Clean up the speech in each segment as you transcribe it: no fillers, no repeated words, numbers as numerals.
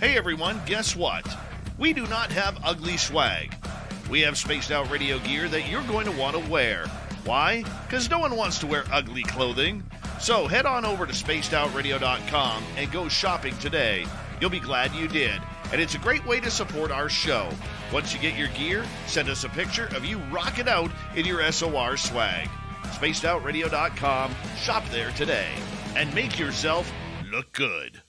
Hey everyone, guess what? We do not have ugly swag. We have spaced out radio gear that you're going to want to wear. Why? Because no one wants to wear ugly clothing. So head on over to spacedoutradio.com and go shopping today. You'll be glad you did. And it's a great way to support our show. Once you get your gear, send us a picture of you rocking out in your SOR swag. spacedoutradio.com, shop there today, and make yourself look good.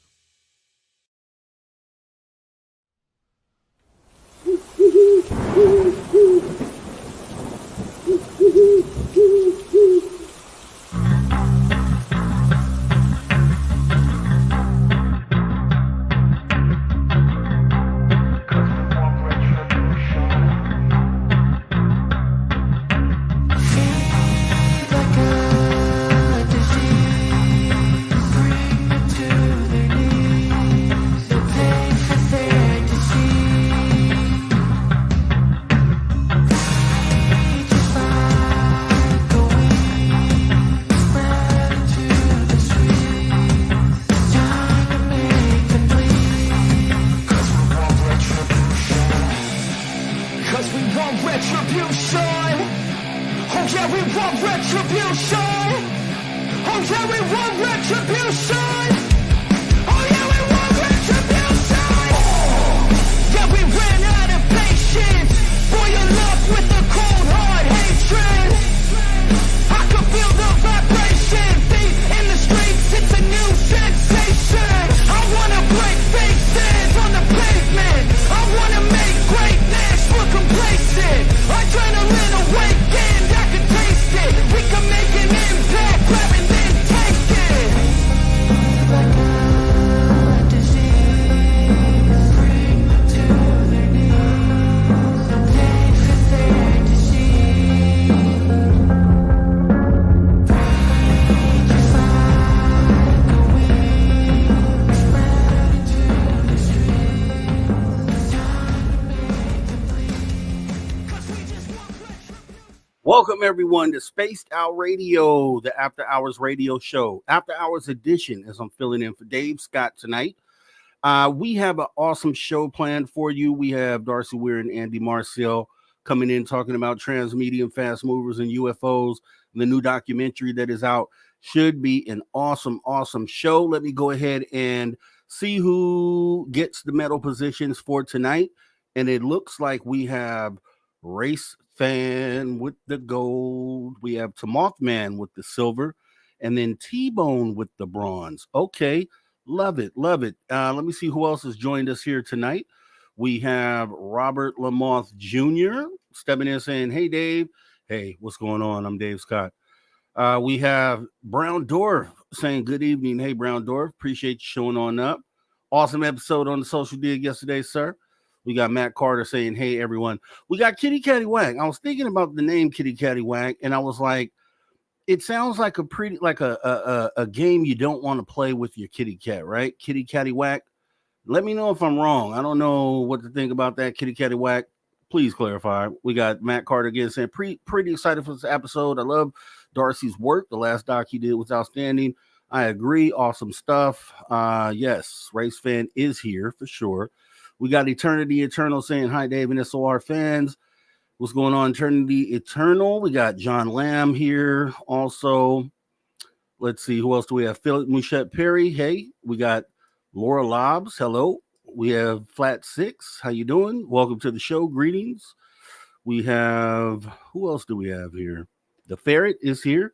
Welcome, everyone, to Spaced Out Radio, the After Hours radio show. After Hours edition, as I'm filling in for Dave Scott tonight. We have an awesome show planned for you. We have Darcy Weir and Andy Marcial coming in talking about Transmedium Fastmovers and UFOs. The new documentary that is out should be an awesome, awesome show. Let me go ahead and see who gets the medal positions for tonight. And it looks like we have Race Fan with the gold. We have Mothman with the silver, and then T-Bone with the bronze. Okay, love it, love it. Let me see who else has joined us here tonight. We have Robert Lamoth Jr. stepping in saying, "Hey, Dave." Hey, what's going on? I'm Dave Scott. We have Brown Dwarf saying, "Good evening." Hey, Brown Dwarf, appreciate you showing on up. Awesome episode on the social dig yesterday, sir. We got Matt Carter saying, "Hey, everyone." We got Kitty Catty Whack. I was thinking about the name Kitty Catty Whack, and I was like, it sounds like a game you don't want to play with your kitty cat, right? Kitty Catty Whack. Let me know if I'm wrong. I don't know what to think about that. Kitty Catty Whack. Please clarify. We got Matt Carter again saying, pretty excited for this episode. I love Darcy's work. The last doc he did was outstanding. I agree. Awesome stuff. Yes, Race Fan is here for sure. We got Eternity Eternal saying, "Hi, Dave and SOR fans. What's going on, Eternity Eternal?" We got John Lamb here also. Let's see, who else do we have? Philip Mouchette Perry. Hey, we got Laura Lobbs. Hello. We have Flat Six. How you doing? Welcome to the show. Greetings. We have, who else do we have here? The Ferret is here.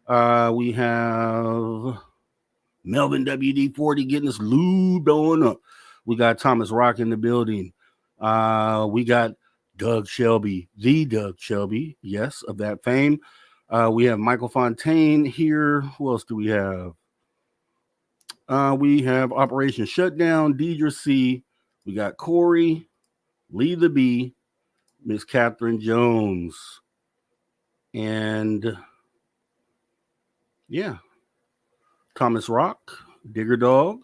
We have Melvin WD-40 getting us lubed on up. We got Thomas Rock in the building. We got Doug Shelby, the Doug Shelby, yes, of that fame. We have Michael Fontaine here. Who else do we have? We have Operation Shutdown, Deidre C. We got Corey, Lee the B, Miss Catherine Jones. And yeah, Thomas Rock, Digger Dog,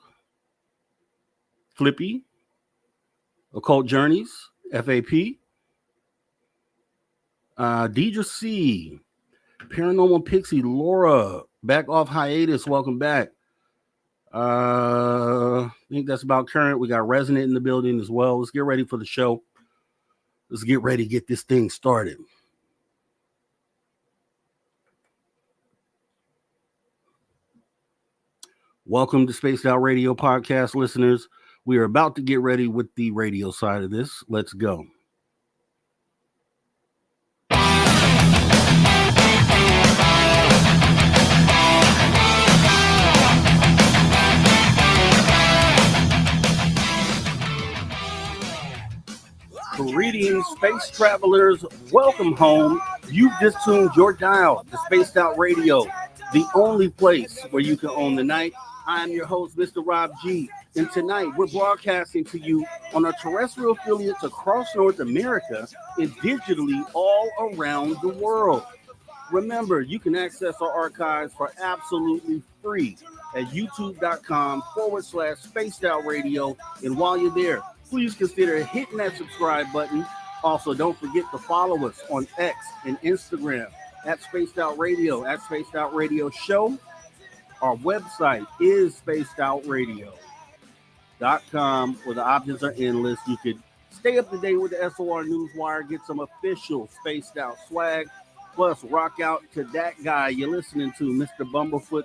Flippy, Occult Journeys, FAP, Deidre C, Paranormal Pixie, Laura, back off hiatus, welcome back. I think that's about current. We got Resonant in the building as well. Let's get ready for the show. Let's get ready to get this thing started. Welcome to Spaced Out Radio podcast listeners. We are about to get ready with the radio side of this. Let's go. Greetings, space travelers. Welcome home. You've just tuned your dial to Spaced Out Radio, the only place where you can own the night. I'm your host, Mr. Rob G. And tonight we're broadcasting to you on our terrestrial affiliates across North America and digitally all around the world. Remember, you can access our archives for absolutely free at youtube.com/Spaced Out Radio. And while you're there, please consider hitting that subscribe button. Also, don't forget to follow us on X and Instagram at Spaced Out Radio, at Spaced Out Radio Show. Our website is spacedoutradio.com, where the options are endless. You could stay up to date with the SOR Newswire, get some official Spaced Out swag, plus rock out to that guy you're listening to, Mr. Bumblefoot.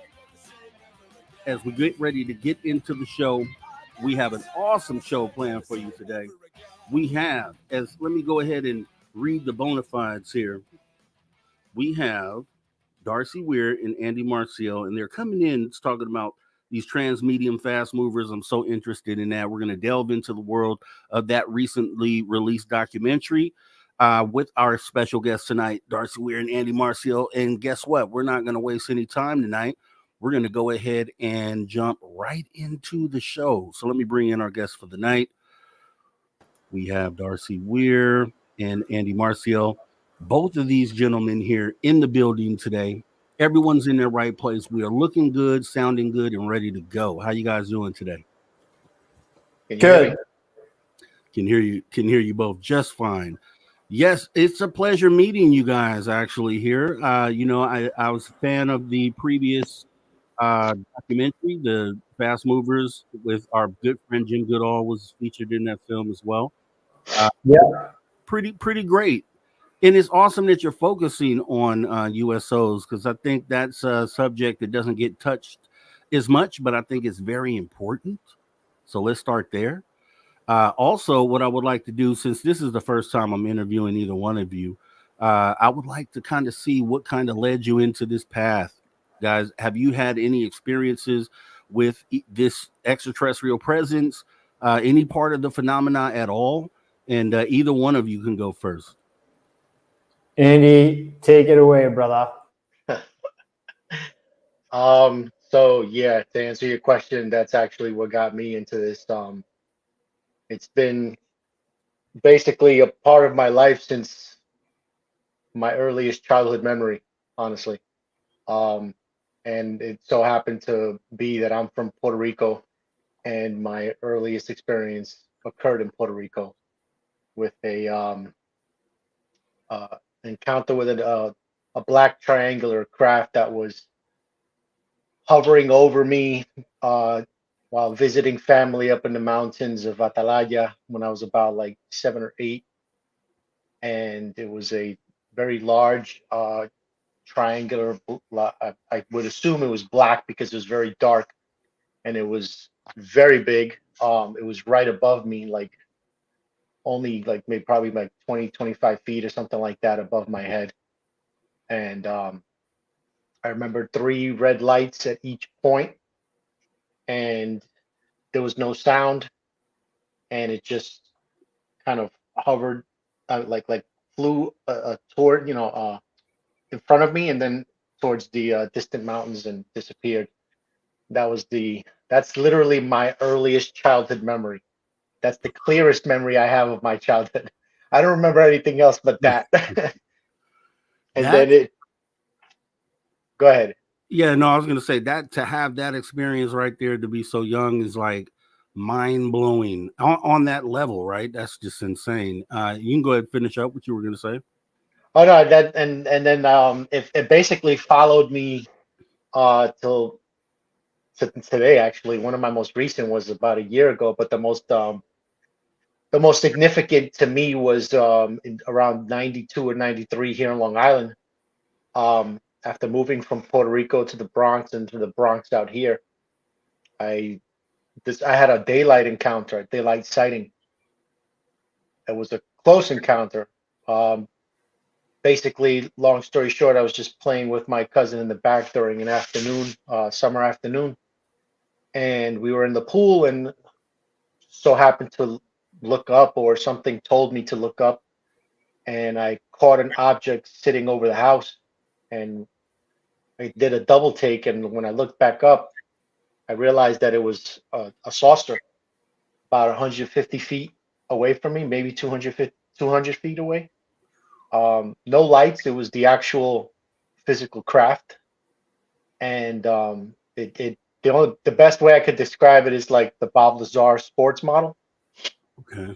As we get ready to get into the show, we have an awesome show planned for you today. We have, let me go ahead and read the bona fides here. We have Darcy Weir and Andy Marcial, and they're coming in talking about these Transmedium Fastmovers. I'm so interested in that. We're going to delve into the world of that recently released documentary with our special guests tonight, Darcy Weir and Andy Marcial. And guess what? We're not going to waste any time tonight. We're going to go ahead and jump right into the show. So let me bring in our guests for the night. We have Darcy Weir and Andy Marcial. Both of these gentlemen here in the building today. Everyone's in their right place. We are looking good, sounding good, and ready to go. How you guys doing today? Good. Can hear you both just fine. Yes, it's a pleasure meeting you guys actually here. I was a fan of the previous documentary, the Fast Movers, with our good friend Jim Goodall was featured in that film as well. Pretty great. And it's awesome that you're focusing on USOs, because I think that's a subject that doesn't get touched as much, but I think it's very important. So let's start there. Also, what I would like to do, since this is the first time I'm interviewing either one of you, I would like to kind of see what kind of led you into this path. Guys, have you had any experiences with this extraterrestrial presence, any part of the phenomena at all? And either one of you can go first. Andy, take it away, brother. So yeah, to answer your question, that's actually what got me into this. It's been basically a part of my life since my earliest childhood memory, honestly. And it so happened to be that I'm from Puerto Rico, and my earliest experience occurred in Puerto Rico with a encounter with a black triangular craft that was hovering over me while visiting family up in the mountains of Atalaya when I was about like 7 or 8. And it was a very large triangular, I would assume it was black because it was very dark, and it was very big. It was right above me, like only like maybe probably like 20-25 feet or something like that above my head. And I remember 3 red lights at each point, and there was no sound, and it just kind of hovered, like flew toward, in front of me, and then towards the distant mountains and disappeared. That's literally my earliest childhood memory. That's the clearest memory I have of my childhood. I don't remember anything else but that. Go ahead. Yeah, no, I was going to say that to have that experience right there, to be so young, is like mind blowing on that level, right? That's just insane. You can go ahead and finish up what you were going to say. Oh no, that and then it basically followed me till today. Actually, one of my most recent was about a year ago, but the most significant to me was around 92 or 93 here in Long Island. After moving from Puerto Rico to the Bronx and to the Bronx out here, I had a daylight encounter, a daylight sighting. It was a close encounter. Basically, long story short, I was just playing with my cousin in the back during an afternoon, summer afternoon, and we were in the pool, and so happened to look up, or something told me to look up, and I caught an object sitting over the house, and I did a double take, and when I looked back up, I realized that it was a saucer about 150 feet away from me, maybe 200 feet away. No lights. It was the actual physical craft, and the best way I could describe it is like the Bob Lazar sports model. Okay.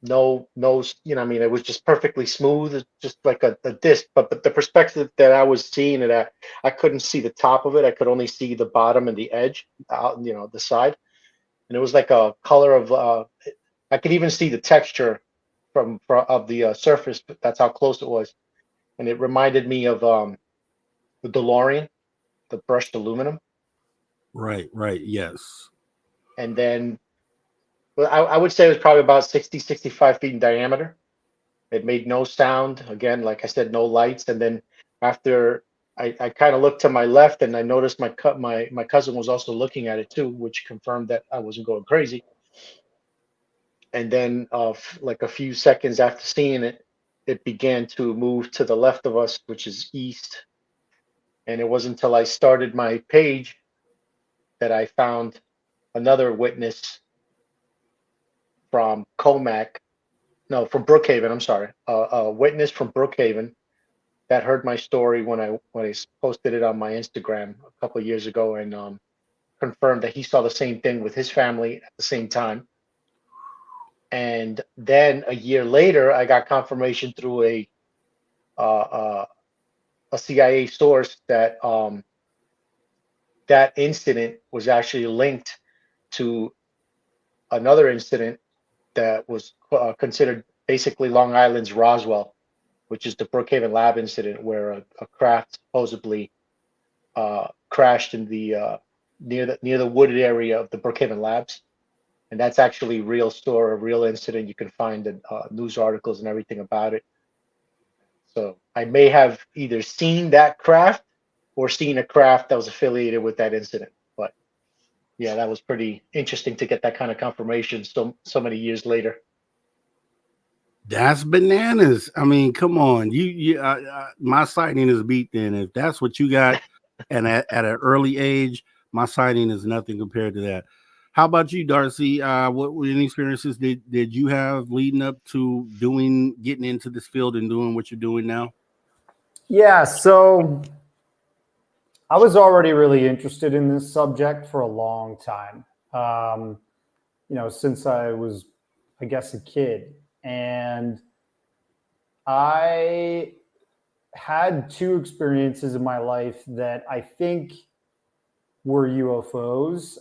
No, I mean, it was just perfectly smooth, it's just like a disc. But the perspective that I was seeing it at, I couldn't see the top of it. I could only see the bottom and the edge, out, the side, and it was like a color of. I could even see the texture from of the surface. But that's how close it was, and it reminded me of the DeLorean, the brushed aluminum. Right. Yes. And then, well, I would say it was probably about 60, 65 feet in diameter. It made no sound. Again, like I said, no lights. And then after I kind of looked to my left, and I noticed my cousin was also looking at it too, which confirmed that I wasn't going crazy. And then, like a few seconds after seeing it, it began to move to the left of us, which is east. And it wasn't until I started my page that I found another witness from Comac, no, from Brookhaven. I'm sorry, a witness from Brookhaven that heard my story when I posted it on my Instagram a couple of years ago, and confirmed that he saw the same thing with his family at the same time. And then a year later, I got confirmation through a CIA source that that incident was actually linked to another incident that was considered basically Long Island's Roswell, which is the Brookhaven Lab incident, where a craft supposedly crashed in the near the wooded area of the Brookhaven Labs, and that's actually real story, a real incident. You can find the news articles and everything about it. So I may have either seen that craft or seen a craft that was affiliated with that incident. But yeah, that was pretty interesting to get that kind of confirmation so many years later. That's bananas. I mean, come on. My sighting is beat then. If that's what you got, and at an early age, my sighting is nothing compared to that. How about you, Darcy? What any experiences did you have leading up to getting into this field and doing what you're doing now? Yeah, so I was already really interested in this subject for a long time. Since I was, I guess, a kid. And I had two experiences in my life that I think were UFOs,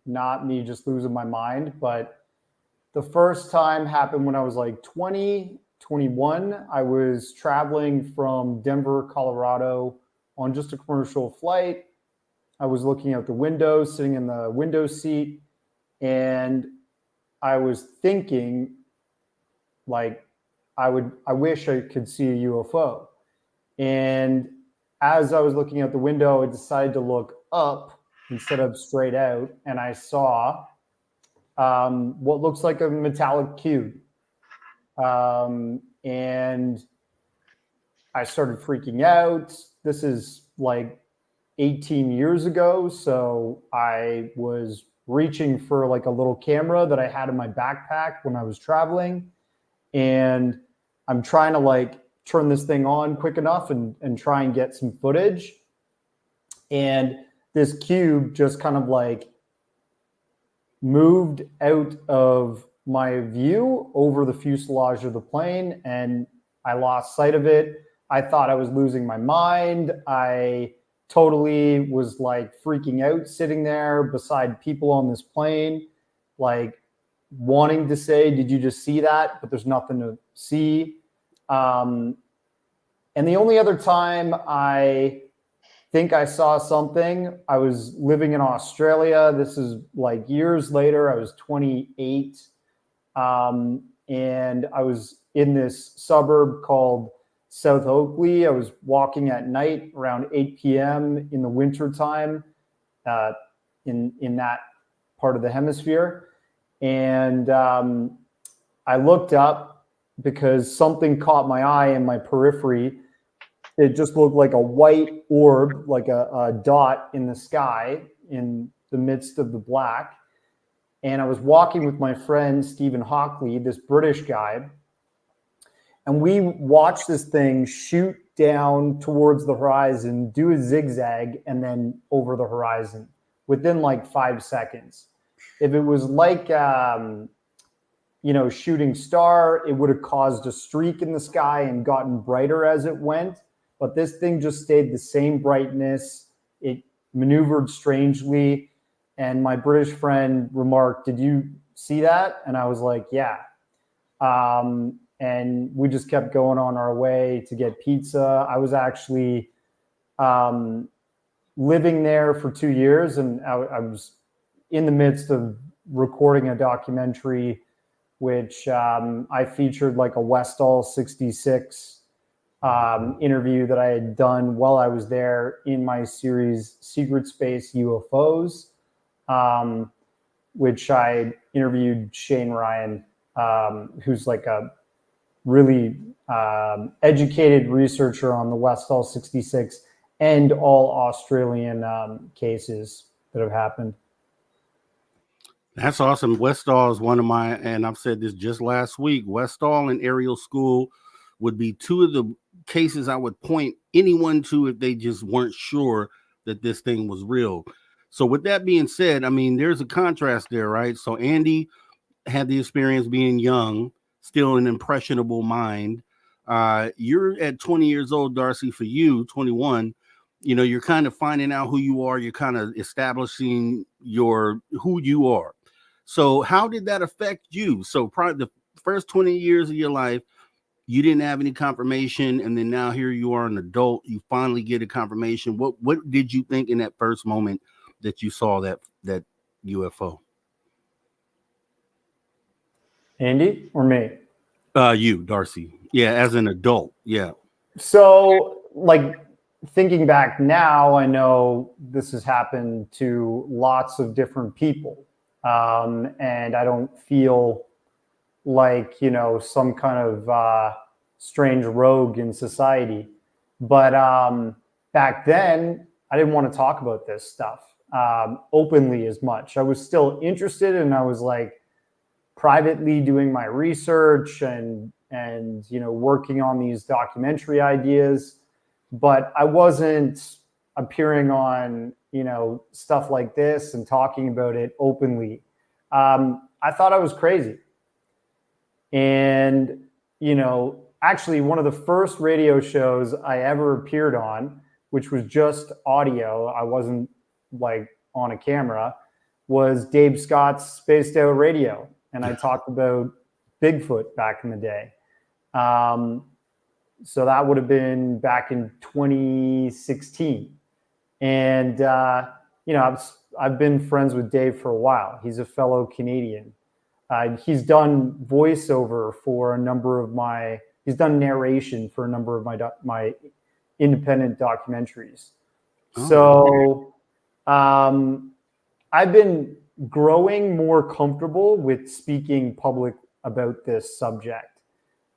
not me just losing my mind. But the first time happened when I was like 20, 21. I was traveling from Denver, Colorado on just a commercial flight. I was looking out the window, sitting in the window seat, and I was thinking, like, I wish I could see a UFO. And as I was looking out the window, I decided to look up instead of straight out, and I saw what looks like a metallic cube. And I started freaking out. This is like 18 years ago. So I was reaching for like a little camera that I had in my backpack when I was traveling. And I'm trying to like turn this thing on quick enough and try and get some footage. And this cube just kind of like moved out of my view over the fuselage of the plane, and I lost sight of it. I thought I was losing my mind. I totally was like freaking out sitting there beside people on this plane, like wanting to say, did you just see that? But there's nothing to see. And the only other time I think I saw something, I was living in Australia. This is like years later. I was 28. And I was in this suburb called South Oakley. I was walking at night around 8 p.m. in the wintertime in that part of the hemisphere. And I looked up because something caught my eye in my periphery. It just looked like a white orb, like a dot in the sky in the midst of the black. And I was walking with my friend, Stephen Hockley, this British guy. And we watched this thing shoot down towards the horizon, do a zigzag, and then over the horizon within like 5 seconds. If it was like, shooting star, it would have caused a streak in the sky and gotten brighter as it went. But this thing just stayed the same brightness. It maneuvered strangely. And my British friend remarked, did you see that? And I was like, yeah. And we just kept going on our way to get pizza. I was actually living there for 2 years, and I was in the midst of recording a documentary, which I featured like a Westall 66 interview that I had done while I was there in my series Secret Space UFOs, which I interviewed Shane Ryan, who's like a really educated researcher on the Westall 66 and all Australian cases that have happened. That's awesome. Westall is one of my, and I've said this just last week, Westall and Aerial School would be two of the cases I would point anyone to if they just weren't sure that this thing was real. So with that being said, I mean, there's a contrast there, right? So Andy had the experience being young, still an impressionable mind. You're at 20 years old, Darcy. For you, 21, you're kind of finding out who you are. You're kind of establishing who you are. So how did that affect you? So probably the first 20 years of your life, you didn't have any confirmation, and then now here you are, an adult. You finally get a confirmation. What did you think in that first moment that you saw that UFO? Andy or me? You, Darcy. Yeah, as an adult. Yeah. So, like, thinking back now, I know this has happened to lots of different people. And I don't feel like, some kind of strange rogue in society. But back then, I didn't want to talk about this stuff openly as much. I was still interested, and I was like privately doing my research and working on these documentary ideas. But I wasn't appearing on, stuff like this and talking about it openly. I thought I was crazy. And, actually one of the first radio shows I ever appeared on, which was just audio, I wasn't like on a camera, was Dave Scott's Spaced Out Radio. And I talked about Bigfoot back in the day. So that would have been back in 2016. And, I've been friends with Dave for a while. He's a fellow Canadian. He's done voiceover for a number of he's done narration for a number of my independent documentaries. Oh. So I've been growing more comfortable with speaking public about this subject.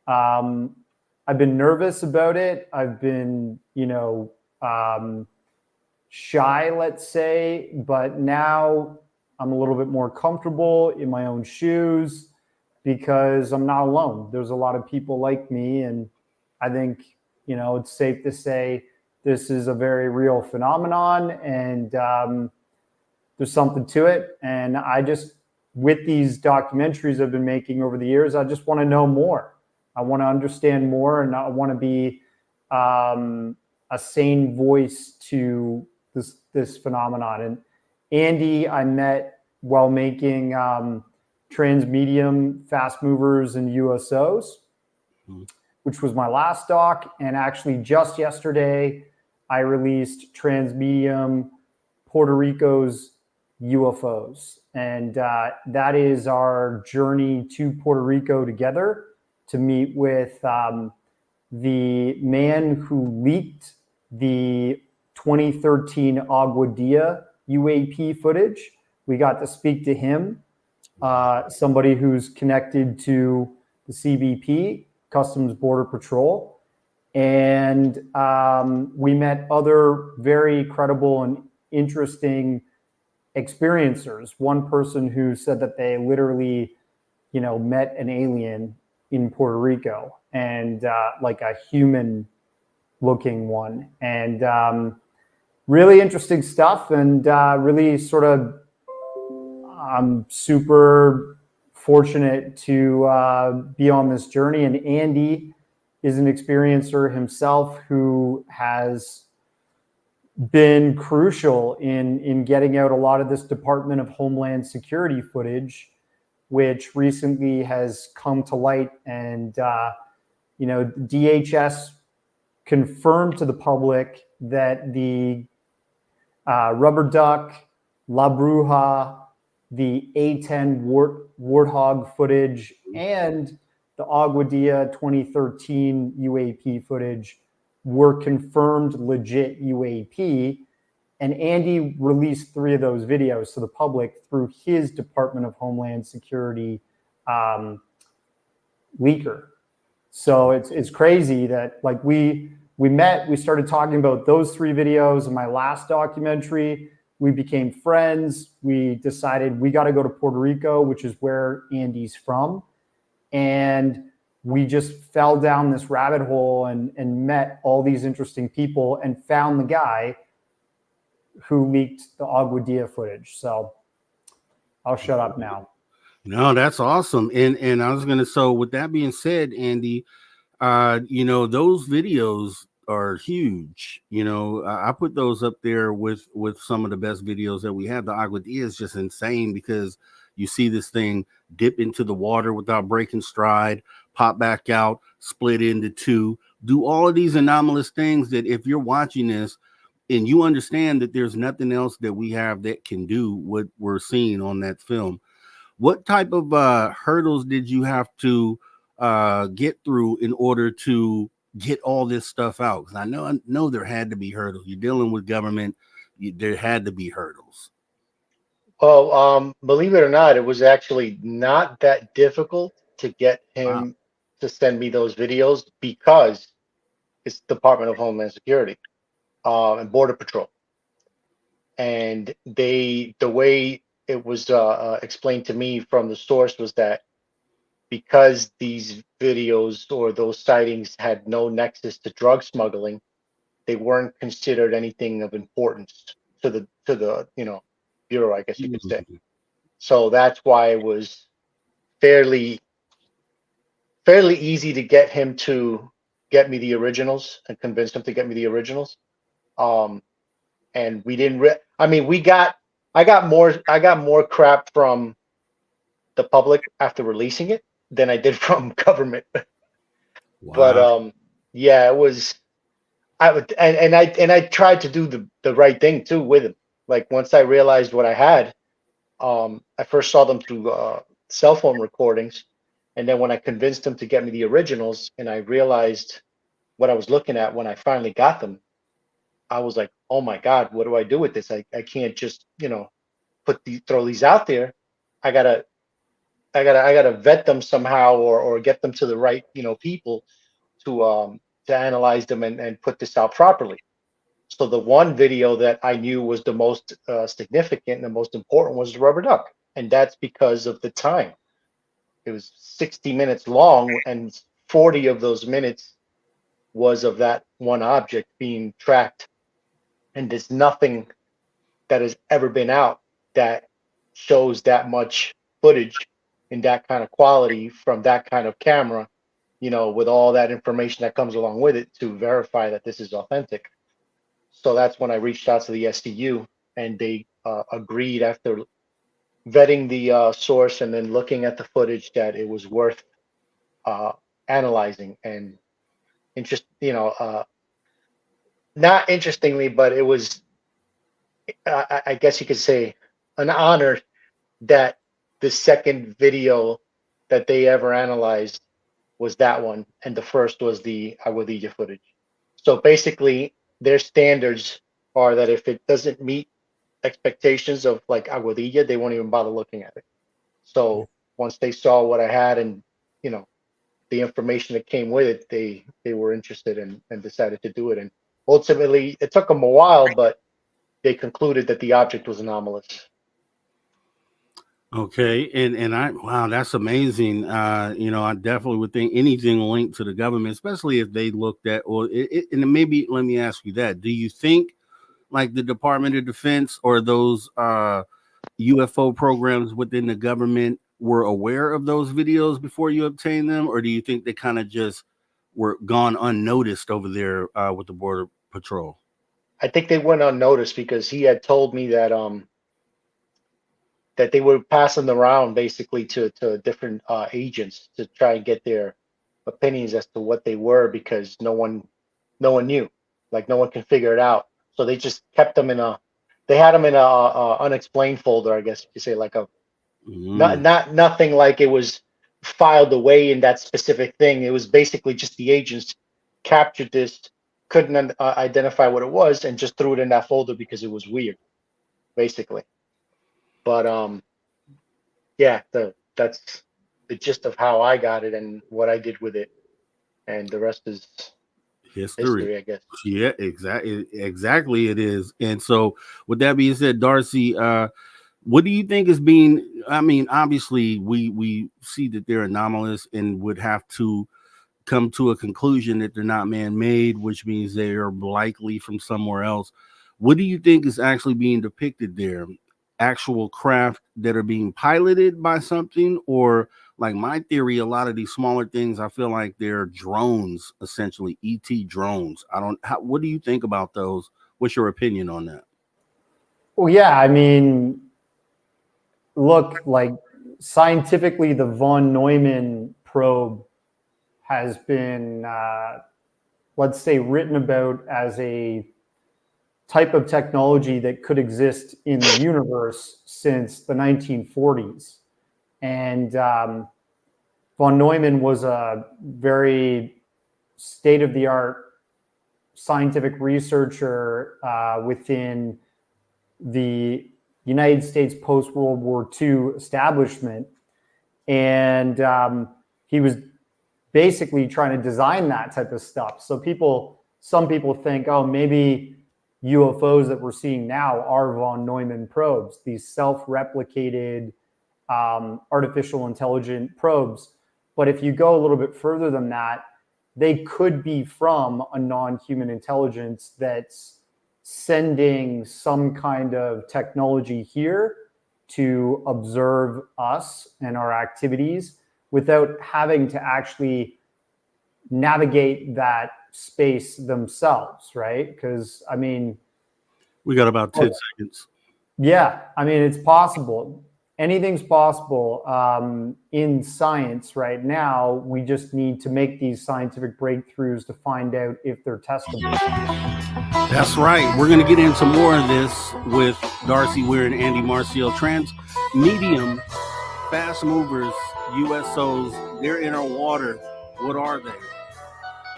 I've been nervous about it. I've been, shy, let's say, but now I'm a little bit more comfortable in my own shoes because I'm not alone. There's a lot of people like me, and I think, it's safe to say this is a very real phenomenon, and there's something to it. And with these documentaries I've been making over the years, I just want to know more. I want to understand more, and I want to be a sane voice to this phenomenon. And Andy, I met while making Transmedium Fastmovers USOs, which was my last doc. And actually just yesterday, I released Transmedium Puerto Rico's UFOs. And that is our journey to Puerto Rico together to meet with the man who leaked the 2013 Agua Dia UAP footage. We got to speak to him, somebody who's connected to the CBP, Customs Border Patrol. And we met other very credible and interesting experiencers. One person who said that they literally, met an alien in Puerto Rico, and like a human looking one, and really interesting stuff, and really sort of I'm super fortunate to be on this journey. And Andy is an experiencer himself who has been crucial in getting out a lot of this Department of Homeland Security footage, which recently has come to light. And DHS confirmed to the public that the rubber duck, La Bruja, the A-10 warthog footage, and the Agua Dia 2013 UAP footage were confirmed legit UAP. And Andy released 3 of those videos to the public through his Department of Homeland Security leaker. So it's crazy that like we met, we started talking about those 3 videos in my last documentary. We became friends. We decided we got to go to Puerto Rico, which is where Andy's from. And we just fell down this rabbit hole and met all these interesting people and found the guy who leaked the Agua Dia footage. So I'll shut up now. No, that's awesome. And I was going to, so with that being said, Andy, those videos are huge. I put those up there with some of the best videos that we have. The Agua Dia is just insane because you see this thing dip into the water without breaking stride, pop back out, split into 2, do all of these anomalous things that if you're watching this and you understand that there's nothing else that we have that can do what we're seeing on that film. What type of hurdles did you have to get through in order to get all this stuff out? Because I know there had to be hurdles. You're dealing with government. There had to be hurdles. Well, believe it or not, it was actually not that difficult to get him to send me those videos because it's Department of Homeland Security and Border Patrol. And the way it was explained to me from the source was that because these videos or those sightings had no nexus to drug smuggling, they weren't considered anything of importance to the bureau, I guess you could say. So that's why it was fairly easy to get him to get me the originals and convince him to get me the originals. And we didn't. I got more crap from the public after releasing it than I did from government. Wow. But yeah, it was. I tried to do the right thing too with him. Like once I realized what I had, I first saw them through cell phone recordings, and then when I convinced him to get me the originals, and I realized what I was looking at when I finally got them, I was like, oh my God, what do I do with this? I can't just throw these out there. I gotta vet them somehow or get them to the right people to analyze them and put this out properly. So the one video that I knew was the most significant and the most important was the rubber duck, and that's because of the time. It was 60 minutes long, and 40 of those minutes was of that one object being tracked. And there's nothing that has ever been out that shows that much footage in that kind of quality from that kind of camera, with all that information that comes along with it to verify that this is authentic. So that's when I reached out to the SDU, and they agreed after vetting the source and then looking at the footage that it was worth analyzing. And not interestingly, but it was, I guess you could say, an honor that the second video that they ever analyzed was that one, and the first was the Aguadilla footage. So basically, their standards are that if it doesn't meet expectations of like Aguadilla, they won't even bother looking at it. So once they saw what I had and the information that came with it, they were interested and decided to do it. And ultimately, it took them a while, but they concluded that the object was anomalous. Okay, and wow, that's amazing. I definitely would think anything linked to the government, especially if they looked at, or and maybe let me ask you that: do you think like the Department of Defense or those UFO programs within the government were aware of those videos before you obtained them, or do you think they kind of just were gone unnoticed over there with the Border Patrol? I think they went unnoticed because he had told me that that they were passing around basically to different agents to try and get their opinions as to what they were, because no one knew, like no one can figure it out. So they just kept them they had them in a unexplained folder, I guess you say, like a nothing like it was filed away in that specific thing. It was basically just the agents captured this, couldn't identify what it was, and just threw it in that folder because it was weird, basically. But yeah, that's the gist of how I got it and what I did with it, and the rest is history, I guess. Yeah, exactly it is. And so with that being said, Darcy, what do you think is being, I mean, obviously we see that they're anomalous and would have to come to a conclusion that they're not man-made, which means they are likely from somewhere else. What do you think is actually being depicted there? Actual craft that are being piloted by something, or like my theory, a lot of these smaller things, I feel like they're drones, essentially ET drones. What do you think about those? What's your opinion on that? Well, yeah, I mean, look, like scientifically, the von Neumann probe has been, let's say, written about as a type of technology that could exist in the universe since the 1940s. And von Neumann was a very state-of-the-art scientific researcher within the United States post-World War II establishment. And he was basically trying to design that type of stuff. So some people think, oh, maybe UFOs that we're seeing now are von Neumann probes, these self-replicated artificial intelligent probes. But if you go a little bit further than that, they could be from a non-human intelligence that's sending some kind of technology here to observe us and our activities without having to actually navigate that space themselves, right? Because, I mean, we got about 10 seconds. Yeah, I mean, it's possible. Anything's possible in science right now. We just need to make these scientific breakthroughs to find out if they're testable. That's right. We're going to get into more of this with Darcy Weir and Andy Marcial. Transmedium Fastmovers USOs. They're in our water. What are they?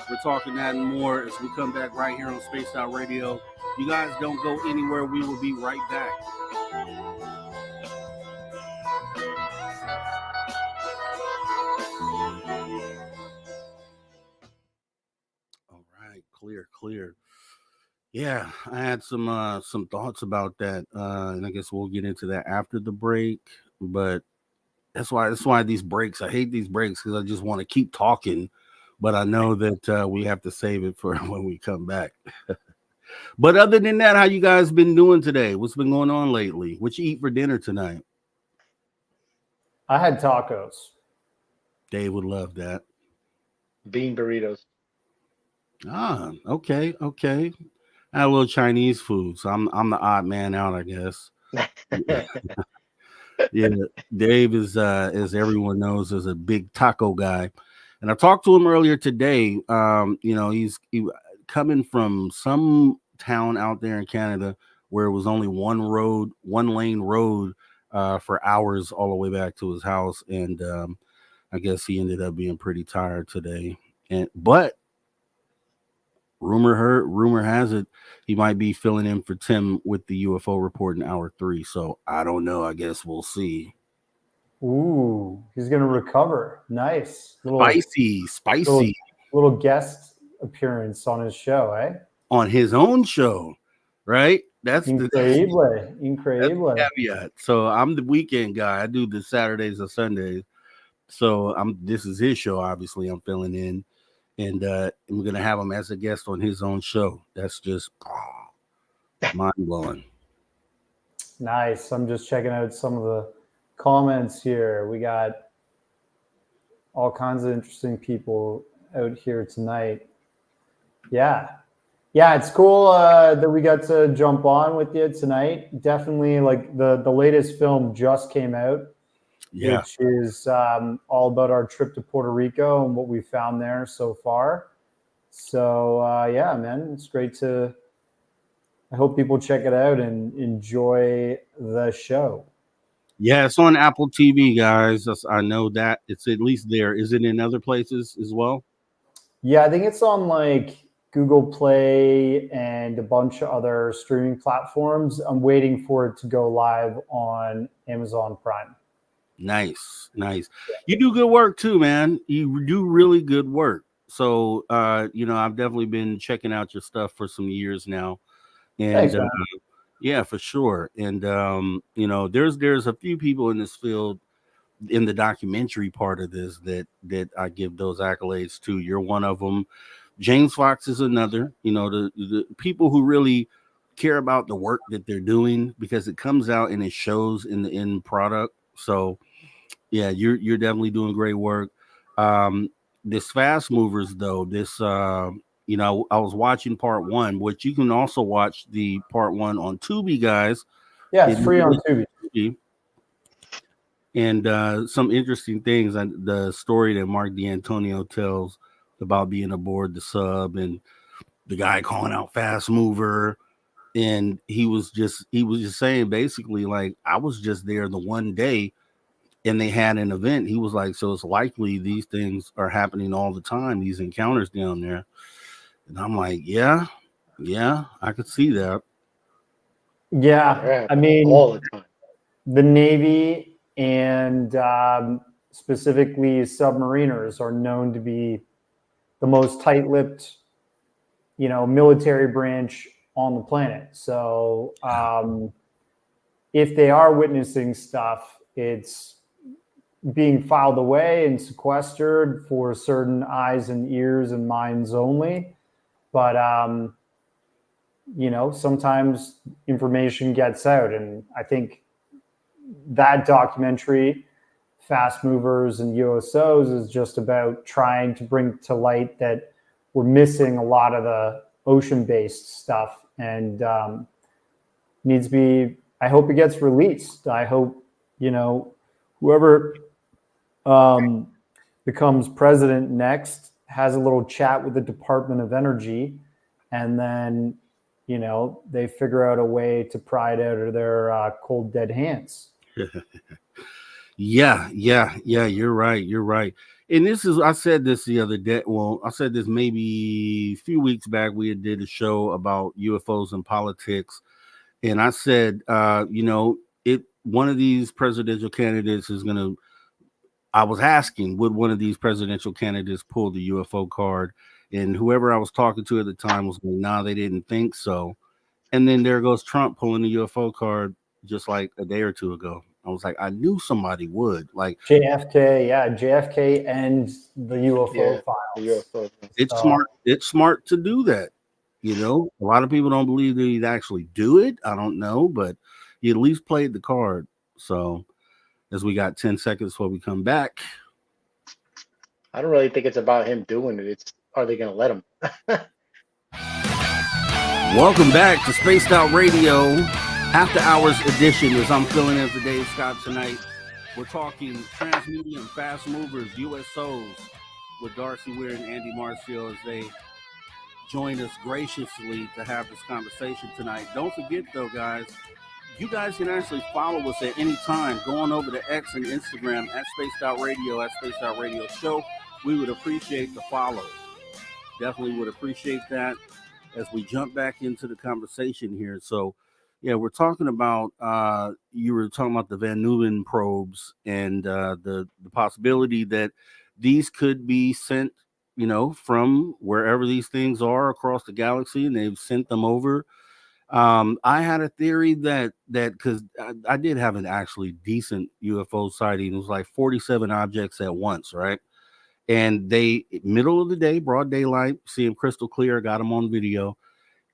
We're talking that and more as we come back right here on Spaced Out Radio. You guys don't go anywhere. We will be right back. All right, clear. Yeah, I had some thoughts about that, and I guess we'll get into that after the break. But that's why these breaks. I hate these breaks because I just want to keep talking, but I know that we have to save it for when we come back. But other than that, how you guys been doing today? What's been going on lately? What you eat for dinner tonight? I had tacos. Dave would love that. Bean burritos. Ah, okay. I had a little Chinese food, so I'm the odd man out, I guess. Yeah, Dave is as everyone knows, is a big taco guy, and I talked to him earlier today. He's coming from some town out there in Canada where it was only one lane road for hours all the way back to his house, and I guess he ended up being pretty tired today. But rumor has it he might be filling in for Tim with the UFO report in hour 3. So I don't know. I guess we'll see. Ooh, he's gonna recover. Nice. Spicy. Little guest appearance on his show, eh? On his own show, right? That's increíble. That's the caveat. So I'm the weekend guy. I do the Saturdays and Sundays. So this is his show. Obviously, I'm filling in, and we're gonna have him as a guest on his own show. That's just mind blowing. Nice. I'm just checking out some of the comments here. We got all kinds of interesting people out here tonight. Yeah, it's cool that we got to jump on with you tonight. Definitely, like the latest film just came out, which is all about our trip to Puerto Rico and what we found there so far. So yeah, man, it's great to. I hope people check it out and enjoy the show. Yeah, it's on Apple TV, guys. I know that it's at least there. Is it in other places as well? Yeah, I think it's on like Google Play and a bunch of other streaming platforms. I'm waiting for it to go live on Amazon Prime. Nice. You do good work too, man. You do really good work. So, I've definitely been checking out your stuff for some years now. And Thanks, man. Yeah, for sure. And there's a few people in this field in the documentary part of this that I give those accolades to. You're one of them. James Fox is another. The people who really care about the work that they're doing, because it comes out and it shows in the end product. So yeah, you're definitely doing great work. This Fast Movers though, I was watching part 1, which you can also watch the part 1 on Tubi, guys. Yeah, it's free on Tubi. And some interesting things, the story that Mark D'Antonio tells about being aboard the sub and the guy calling out Fast Mover. And he was just saying basically, like, I was just there the one day and they had an event. He was like, so it's likely these things are happening all the time, these encounters down there. And I'm like, yeah, I could see that. Yeah, I mean, all the time. The Navy and specifically submariners are known to be the most tight-lipped, military branch on the planet. So if they are witnessing stuff, it's being filed away and sequestered for certain eyes and ears and minds only. But, sometimes information gets out. And I think that documentary, Fast Movers and U.S.Os, is just about trying to bring to light that we're missing a lot of the ocean-based stuff, and needs to be, I hope it gets released. I hope, whoever becomes president next has a little chat with the Department of Energy, and then, they figure out a way to pry it out of their cold, dead hands. Yeah, you're right. And I said this the other day. Well, I said this maybe a few weeks back. We did a show about UFOs and politics. And I said, one of these presidential candidates is going to, I was asking, would one of these presidential candidates pull the UFO card? And whoever I was talking to at the time was like, nah, they didn't think so. And then there goes Trump pulling the UFO card just like a day or two ago. I was like, I knew somebody would. Like JFK and the UFO files. The UFO. It's smart. It's smart to do that. A lot of people don't believe that he'd actually do it. I don't know, but he at least played the card. So as we got 10 seconds before we come back. I don't really think it's about him doing it. It's, are they going to let him? Welcome back to Spaced Out Radio, After Hours Edition. As I'm filling in for Dave Scott tonight, we're talking Transmedium Fastmovers USOs with Darcy Weir and Andy Marcial as they join us graciously to have this conversation tonight. Don't forget, though, guys, you guys can actually follow us at any time. Go on over to X and Instagram at Spaced Out Radio, at Spaced Out Radio Show. We would appreciate the follow. Definitely would appreciate that as we jump back into the conversation here. So, yeah, we're talking about, you were talking about the Van Neuven probes and the possibility that these could be sent, you know, from wherever these things are across the galaxy, and they've sent them over. I had a theory that because I did have an actually decent UFO sighting. It was like 47 objects at once, right? And they, middle of the day, broad daylight, see them crystal clear, got them on video.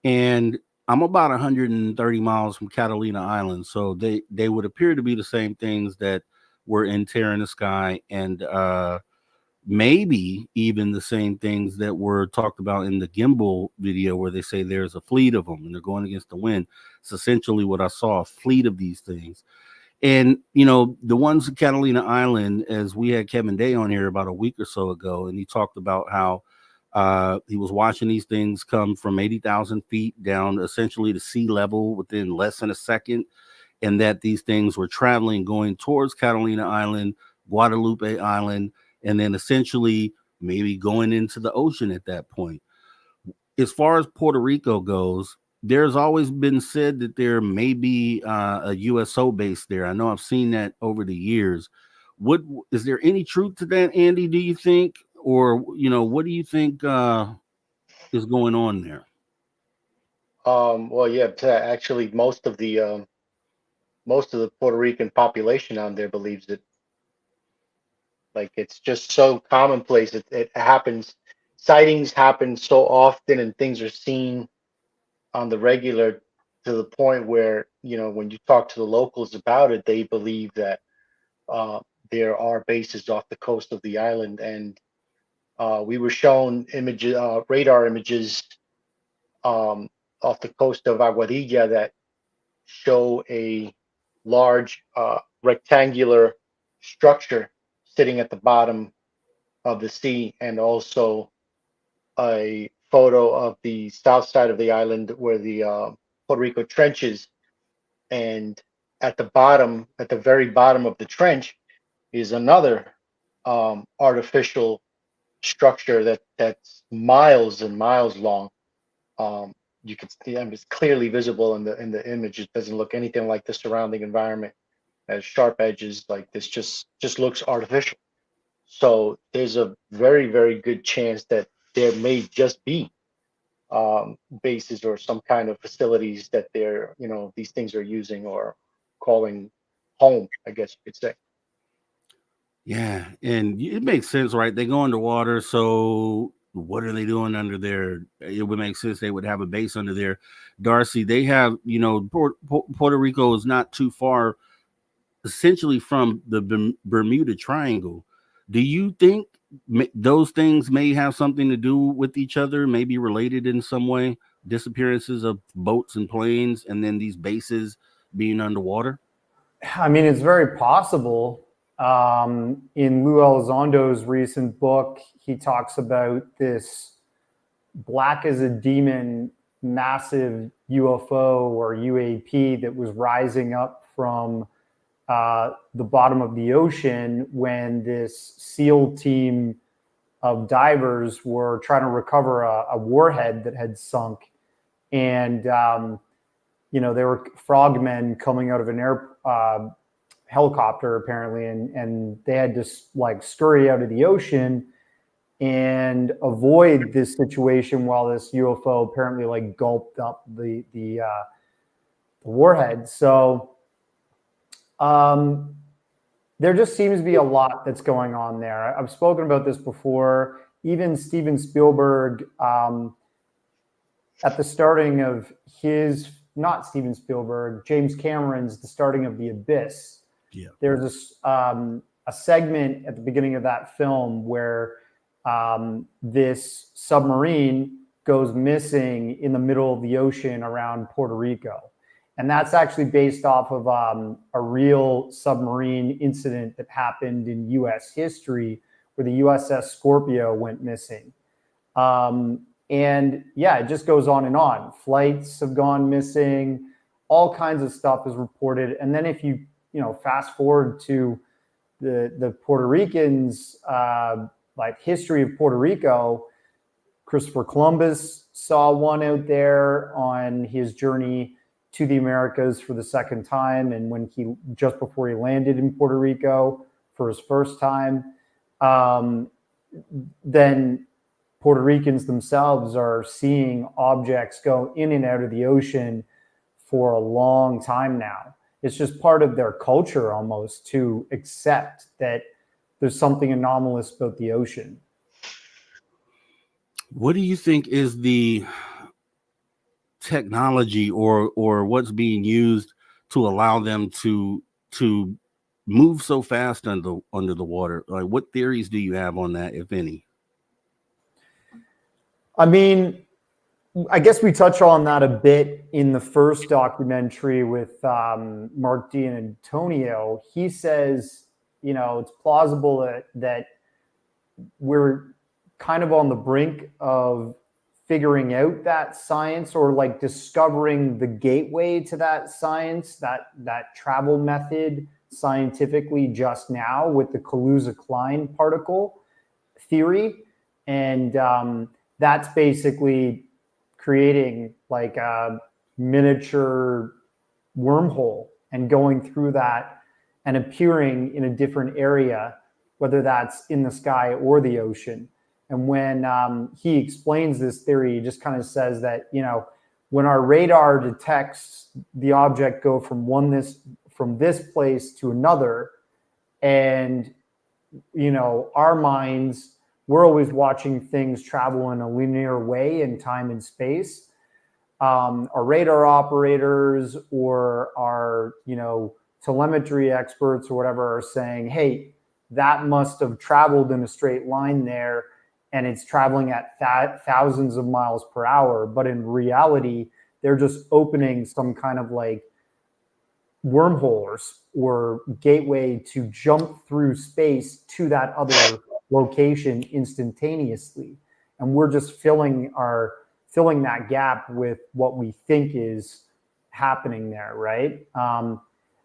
And I'm about 130 miles from Catalina Island. So they would appear to be the same things that were in Tear in the Sky, and maybe even the same things that were talked about in the gimbal video where they say there's a fleet of them and they're going against the wind. It's essentially what I saw, a fleet of these things. And, you know, the ones at Catalina Island, as we had Kevin Day on here about a week or so ago, and he talked about how he was watching these things come from 80,000 feet down essentially to sea level within less than a second, and that these things were traveling, going towards Catalina Island, Guadalupe Island, and then essentially maybe going into the ocean at that point. As far as Puerto Rico goes, there's always been said that there may be a U.S.O. base there. I know I've seen that over the years. What is there any truth to that, Andy, do you think? Or, you know, what do you think is going on there? Well, yeah, actually, most of the Puerto Rican population down there believes it. Like, it's just so commonplace. It happens. Sightings happen so often, and things are seen on the regular, to the point where, you know, when you talk to the locals about it, they believe that there are bases off the coast of the island. And we were shown images, radar images, off the coast of Aguadilla that show a large rectangular structure sitting at the bottom of the sea, and also a photo of the south side of the island where the Puerto Rico trench is. And at the bottom, at the very bottom of the trench, is another artificial structure that's miles and miles long. You can see, and it's clearly visible in the image. It doesn't look anything like the surrounding environment. It has sharp edges. Like, this just looks artificial. So there's a very, very good chance that there may just be bases or some kind of facilities that they're, you know, these things are using or calling home, I guess you could say. Yeah, and it makes sense, right? They go underwater, so what are they doing under there? It would make sense they would have a base under there. Darcy, they have, you know, Puerto Rico is not too far essentially from the Bermuda Triangle. Do you think those things may have something to do with each other, maybe related in some way? Disappearances of boats and planes, and then these bases being underwater? I mean, it's very possible. In Lou Elizondo's recent book, he talks about this black as a demon massive UFO or UAP that was rising up from the bottom of the ocean when this SEAL team of divers were trying to recover a warhead that had sunk. And, you know, there were frogmen coming out of an helicopter apparently, and they had to like scurry out of the ocean and avoid this situation while this UFO apparently like gulped up the warhead. So there just seems to be a lot that's going on there. I've spoken about this before. Even Steven Spielberg, at the starting of his, not Steven Spielberg, James Cameron's The Starting of the Abyss. Yeah. There's a segment at the beginning of that film where this submarine goes missing in the middle of the ocean around Puerto Rico. And that's actually based off of a real submarine incident that happened in U.S. history where the USS Scorpio went missing. And yeah, it just goes on and on. Flights have gone missing, all kinds of stuff is reported. And then if you fast forward to the Puerto Ricans, like history of Puerto Rico, Christopher Columbus saw one out there on his journey to the Americas for the second time, and when just before he landed in Puerto Rico for his first time. Then Puerto Ricans themselves are seeing objects go in and out of the ocean for a long time now. It's just part of their culture almost to accept that there's something anomalous about the ocean. What do you think is the technology or what's being used to allow them to move so fast under the water? Like, what theories do you have on that, if any? I mean, I guess we touch on that a bit in the first documentary with Mark D'Antonio. He says, it's plausible that we're kind of on the brink of figuring out that science, or like discovering the gateway to that science, that travel method scientifically just now with the Kaluza-Klein particle theory. And that's basically creating like a miniature wormhole and going through that and appearing in a different area, whether that's in the sky or the ocean. And when he explains this theory, he just kind of says that, when our radar detects the object go from this place to another, and, our minds, we're always watching things travel in a linear way in time and space. Our radar operators or our, telemetry experts or whatever are saying, hey, that must have traveled in a straight line there, and it's traveling at thousands of miles per hour. But in reality, they're just opening some kind of like wormhole or gateway to jump through space to that other location instantaneously. And we're just filling that gap with what we think is happening there, right?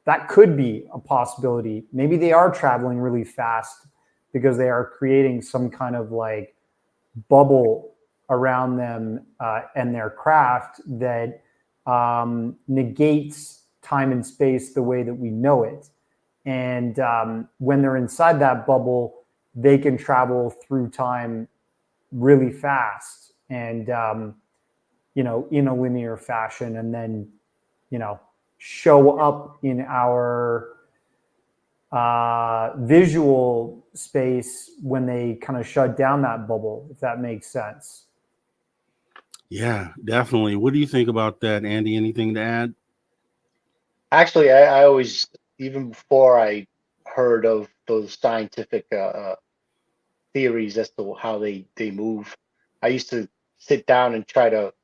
That could be a possibility. Maybe they are traveling really fast because they are creating some kind of like bubble around them and their craft that negates time and space the way that we know it. And when they're inside that bubble, they can travel through time really fast and, in a linear fashion, and then, show up in our visual space when they kind of shut down that bubble, if that makes sense. Yeah, definitely. What do you think about that, Andy? Anything to add? Actually, I always, even before I heard of those scientific theories as to how they move, I used to sit down and try to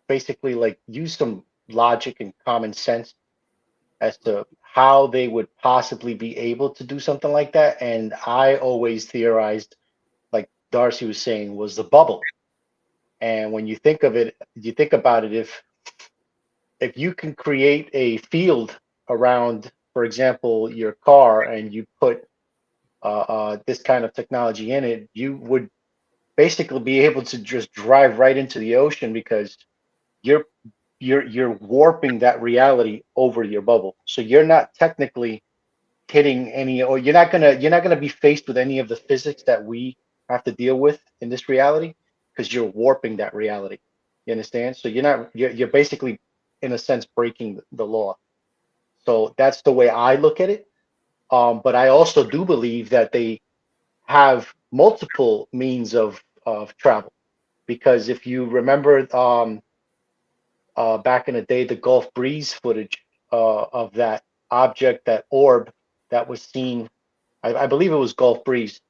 basically like use some logic and common sense as to how they would possibly be able to do something like that. And I always theorized, like Darcy was saying, was the bubble. And when you think of it, you think about it, if you can create a field around, for example, your car, and you put this kind of technology in it, you would basically be able to just drive right into the ocean, because you're warping that reality over your bubble. So you're not technically hitting any, or you're not gonna be faced with any of the physics that we have to deal with in this reality, because you're warping that reality. You understand? So you're basically, in a sense, breaking the law. So that's the way I look at it. But I also do believe that they have multiple means of travel, because if you remember, back in the day, the Gulf Breeze footage of that object, that orb that was seen, I believe it was Gulf Breeze,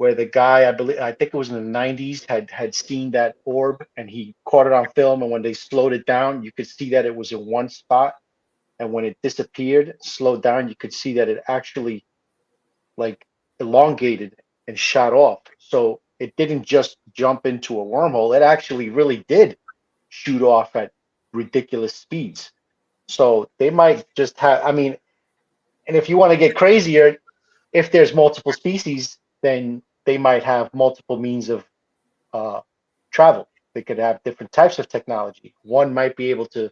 where the guy, I think it was in the 90s, had seen that orb and he caught it on film. And when they slowed it down, you could see that it was in one spot. And when it disappeared, slowed down, you could see that it actually like elongated and shot off. So it didn't just jump into a wormhole. It actually really did shoot off at ridiculous speeds. So they might just have, I mean, and if you want to get crazier, if there's multiple species, then they might have multiple means of travel. They could have different types of technology. One might be able to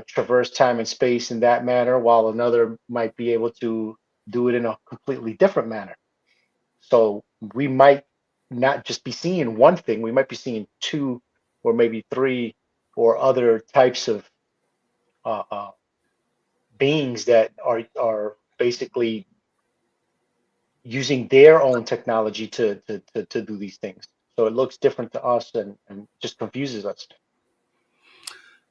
traverse time and space in that manner, while another might be able to do it in a completely different manner. So we might not just be seeing one thing, we might be seeing two or maybe three or other types of beings that are basically using their own technology to do these things. So it looks different to us and just confuses us.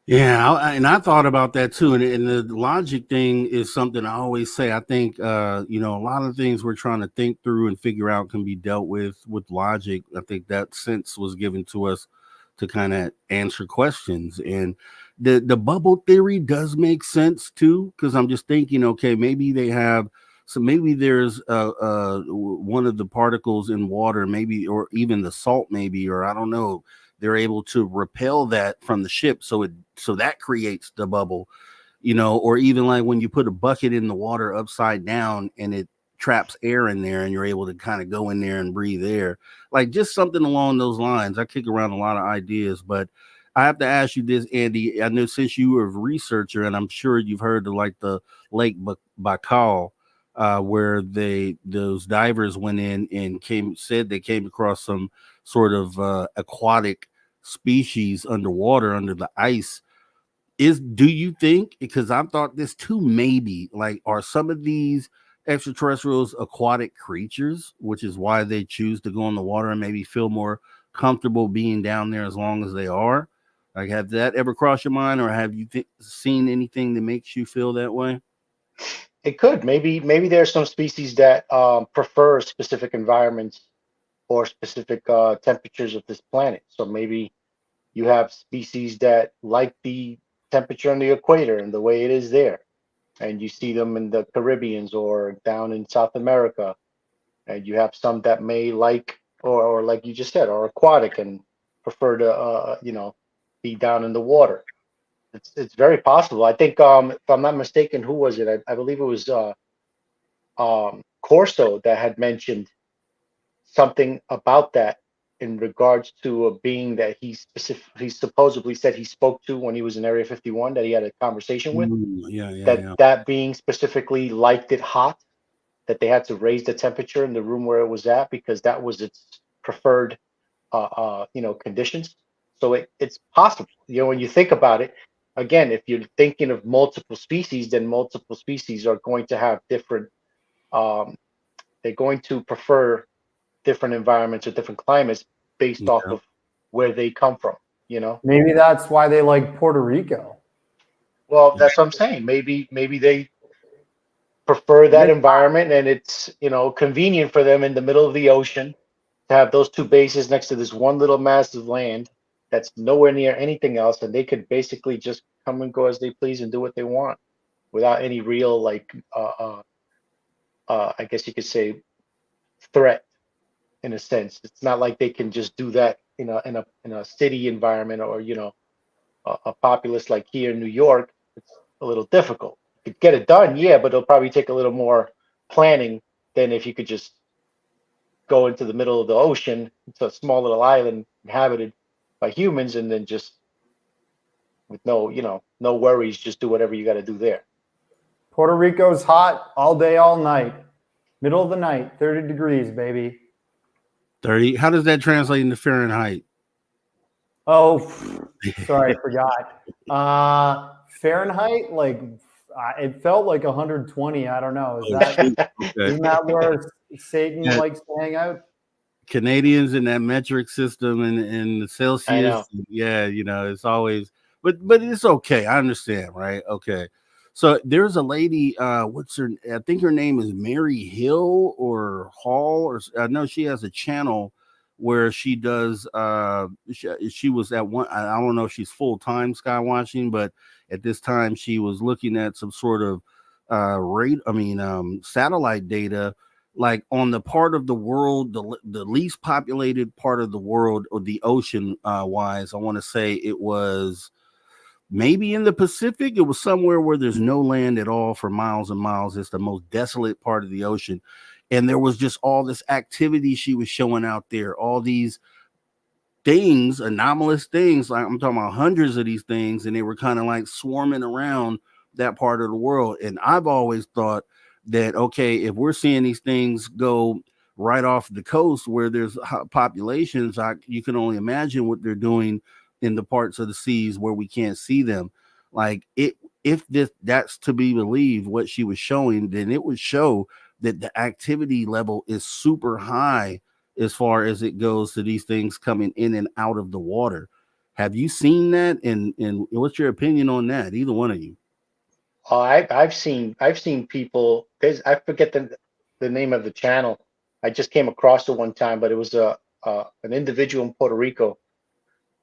Yeah, and I thought about that too. And the logic thing is something I always say. I think, a lot of things we're trying to think through and figure out can be dealt with logic. I think that sense was given to us to kind of answer questions. And the bubble theory does make sense too, because I'm just thinking, okay, maybe they have, so maybe there's one of the particles in water, maybe, or even the salt, maybe, or I don't know. They're able to repel that from the ship, so that creates the bubble, or even like when you put a bucket in the water upside down and it traps air in there and you're able to kind of go in there and breathe air, like just something along those lines. I kick around a lot of ideas, but I have to ask you this, Andy. I know since you were a researcher, and I'm sure you've heard of like the Lake Baikal, where those divers went in and said they came across some sort of aquatic species underwater under the ice. Do you think, because I've thought this too, maybe like are some of these extraterrestrials aquatic creatures, which is why they choose to go in the water and maybe feel more comfortable being down there as long as they are? Like, have that ever crossed your mind, or have you seen anything that makes you feel that way? It could. Maybe there's some species that prefer specific environments or specific temperatures of this planet. So maybe you have species that like the temperature on the equator and the way it is there, and you see them in the Caribbeans or down in South America. And you have some that may like, or like you just said, are aquatic and prefer to, be down in the water. It's very possible. I think, if I'm not mistaken, who was it? I believe it was Corso that had mentioned something about that in regards to a being that he supposedly said he spoke to when he was in Area 51, that he had a conversation with. That being specifically liked it hot, that they had to raise the temperature in the room where it was at because that was its preferred conditions. So it's possible. When you think about it, again, if you're thinking of multiple species, then multiple species are going to have different they're going to prefer different environments or different climates based off of where they come from. Maybe that's why they like Puerto Rico. Well, that's what I'm saying. Maybe they prefer that environment, and it's convenient for them in the middle of the ocean to have those two bases next to this one little massive land that's nowhere near anything else, and they could basically just come and go as they please and do what they want without any real I guess you could say threat. In a sense, it's not like they can just do that in a city environment, or a populace like here in New York. It's a little difficult. You could get it done, yeah, but it'll probably take a little more planning than if you could just go into the middle of the ocean. It's a small little island inhabited by humans, and then just with no worries, just do whatever you got to do there. Puerto Rico's hot all day, all night. Middle of the night, 30 degrees, baby. 30. How does that translate into Fahrenheit? Oh, sorry, I forgot. Fahrenheit, like it felt like 120. I don't know. Isn't that where Satan likes to hang out? Canadians in that metric system and the Celsius. Yeah, it's always, but it's okay. I understand, right? Okay. So there's a lady, what's her? I think her name is Mary Hill or Hall, or I know she has a channel where she does. She was at one. I don't know if she's full time sky watching, but at this time she was looking at some sort of satellite data, like on the part of the world, the least populated part of the world, or the ocean wise. I want to say it was maybe in the Pacific. It was somewhere where there's no land at all for miles and miles. It's the most desolate part of the ocean. And there was just all this activity she was showing out there, all these things, anomalous things. Like I'm talking about hundreds of these things, and they were kind of like swarming around that part of the world. And I've always thought that, okay, if we're seeing these things go right off the coast where there's populations, you can only imagine what they're doing in the parts of the seas where we can't see them. Like if that's to be believed, what she was showing, then it would show that the activity level is super high as far as it goes to these things coming in and out of the water. Have you seen that? And what's your opinion on that? Either one of you. Oh, I've seen people. I forget the name of the channel. I just came across it one time, but it was an individual in Puerto Rico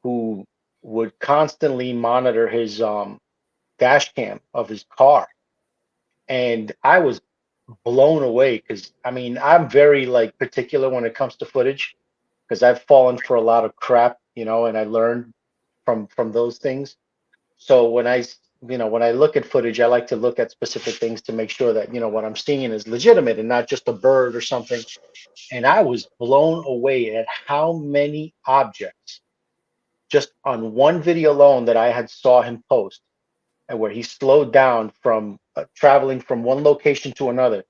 who would constantly monitor his dash cam of his car, and I was blown away because I mean I'm very like particular when it comes to footage because I've fallen for a lot of crap, and I learned from those things. So when I look at footage, I like to look at specific things to make sure that what I'm seeing is legitimate and not just a bird or something. And I was blown away at how many objects just on one video alone that I had saw him post, and where he slowed down from traveling from one location to another.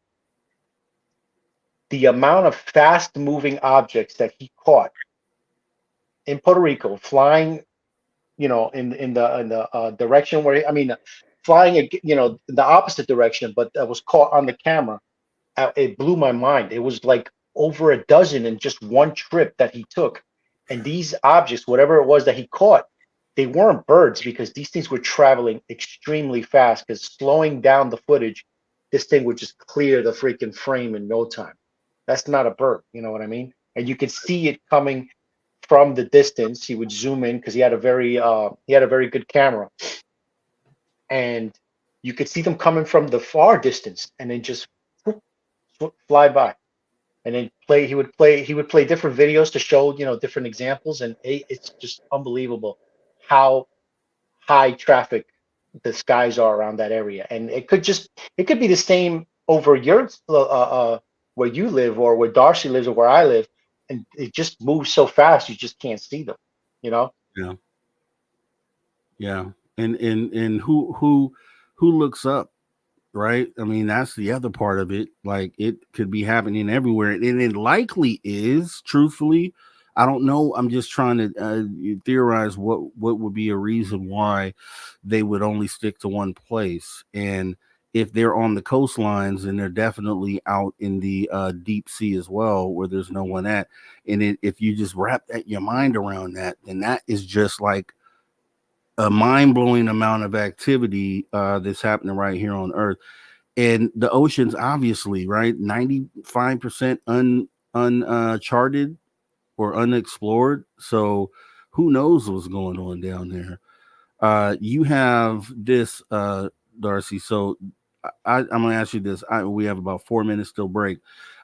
The amount of fast moving objects that he caught in Puerto Rico flying, in the direction where flying, in the opposite direction, but that was caught on the camera. It blew my mind. It was like over a dozen in just one trip that he took. And these objects, whatever it was that he caught, they weren't birds because these things were traveling extremely fast. Because slowing down the footage, this thing would just clear the freaking frame in no time. That's not a bird, you know what I mean? And you could see it coming from the distance. He would zoom in because he had a very good camera, and you could see them coming from the far distance, and then just fly by, and then he would play different videos to show different examples, and it's just unbelievable how high traffic the skies are around that area. And it could be the same over your where you live, or where Darcy lives, or where I live, and it just moves so fast you just can't see them, you know. Yeah. Yeah. And who looks up, right? I mean, that's the other part of it. Like it could be happening everywhere, and it likely is. Truthfully, I don't know. I'm just trying to theorize what would be a reason why they would only stick to one place. And if they're on the coastlines, and they're definitely out in the deep sea as well, where there's no one at. And if you just wrap your mind around that, then that is just like a mind-blowing amount of activity that's happening right here on Earth. And the oceans, obviously, right, 95% uncharted or unexplored. So who knows what's going on down there. You have this, Darcy. So I'm going to ask you this. We have about 4 minutes till break.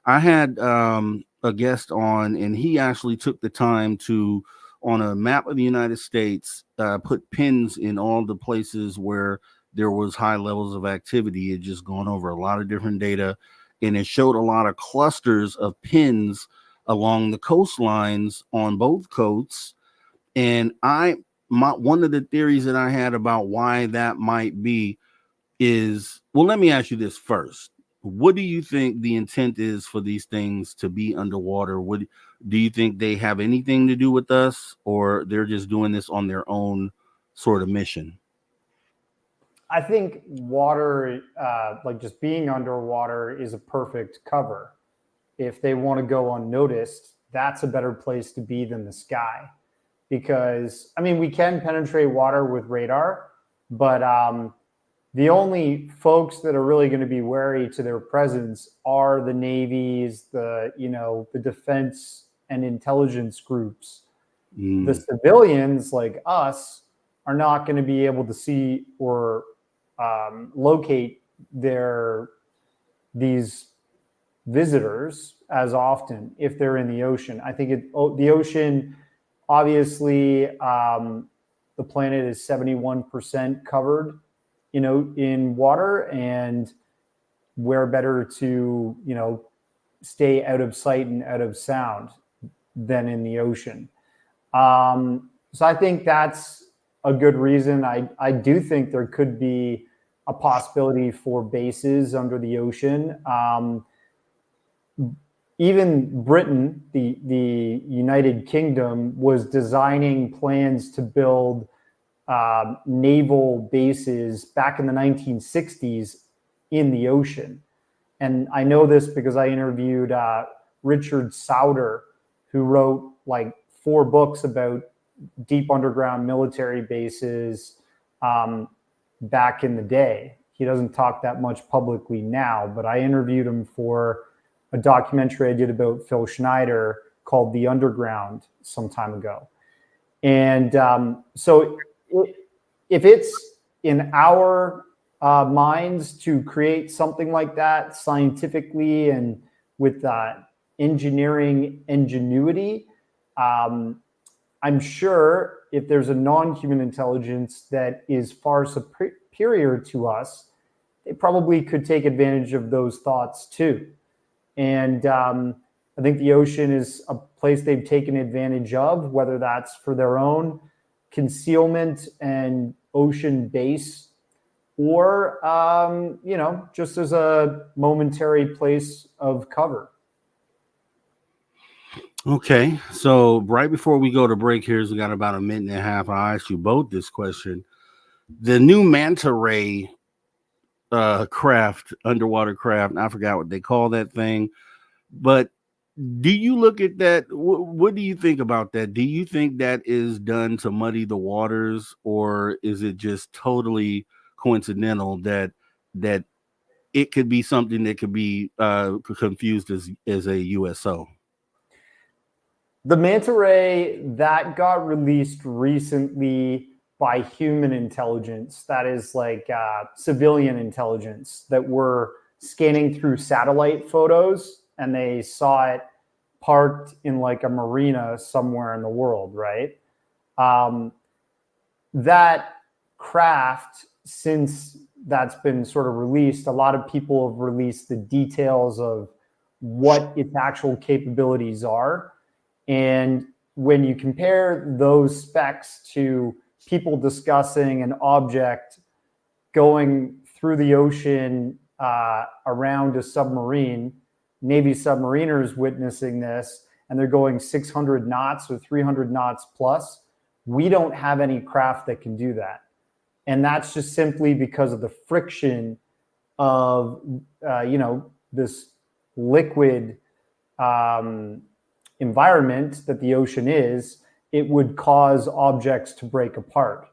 I had a guest on, and he actually took the time to, on a map of the United States, put pins in all the places where there was high levels of activity. It just gone over a lot of different data, and it showed a lot of clusters of pins along the coastlines on both coasts. And one of the theories that I had about why that might be is, well, let me ask you this first. What do you think the intent is for these things to be underwater? What do you think they have anything to do with us, or they're just doing this on their own sort of mission? I think water, like just being underwater, is a perfect cover. If they want to go unnoticed, that's a better place to be than the sky. Because, I mean, we can penetrate water with radar, but The only folks that are really going to be wary to their presence are the navies, the defense and intelligence groups. The civilians like us are not going to be able to see or locate these visitors as often if they're in the ocean. I think the ocean, obviously, the planet is 71% covered, in water, and where better to, stay out of sight and out of sound than in the ocean. So I think that's a good reason. I do think there could be a possibility for bases under the ocean. Even Britain, the United Kingdom, was designing plans to build naval bases back in the 1960s in the ocean. And I know this because I interviewed Richard Sauder, who wrote like 4 books about deep underground military bases back in the day. He doesn't talk that much publicly now, but I interviewed him for a documentary I did about Phil Schneider called The Underground some time ago. And so if it's in our minds to create something like that scientifically and with engineering ingenuity, I'm sure if there's a non-human intelligence that is far superior to us, they probably could take advantage of those thoughts too. And I think the ocean is a place they've taken advantage of, whether that's for their own concealment and ocean base, or, just as a momentary place of cover. Okay, so right before we go to break here, we got about a minute and a half. I'll ask you both this question. The new manta ray craft, underwater craft, I forgot what they call that thing, but do you look at that? What do you think about that? Do you think that is done to muddy the waters, or is it just totally coincidental that it could be something that could be confused as a USO? The manta ray that got released recently by human intelligence, that is like civilian intelligence, that were scanning through satellite photos, and they saw it parked in like a marina somewhere in the world, right? That craft, since that's been sort of released, a lot of people have released the details of what its actual capabilities are. And when you compare those specs to people discussing an object going through the ocean around a submarine, Navy submariners witnessing this, and they're going 600 knots or 300 knots plus, we don't have any craft that can do that. And that's just simply because of the friction of, this liquid environment that the ocean is. It would cause objects to break apart.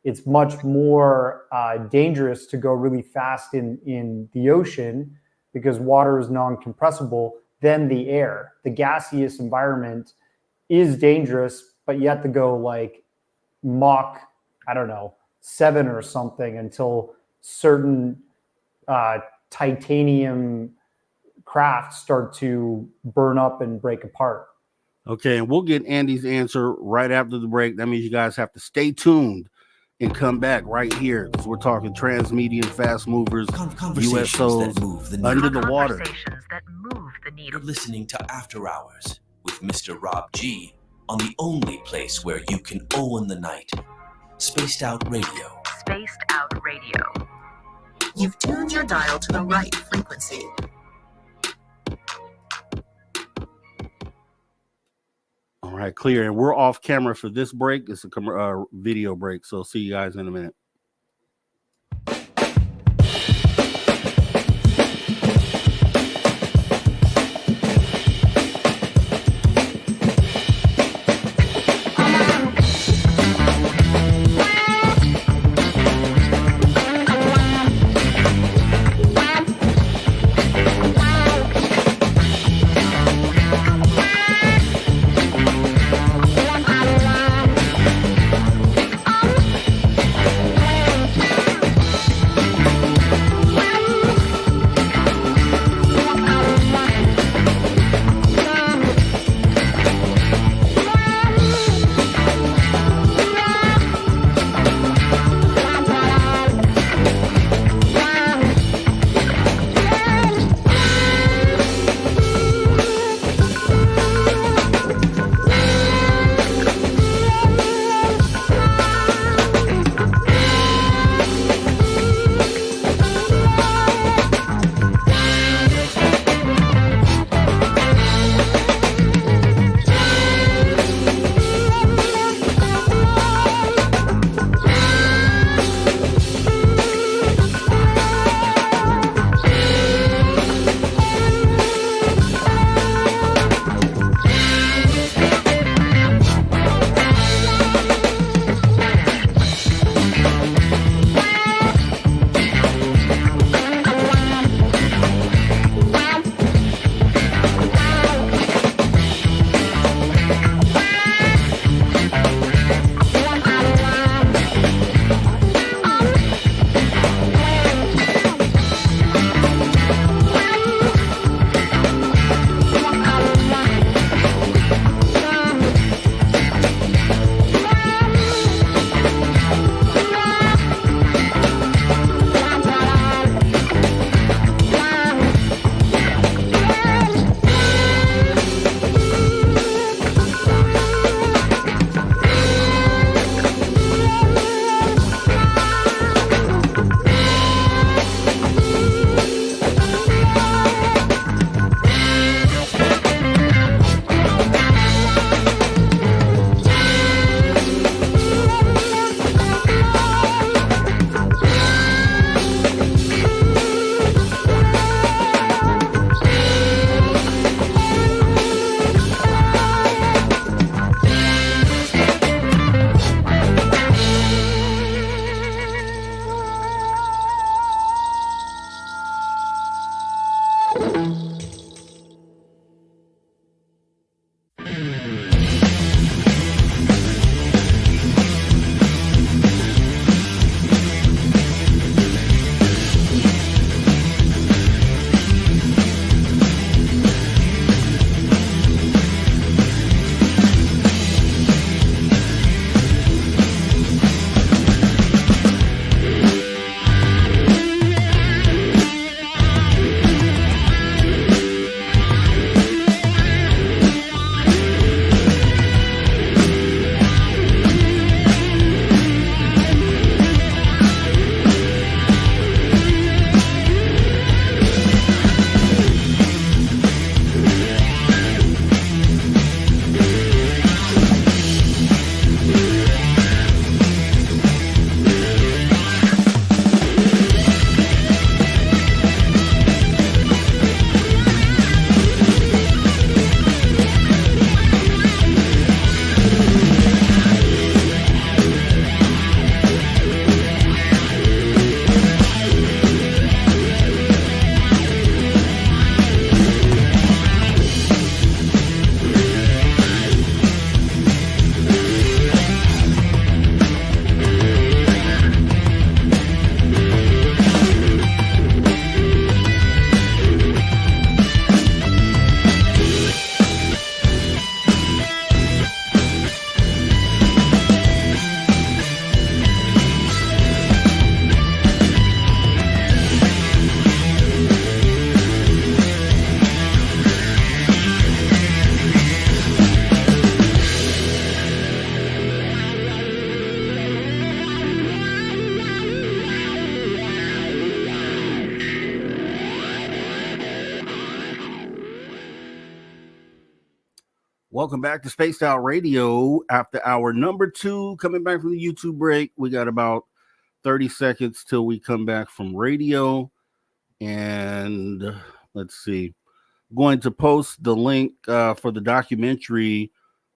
It's much more dangerous to go really fast in the ocean because water is non-compressible than the air. The gaseous environment is dangerous, but you have to go like Mach, 7 or something until certain titanium crafts start to burn up and break apart. Okay, and we'll get Andy's answer right after the break. That means you guys have to stay tuned and come back right here, because we're talking Transmedium Fastmovers USOs under the water. Conversations that move the needle. You're listening to After Hours with Mr. Rob G on the only place where you can own the night. Spaced Out Radio. Spaced Out Radio. You've tuned your dial to the right frequency. All right, clear. And we're off camera for this break. It's a video break. So see you guys in a minute. Welcome back to Spaced Out Radio after hour number 2. Coming back from the YouTube break. We got about 30 seconds till we come back from radio. And let's see. I'm going to post the link for the documentary,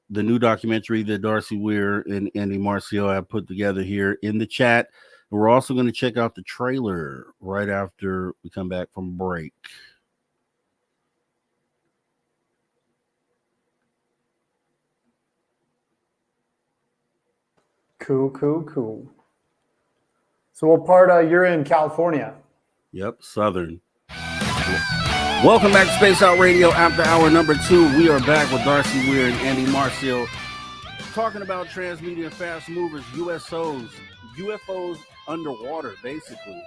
the new documentary that Darcy Weir and Andy Marcial have put together here in the chat. And we're also going to check out the trailer right after we come back from break. Cool. So what part you're in California? Yep, Southern. Welcome back to Space Out Radio after hour number 2. We are back with Darcy Weir and Andy Marcial talking about Transmedium Fastmovers USOs, UFOs underwater, basically.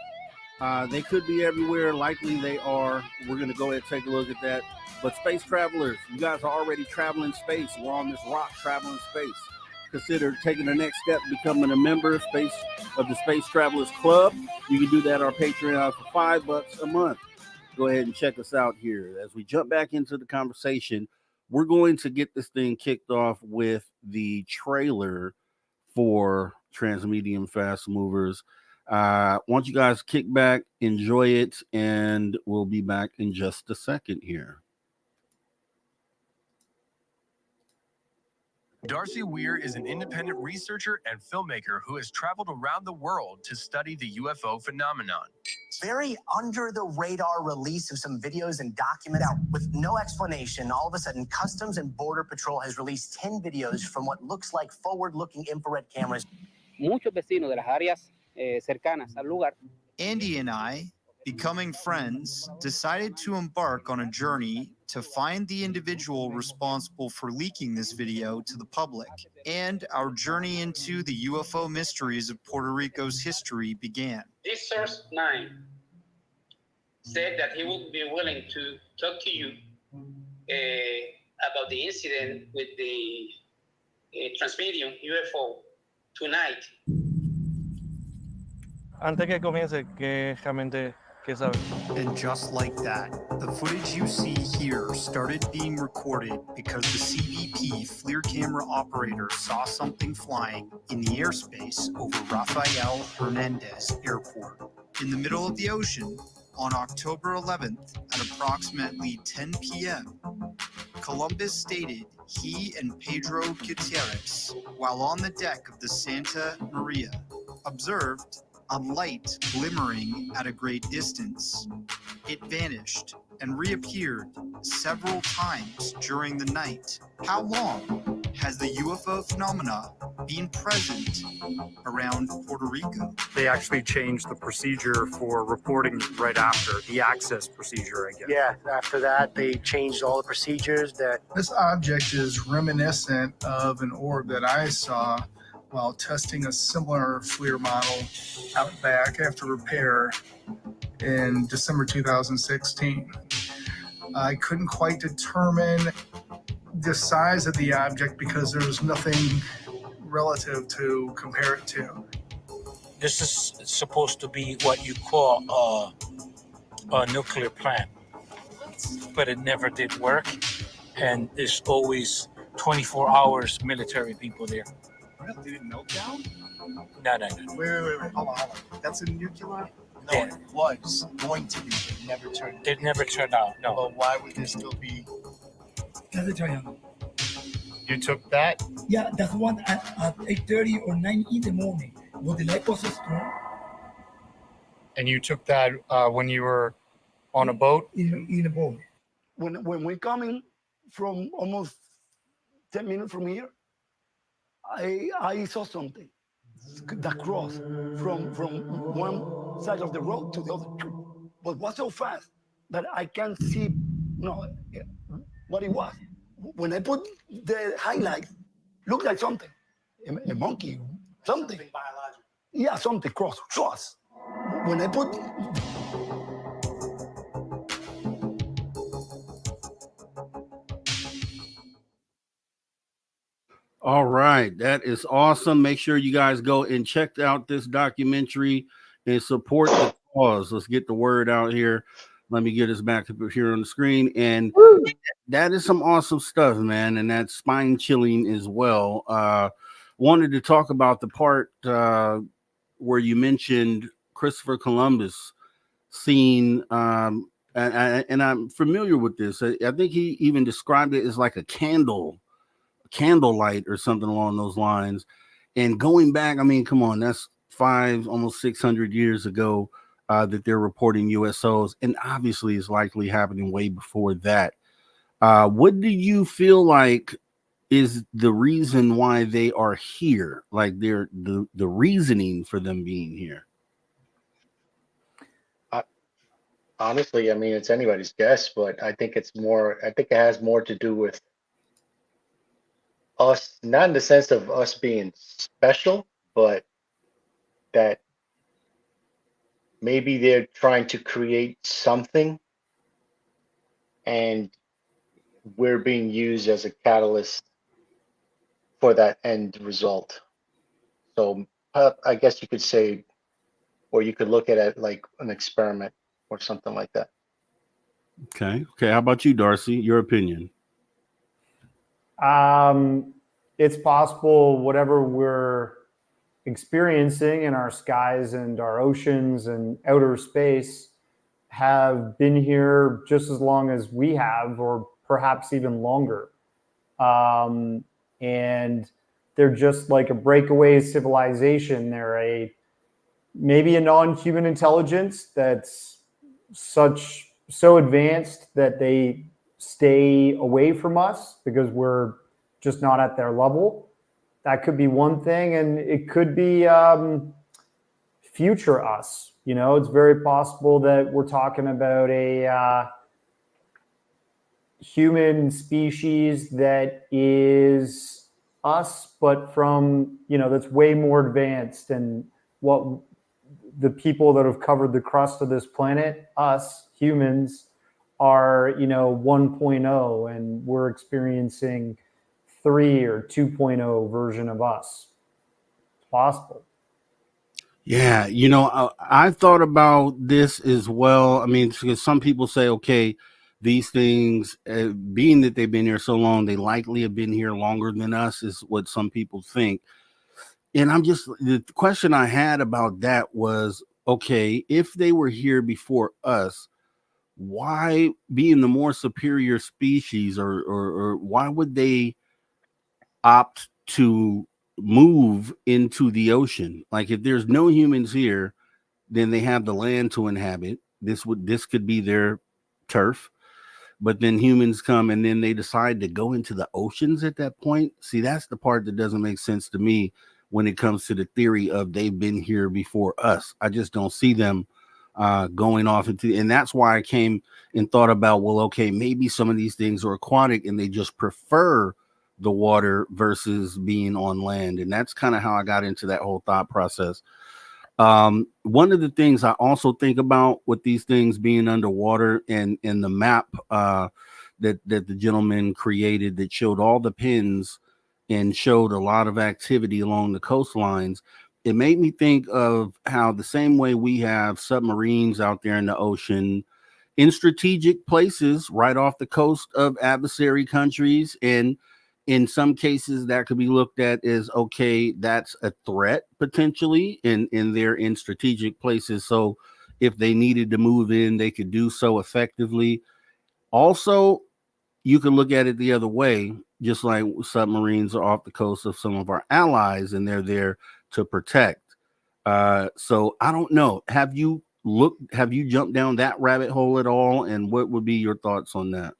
They could be everywhere. Likely they are. We're going to go ahead and take a look at that. But space travelers, you guys are already traveling space. We're on this rock traveling space. Consider taking the next step, becoming a member of the Space Travelers Club. You can do that on our Patreon for $5 a month. Go ahead and check us out here. As we jump back into the conversation, we're going to get this thing kicked off with the trailer for Transmedium Fastmovers. Why don't you guys kick back, enjoy it, and we'll be back in just a second here. Darcy Weir is an independent researcher and filmmaker who has traveled around the world to study the UFO phenomenon. Very under the radar release of some videos and documents out with no explanation. All of a sudden, Customs and Border Patrol has released 10 videos from what looks like forward-looking infrared cameras. Muchos vecinos de las áreas cercanas al lugar. Andy and I, becoming friends, decided to embark on a journey to find the individual responsible for leaking this video to the public. And our journey into the UFO mysteries of Puerto Rico's history began. This source 9 said that he would be willing to talk to you about the incident with the Transmedium UFO tonight. Antes que comience, que realmente que sabe. And just like that, the footage you see here started being recorded because the CBP FLIR camera operator saw something flying in the airspace over Rafael Hernandez Airport in the middle of the ocean on October 11th at approximately 10 p.m. Columbus stated he and Pedro Gutierrez, while on the deck of the Santa Maria, observed a light glimmering at a great distance. It vanished and reappeared several times during the night. How long has the UFO phenomena been present around Puerto Rico? They actually changed the procedure for reporting right after, the access procedure, I guess. Yeah, after that, they changed all the procedures. This object is reminiscent of an orb that I saw while testing a similar FLIR model out back after repair in December 2016. I couldn't quite determine the size of the object because there was nothing relative to compare it to. This is supposed to be what you call a nuclear plant, but it never did work, and there's always 24 hours military people there. Did it melt down? No. Wait. Hold on. That's a nuclear? No, it was going to be. It never turned out. It never turned out, no. But why would there still be? That's a triangle. You took that? Yeah, that's one at 8:30 or 9 in the morning. When the light was strong. And you took that when you were on a boat? In a boat. When we're coming from almost 10 minutes from here, I saw something that crossed from one side of the road to the other, but was so fast that I can't see what it was. When I put the highlight, looked like something, a monkey, something biological. Yeah, something cross. When I put. All right, that is awesome. Make sure you guys go and check out this documentary and support the cause. Let's get the word out here. Let me get this back up here on the screen. And that is some awesome stuff, man. And that's spine chilling as well. Wanted to talk about the part where you mentioned Christopher Columbus seeing, and I'm familiar with this. I think he even described it as like a candlelight or something along those lines. And going back, I mean, come on, that's almost 600 years ago that they're reporting USOs, and obviously it's likely happening way before that. What do you feel like is the reason why they are here? Like the reasoning for them being here? Honestly, I mean, it's anybody's guess, but I think it has more to do with us, not in the sense of us being special, but that maybe they're trying to create something and we're being used as a catalyst for that end result. So I guess you could say, or you could look at it like an experiment or something like that. Okay. How about you, Darcy? Your opinion? It's possible whatever we're experiencing in our skies and our oceans and outer space have been here just as long as we have, or perhaps even longer. And they're just like a breakaway civilization. They're maybe a non-human intelligence that's so advanced that they stay away from us because we're just not at their level. That could be one thing, and it could be future us. You know, it's very possible that we're talking about a human species that is us, but from, that's way more advanced than what the people that have covered the crust of this planet, us humans, are, 1.0, and we're experiencing 3 or 2.0 version of us. It's possible. Yeah, I thought about this as well. I mean, because some people say, okay, these things, being that they've been here so long, they likely have been here longer than us, is what some people think. And the question I had about that was, okay, if they were here before us, why, being the more superior species, or why would they opt to move into the ocean? Like, if there's no humans here, then they have the land to inhabit. This could be their turf. But then humans come and then they decide to go into the oceans at that point. See, that's the part that doesn't make sense to me when it comes to the theory of they've been here before us. I just don't see them going off into, and that's why I came and thought about, well, okay, maybe some of these things are aquatic and they just prefer the water versus being on land. And that's kind of how I got into that whole thought process. One of the things I also think about with these things being underwater, and the map that the gentleman created that showed all the pins and showed a lot of activity along the coastlines, it made me think of how the same way we have submarines out there in the ocean in strategic places right off the coast of adversary countries, and in some cases that could be looked at as, okay, that's a threat potentially, and they're in strategic places, so if they needed to move in, they could do so effectively. Also, you can look at it the other way, just like submarines are off the coast of some of our allies and they're there to protect. So I don't know, have you jumped down that rabbit hole at all, and what would be your thoughts on that?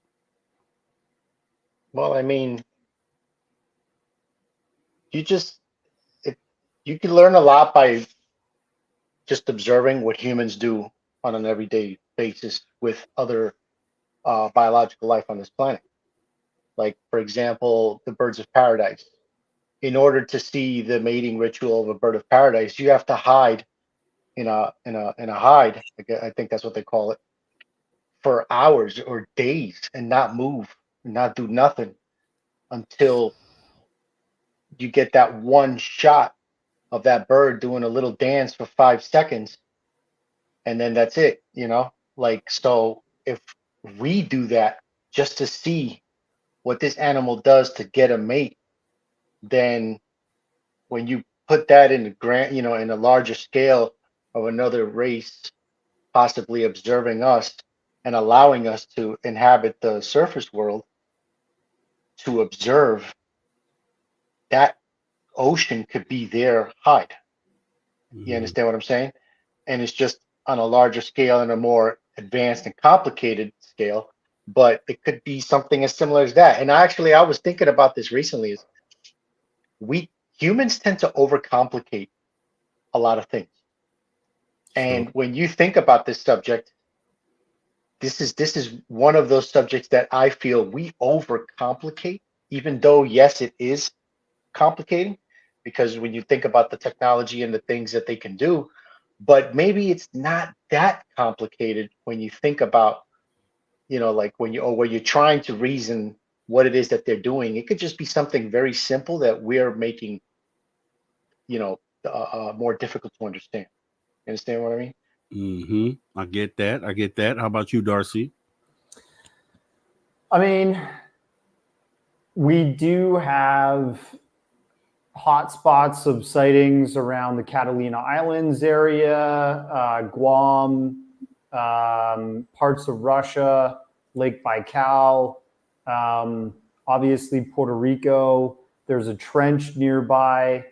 Well, I mean, you can learn a lot by just observing what humans do on an everyday basis with other biological life on this planet. Like, for example, the birds of paradise. In order to see the mating ritual of a bird of paradise, you have to hide in a hide. I think that's what they call it, for hours or days and not move, not do nothing until you get that one shot of that bird doing a little dance for 5 seconds, and then that's it. Like, so if we do that just to see what this animal does to get a mate, then when you put that in the grand, you know, in a larger scale of another race possibly observing us and allowing us to inhabit the surface world to observe, that ocean could be their hide. You understand what I'm saying? And it's just on a larger scale and a more advanced and complicated scale, but it could be something as similar as that. And actually, I was thinking about this recently, is we humans tend to overcomplicate a lot of things. And when you think about this subject, this is one of those subjects that I feel we overcomplicate, even though yes, it is complicating, because when you think about the technology and the things that they can do, but maybe it's not that complicated when you think about, you know, like when you're trying to reason what it is that they're doing. It could just be something very simple that we're making, you know, more difficult to understand. You understand what I mean? I get that. I get that. How about you, Darcy? I mean, we do have hotspots of sightings around the Catalina Islands area, Guam, parts of Russia, Lake Baikal, obviously Puerto Rico. There's a trench nearby.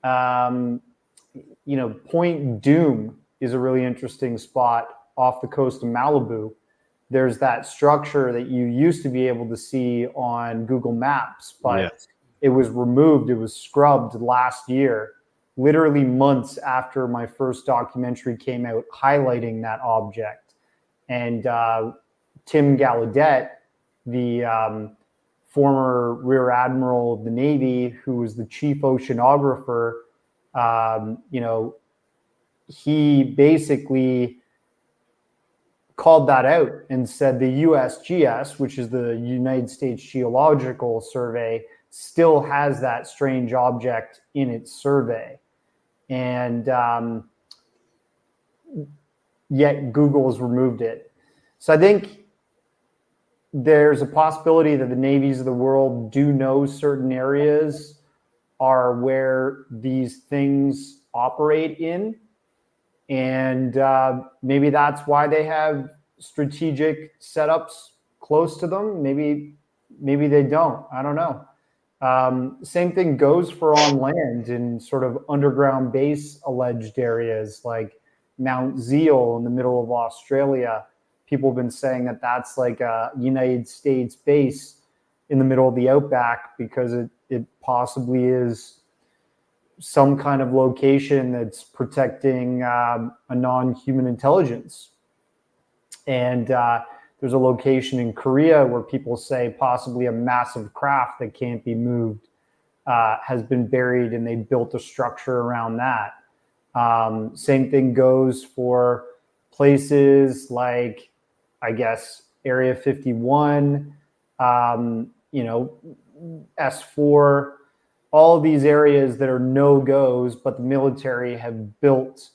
You know, Point Doom is a really interesting spot off the coast of Malibu. There's that structure that you used to be able to see on Google Maps, but it was removed. It was scrubbed last year, literally months after my first documentary came out highlighting that object. And Tim Gallaudet, the former Rear Admiral of the Navy, who was the chief oceanographer, you know, he basically called that out and said the USGS, which is the United States Geological Survey, still has that strange object in its survey. And yet Google has removed it. So I think there's a possibility that the navies of the world do know certain areas are where these things operate in. And maybe that's why they have strategic setups close to them. Maybe they don't. I don't know. Same thing goes for on land in sort of underground base alleged areas like Mount Zeal in the middle of Australia. People have been saying that that's like a United States base in the middle of the outback because it possibly is some kind of location that's protecting a non-human intelligence. And there's a location in Korea where people say possibly a massive craft that can't be moved has been buried, and they built a structure around that. Same thing goes for places like, I guess, Area 51, you know, S4, all of these areas that are no-goes, but the military have built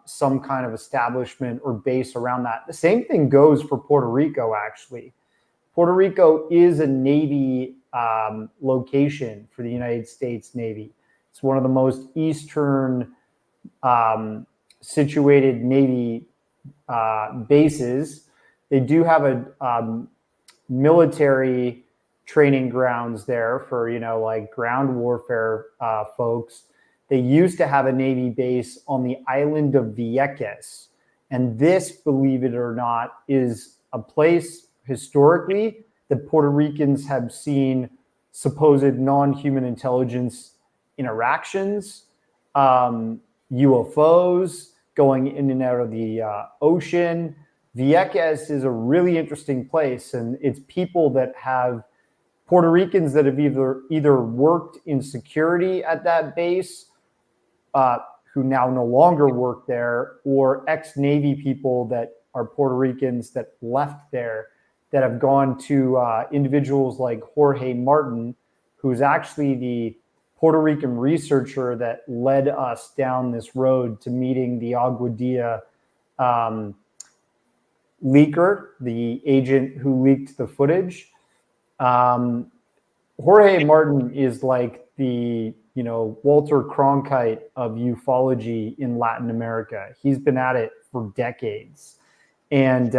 some kind of establishment or base around that. The same thing goes for Puerto Rico, actually. Puerto Rico is a Navy location for the United States Navy. It's one of the most eastern situated Navy bases. They do have a military training grounds there for, you know, like ground warfare folks. They used to have a Navy base on the island of Vieques. And this, believe it or not, is a place historically that Puerto Ricans have seen supposed non-human intelligence interactions, UFOs going in and out of the ocean. Vieques is a really interesting place, and it's people that have Puerto Ricans that have either worked in security at that base, who now no longer work there, or ex-Navy people that are Puerto Ricans that left there, that have gone to individuals like Jorge Martin, who's actually the Puerto Rican researcher that led us down this road to meeting the Agua Dia leaker, the agent who leaked the footage. Jorge Martin is like the, you know, Walter Cronkite of ufology in Latin America. He's been at it for decades, and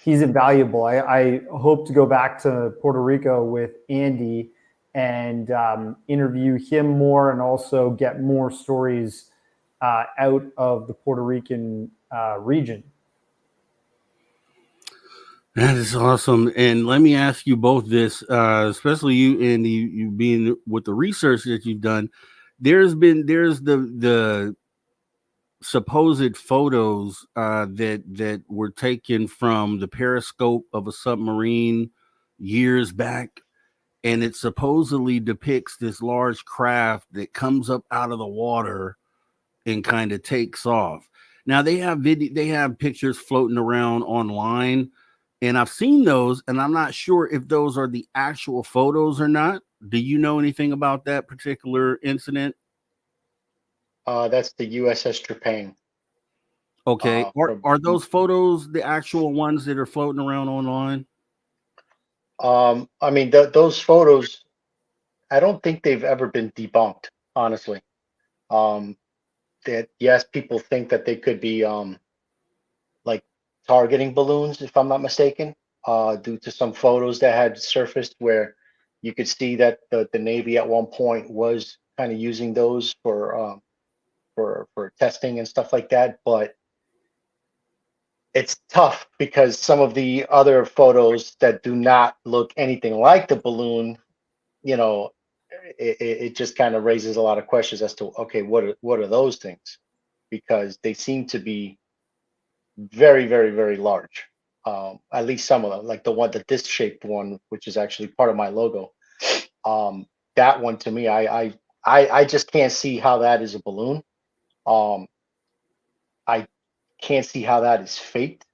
he's invaluable. I hope to go back to Puerto Rico with Andy and interview him more, and also get more stories out of the Puerto Rican region. That is awesome. And let me ask you both this, especially you, Andy, you being with the research that you've done. There's the supposed photos that were taken from the periscope of a submarine years back, and it supposedly depicts this large craft that comes up out of the water and kind of takes off. Now they have pictures floating around online, and I've seen those, and I'm not sure if those are the actual photos or not. Do you know anything about that particular incident? That's the USS Trepang. Okay. Are those photos the actual ones that are floating around online? I mean, those photos, I don't think they've ever been debunked, honestly. That yes, people think that they could be like targeting balloons, if I'm not mistaken, due to some photos that had surfaced where you could see that the Navy at one point was kind of using those for testing and stuff like that. But it's tough because some of the other photos that do not look anything like the balloon, you know, it just kind of raises a lot of questions as to, okay, what are those things? Because they seem to be very, very, very large. At least some of them, like the disc-shaped one, which is actually part of my logo. That one to me, I just can't see how that is a balloon. I can't see how that is faked.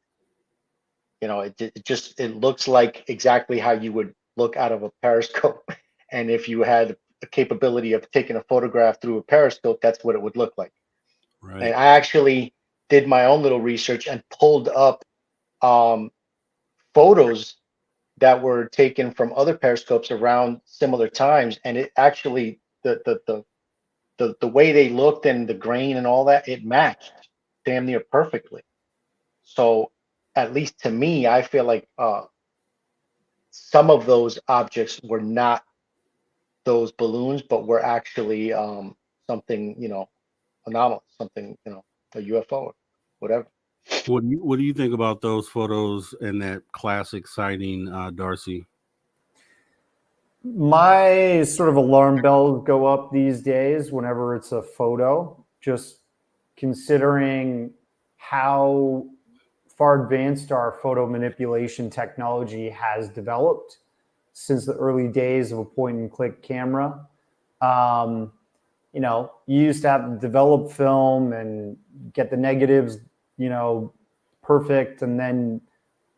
You know, it looks like exactly how you would look out of a periscope. And if you had the capability of taking a photograph through a periscope, that's what it would look like. Right. And I actually did my own little research and pulled up photos that were taken from other periscopes around similar times, and it actually the way they looked and the grain and all that, it matched damn near perfectly. So at least to me, I feel like some of those objects were not those balloons, but were actually something, you know, anomalous, something, you know, a UFO or whatever. What do you think about those photos and that classic sighting, Darcy? My sort of alarm bells go up these days whenever it's a photo, just considering how far advanced our photo manipulation technology has developed since the early days of a point and click camera. You know, you used to have to develop film and get the negatives, you know, perfect, and then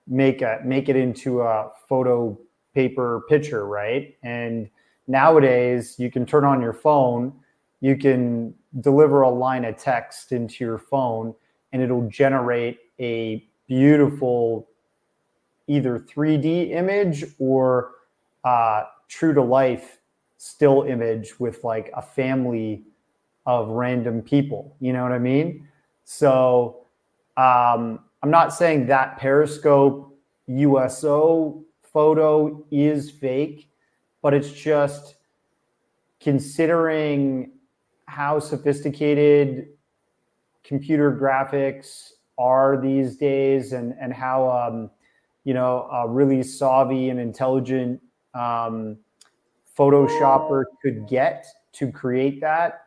make it into a photo paper picture, right? And nowadays you can turn on your phone, you can deliver a line of text into your phone, and it'll generate a beautiful either 3D image or true to life still image with like a family of random people. You know what I mean? So I'm not saying that Periscope U.S.O photo is fake, but it's just considering how sophisticated computer graphics are these days, and how you know, a really savvy and intelligent Photoshopper could get to create that,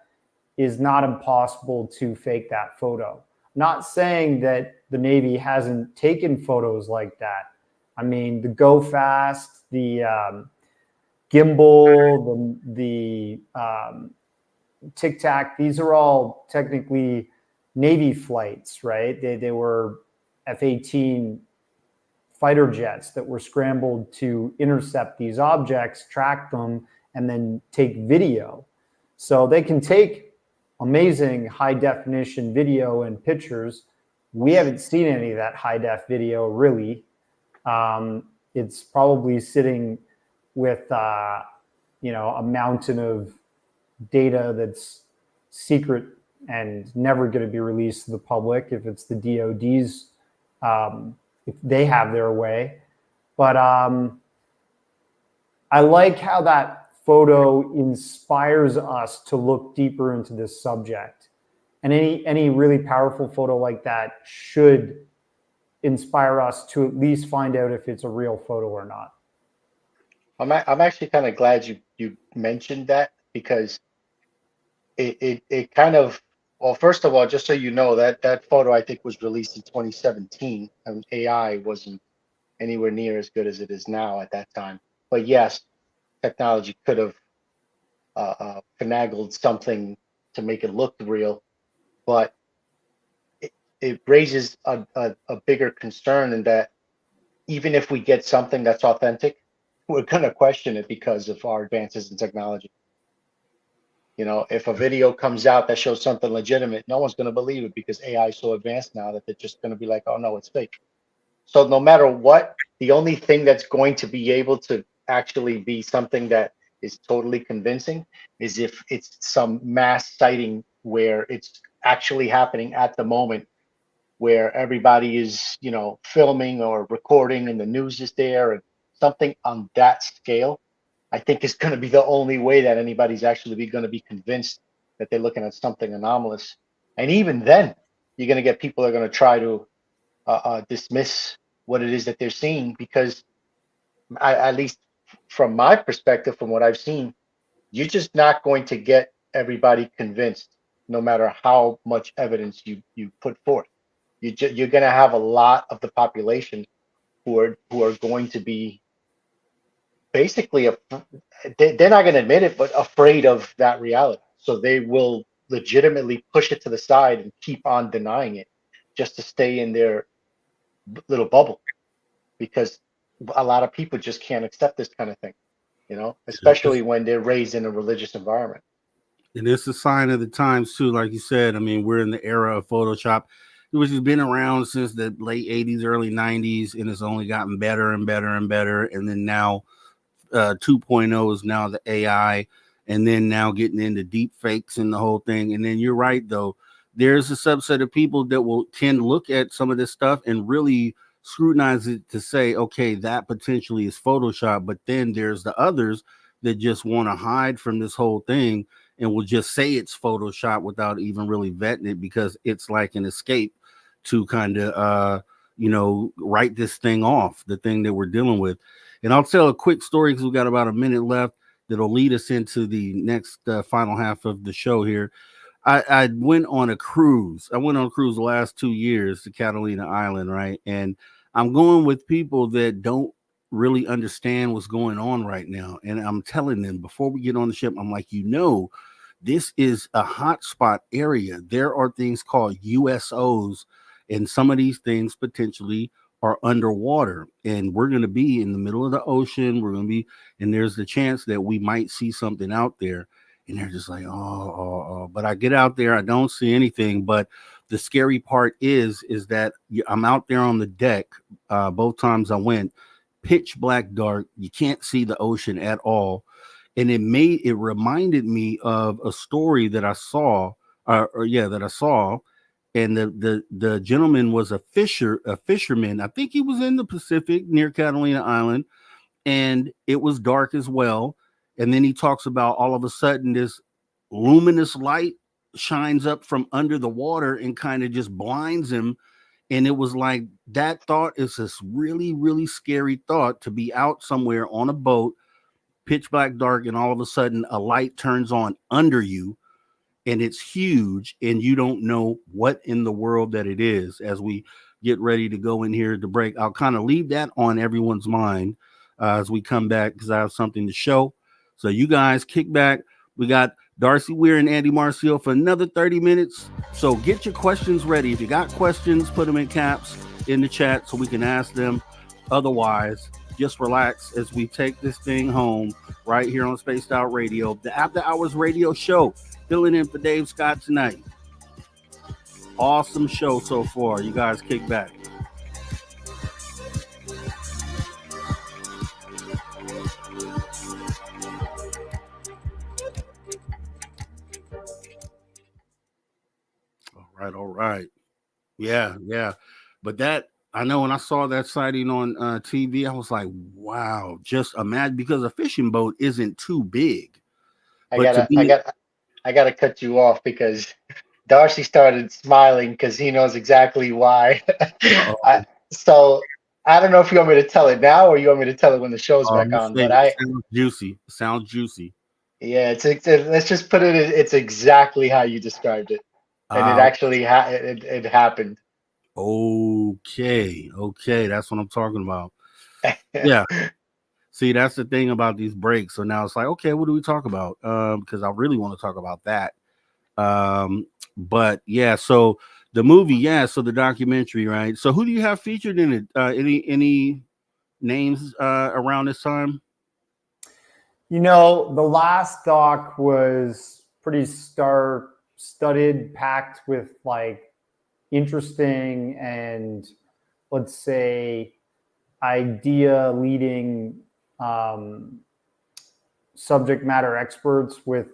is not impossible to fake that photo. Not saying that the Navy hasn't taken photos like that. I mean, the Go Fast, the gimbal, the Tic Tac, these are all technically Navy flights, right? They were F-18 fighter jets that were scrambled to intercept these objects, track them, and then take video. So they can take amazing high definition video and pictures, we haven't seen any of that high def video really. It's probably sitting with, you know, a mountain of data that's secret and never going to be released to the public if it's the DOD's, if they have their way. But I like how that photo inspires us to look deeper into this subject. And any really powerful photo like that should inspire us to at least find out if it's a real photo or not. I'm actually kind of glad you mentioned that, because it kind of, well, first of all, just so you know, that photo I think was released in 2017, and AI wasn't anywhere near as good as it is now at that time. But yes, technology could have finagled something to make it look real, but it raises a bigger concern in that even if we get something that's authentic, we're going to question it because of our advances in technology. You know, if a video comes out that shows something legitimate, no one's going to believe it because AI is so advanced now that they're just going to be like, oh no, it's fake. So no matter what, the only thing that's going to be able to actually be something that is totally convincing is if it's some mass sighting where it's actually happening at the moment, where everybody is, you know, filming or recording and the news is there, and something on that scale, I think is going to be the only way that anybody's actually going to be convinced that they're looking at something anomalous. And even then, you're going to get people that are going to try to dismiss what it is that they're seeing, because at least from my perspective, from what I've seen, you're just not going to get everybody convinced, no matter how much evidence you put forth. You're going to have a lot of the population who are going to be basically they're not going to admit it, but afraid of that reality. So they will legitimately push it to the side and keep on denying it just to stay in their little bubble, because a lot of people just can't accept this kind of thing, you know, especially when they're raised in a religious environment. And it's a sign of the times too, like you said. I mean, we're in the era of Photoshop, which has been around since the late 80s, early 90s, and it's only gotten better and better and better. And then now 2.0 is now the AI, and then now getting into deep fakes and the whole thing. And then you're right, though, there's a subset of people that will tend to look at some of this stuff and really scrutinize it to say, okay, that potentially is Photoshop. But then there's the others that just want to hide from this whole thing and will just say it's Photoshop without even really vetting it, because it's like an escape to kind of you know, write this thing off, the thing that we're dealing with. And I'll tell a quick story because we've got about a minute left that'll lead us into the next final half of the show here. I went on a cruise. I went on a cruise the last 2 years to Catalina Island, right? And I'm going with people that don't really understand what's going on right now. And I'm telling them before we get on the ship, I'm like, you know, this is a hotspot area. There are things called U.S.Os, and some of these things potentially are underwater, and we're going to be in the middle of the ocean. We're going to be, and there's the chance that we might see something out there. And they're just like, oh. But I get out there, I don't see anything. But the scary part is that I'm out there on the deck. Both times I went, pitch black dark. You can't see the ocean at all. And it reminded me of a story that I saw, that I saw. And the gentleman was a fisherman. I think he was in the Pacific near Catalina Island, and it was dark as well. And then he talks about all of a sudden this luminous light shines up from under the water and kind of just blinds him. And it was like, that thought is this really, really scary thought, to be out somewhere on a boat, pitch black dark, and all of a sudden a light turns on under you. And it's huge, and you don't know what in the world that it is. As we get ready to go in here to break, I'll kind of leave that on everyone's mind as we come back, because I have something to show. So you guys kick back. We got Darcy Weir and Andy Marcial for another 30 minutes. So get your questions ready. If you got questions, put them in caps in the chat so we can ask them. Otherwise, just relax as we take this thing home right here on Spaced Out Radio, the After Hours Radio Show. Filling in for Dave Scott tonight. Awesome show so far. You guys kick back. All right. Yeah. But that, I know when I saw that sighting on TV, I was like, wow, just imagine, because a fishing boat isn't too big. I gotta cut you off because Darcy started smiling because he knows exactly why. So I don't know if you want me to tell it now or you want me to tell it when the show's back on. But Sounds juicy. Yeah, let's just put it. It's exactly how you described it, and it actually it happened. Okay, that's what I'm talking about. Yeah. See, that's the thing about these breaks. So now it's like, okay, what do we talk about? Because I really want to talk about that. But yeah, so the movie, so the documentary, right? So who do you have featured in it? Any names around this time? You know, the last doc was pretty star-studded, packed with like interesting and, let's say, idea leading subject matter experts with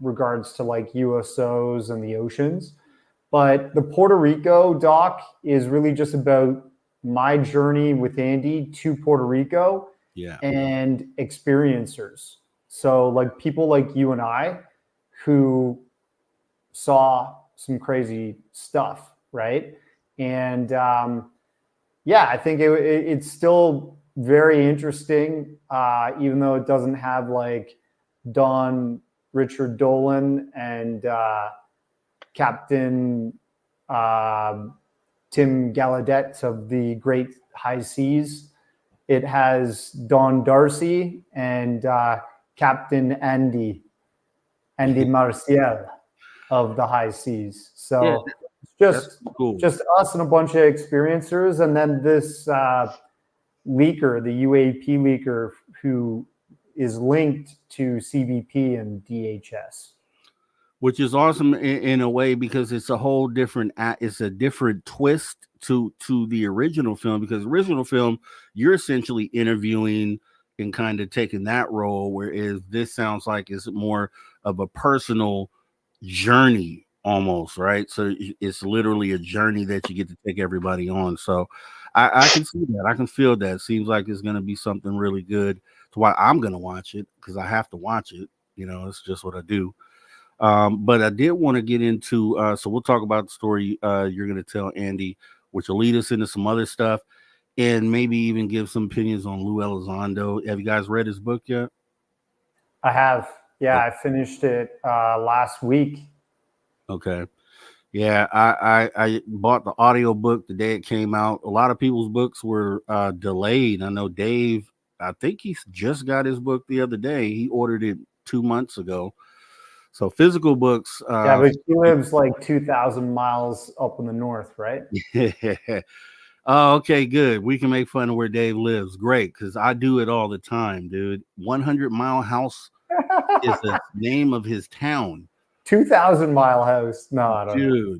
regards to like U.S.Os and the oceans. But the Puerto Rico doc is really just about my journey with Andy to Puerto Rico and experiencers. So like people like you and I who saw some crazy stuff, right? And I think it's still very interesting, even though it doesn't have like Don Richard Dolan and Captain Tim Gallaudet of the Great High Seas. It has Don Darcy and Captain Andy Marcial of the High Seas. So it's just us and a bunch of experiencers, and then this leaker, the UAP leaker, who is linked to CBP and DHS. Which is awesome in a way, because it's a whole different, it's a different twist to the original film, because original film, you're essentially interviewing and kind of taking that role, whereas this sounds like it's more of a personal journey almost, right? So it's literally a journey that you get to take everybody on. So I can see that. I can feel that. Seems like it's going to be something really good, to why I'm going to watch it, because I have to watch it. You know, it's just what I do. But I did want to get into, so we'll talk about the story you're going to tell, Andy, which will lead us into some other stuff, and maybe even give some opinions on Lou Elizondo. Have you guys read his book yet? I have. Yeah, I finished it last week. Okay. Yeah, I bought the audio book the day it came out. A lot of people's books were delayed. I know Dave, I think he just got his book the other day. He ordered it 2 months ago. So physical books. Yeah, but he lives like 2,000 miles up in the north, right? Oh, okay, good. We can make fun of where Dave lives. Great, because I do it all the time, dude. 100 Mile House is the name of his town. 2,000-mile house. No, I don't know.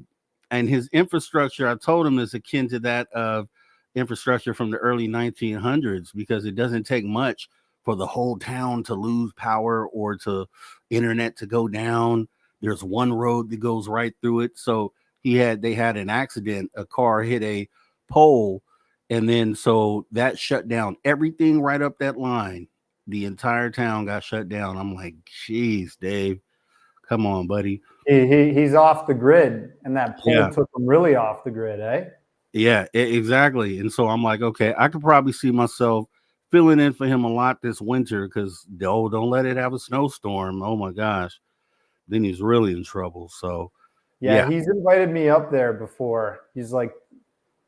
And his infrastructure, I told him, is akin to that of infrastructure from the early 1900s, because it doesn't take much for the whole town to lose power or to internet to go down. There's one road that goes right through it. So they had an accident. A car hit a pole, and then so that shut down everything right up that line. The entire town got shut down. I'm like, geez, Dave, come on, buddy. He's off the grid, and that pole took him really off the grid, eh? Yeah, exactly. And so I'm like, okay, I could probably see myself filling in for him a lot this winter, because don't let it have a snowstorm. Oh my gosh, then he's really in trouble. So yeah, he's invited me up there before. He's like,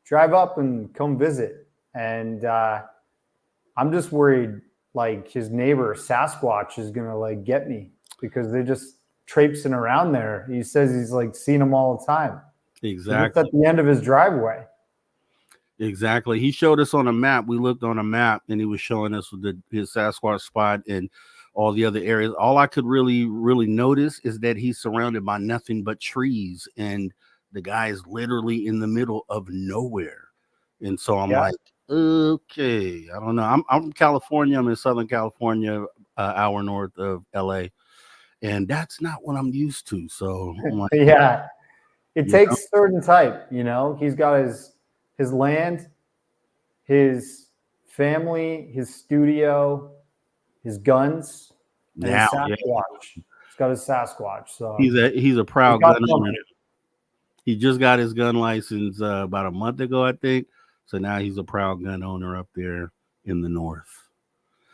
drive up and come visit. And I'm just worried like his neighbor Sasquatch is gonna like get me, because they're just traipsing around there. He says he's like seen them all the time. Exactly. At the end of his driveway. Exactly. He showed us on a map. We looked on a map, and he was showing us his Sasquatch spot and all the other areas. All I could really notice is that he's surrounded by nothing but trees and The guy is literally in the middle of nowhere. And so I'm Yeah. like, okay, I don't know. I'm from California. I'm in Southern California, hour north of LA. And that's not what I'm used to. So I'm like, Yeah. It you takes know? certain type, you know. He's got his land, his family, his studio, his guns, and his Now, yeah, Sasquatch. He's got his Sasquatch. So he's a he's proud got gun owner. company. He just got his gun license about a month ago, I think. So now he's a proud gun owner up there in the north.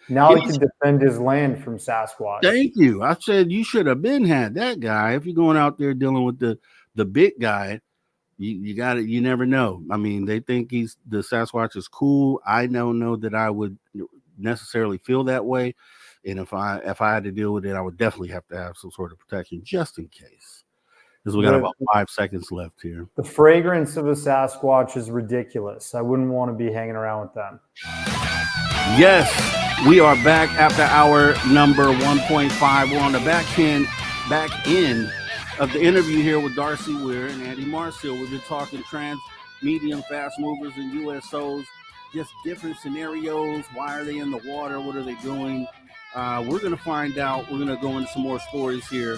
Now he can defend his land from Sasquatch. Thank you. I said you should have been had that guy. If you're going out there dealing with the big guy, you got it. You never know. I mean, they think the Sasquatch is cool. I don't know that I would necessarily feel that way. And if I had to deal with it, I would definitely have to have some sort of protection just in case. Because we got about 5 seconds left here. The fragrance of a Sasquatch is ridiculous. I wouldn't want to be hanging around with them. Yes, we are back after hour number 1.5. We're on the back end of the interview here with Darcy Weir and Andy Marcial. We've been talking Transmedium Fastmovers and USOs, just different scenarios. Why are they in the water? What are they doing? We're going to find out. We're going to go into some more stories here.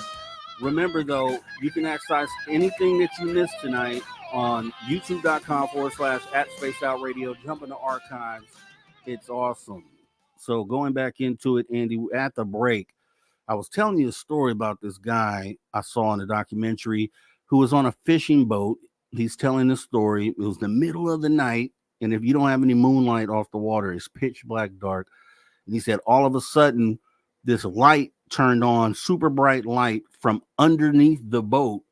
Remember, though, you can access anything that you missed tonight on youtube.com/@SpacedOutRadio. Jump in the archives. It's awesome. So going back into it, Andy, at the break, I was telling you a story about this guy I saw in a documentary who was on a fishing boat. He's telling the story. It was the middle of the night, and if you don't have any moonlight off the water, it's pitch black dark. And he said all of a sudden, this light turned on, super bright light from underneath the boat,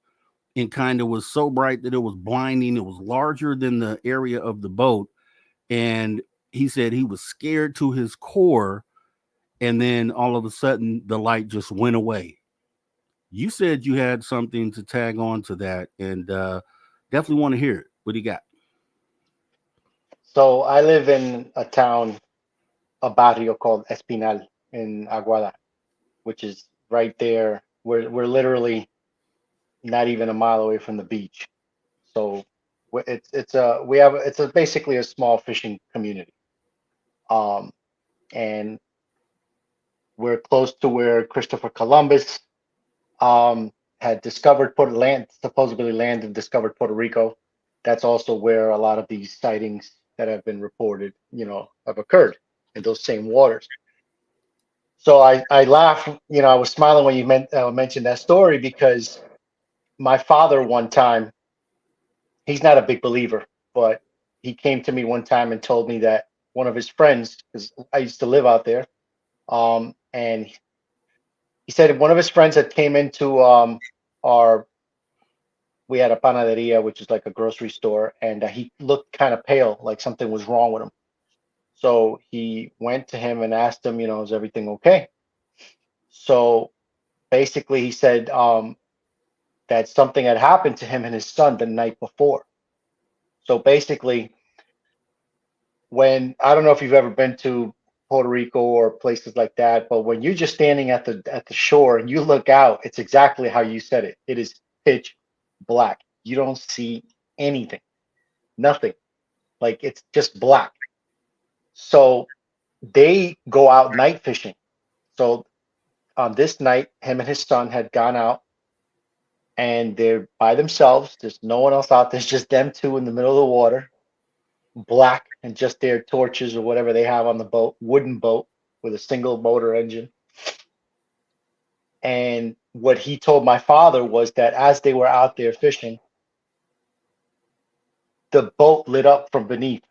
and kind of was so bright that it was blinding. It was larger than the area of the boat. And he said he was scared to his core. And then all of a sudden, the light just went away. You said you had something to tag on to that, and definitely want to hear it. What do you got? So I live in a town, a barrio called Espinal in Aguada, which is right there. We're literally not even a mile away from the beach. So it's basically a small fishing community. And we're close to where Christopher Columbus had discovered supposedly land and discovered Puerto Rico. That's also where a lot of these sightings that have been reported, have occurred in those same waters. So I laugh, I was smiling when you mentioned that story, because my father one time, he's not a big believer, but he came to me one time and told me that one of his friends, because I used to live out there, and he said one of his friends had came into we had a panaderia, which is like a grocery store, and he looked kind of pale, like something was wrong with him. So he went to him and asked him, is everything okay? So basically he said that something had happened to him and his son the night before. So basically, I don't know if you've ever been to Puerto Rico or places like that, but when you're just standing at the shore and you look out, it's exactly how you said it. It is pitch black. You don't see anything, nothing. Like, it's just black. So they go out night fishing. So on this night, him and his son had gone out, and they're by themselves. There's no one else out. There's just them two in the middle of the water, black, and just their torches or whatever they have on the boat, wooden boat with a single motor engine. And what he told my father was that as they were out there fishing, the boat lit up from beneath,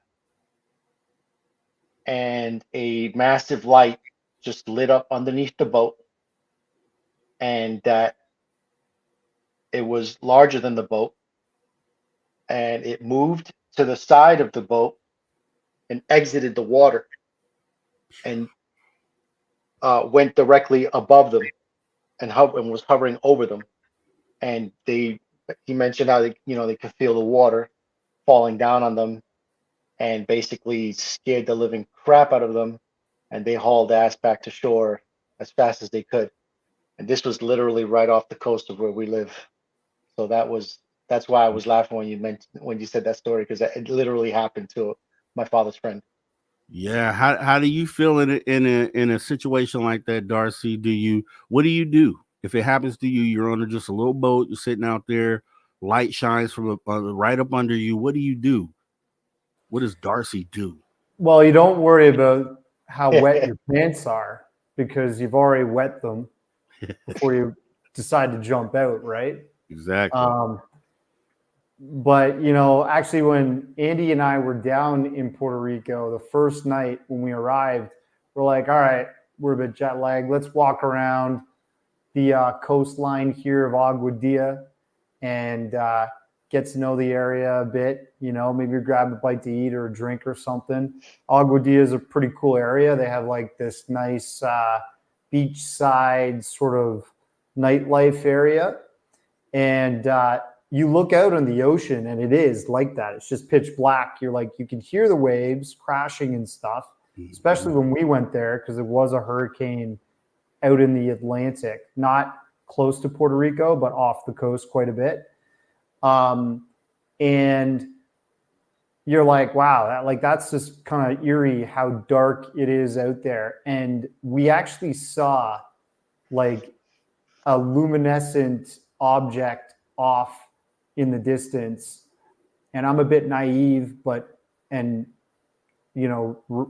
and a massive light just lit up underneath the boat, and that it was larger than the boat, and it moved to the side of the boat and exited the water and went directly above them and was hovering over them. And he mentioned how they could feel the water falling down on them, and basically scared the living crap out of them, and they hauled ass back to shore as fast as they could. And this was literally right off the coast of where we live. So that was That's why I was laughing when you said that story, because it literally happened to my father's friend. Yeah. How do you feel in a situation like that, Darcy? What do you do if it happens to you? You're on just a little boat. You're sitting out there. Light shines from right up under you. What do you do? What does Darcy do? Well, you don't worry about how wet your pants are because you've already wet them before you decide to jump out, right? Exactly. But, actually, when Andy and I were down in Puerto Rico, the first night when we arrived, we're like, all right, we're a bit jet lagged. Let's walk around the coastline here of Aguadilla and get to know the area a bit. Maybe grab a bite to eat or a drink or something. Aguadilla is a pretty cool area. They have like this nice beachside sort of nightlife area. And you look out on the ocean and it is like that. It's just pitch black. You can hear the waves crashing and stuff, especially when we went there because it was a hurricane out in the Atlantic, not close to Puerto Rico, but off the coast quite a bit. And you're like, wow, that's just kind of eerie how dark it is out there. And we actually saw like a luminescent object off in the distance. And I'm a bit naive,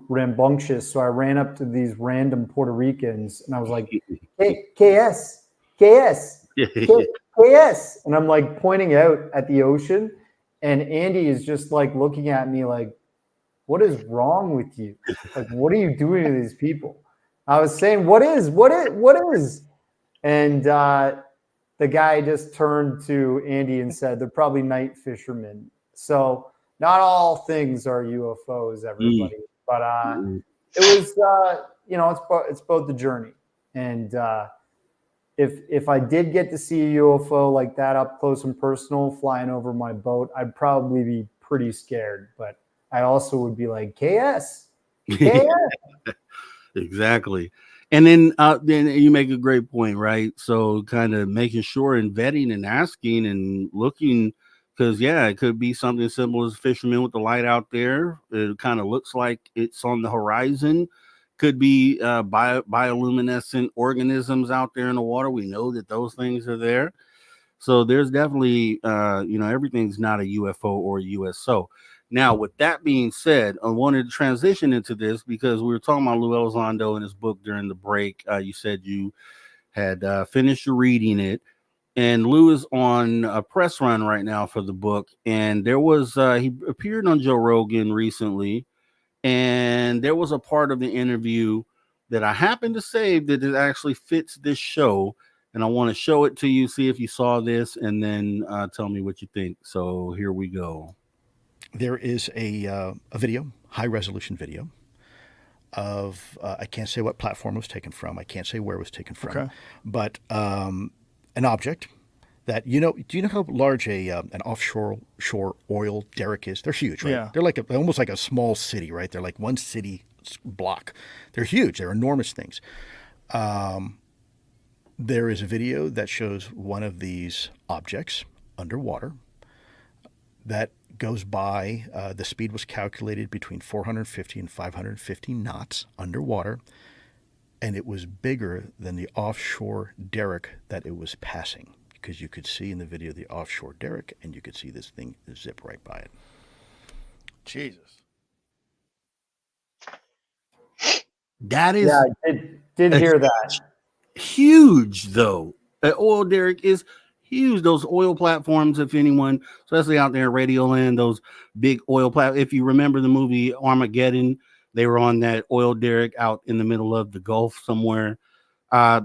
rambunctious. So I ran up to these random Puerto Ricans and I was like, hey, KS. And I'm like pointing out at the ocean. And Andy is just like looking at me like, what is wrong with you? Like, what are you doing to these people? I was saying, what is? And the guy just turned to Andy and said, they're probably night fishermen. So not all things are UFOs, everybody. But it was, it's both the journey. And if I did get to see a UFO like that up close and personal flying over my boat, I'd probably be pretty scared. But I also would be like, KS. Exactly. And then you make a great point, right? So kind of making sure and vetting and asking and looking, because it could be something simple as a fisherman with the light out there. It kind of looks like it's on the horizon. Could be bioluminescent organisms out there in the water. We know that those things are there. So there's definitely, everything's not a UFO or a USO. Now, with that being said, I wanted to transition into this because we were talking about Lou Elizondo in his book during the break. You said you had finished reading it, and Lou is on a press run right now for the book. And there was he appeared on Joe Rogan recently, and there was a part of the interview that I happened to save that it actually fits this show. And I want to show it to you, see if you saw this, and then tell me what you think. So here we go. There is a video, high resolution video of, I can't say what platform it was taken from. I can't say where it was taken from, Okay. but an object that, do you know how large an offshore oil derrick is? They're huge, right? Yeah. They're like almost like a small city, right? They're like one city block. They're huge. They're enormous things. There is a video that shows one of these objects underwater that goes by. The speed was calculated between 450 and 550 knots underwater, and it was bigger than the offshore derrick that it was passing, because you could see in the video the offshore derrick, and you could see this thing zip right by it. Jesus. That is, I did hear that. Huge, though. An oil derrick is huge. Those oil platforms, if anyone, especially out there in Radio Land, those big oil platforms. If you remember the movie Armageddon, they were on that oil derrick out in the middle of the Gulf somewhere.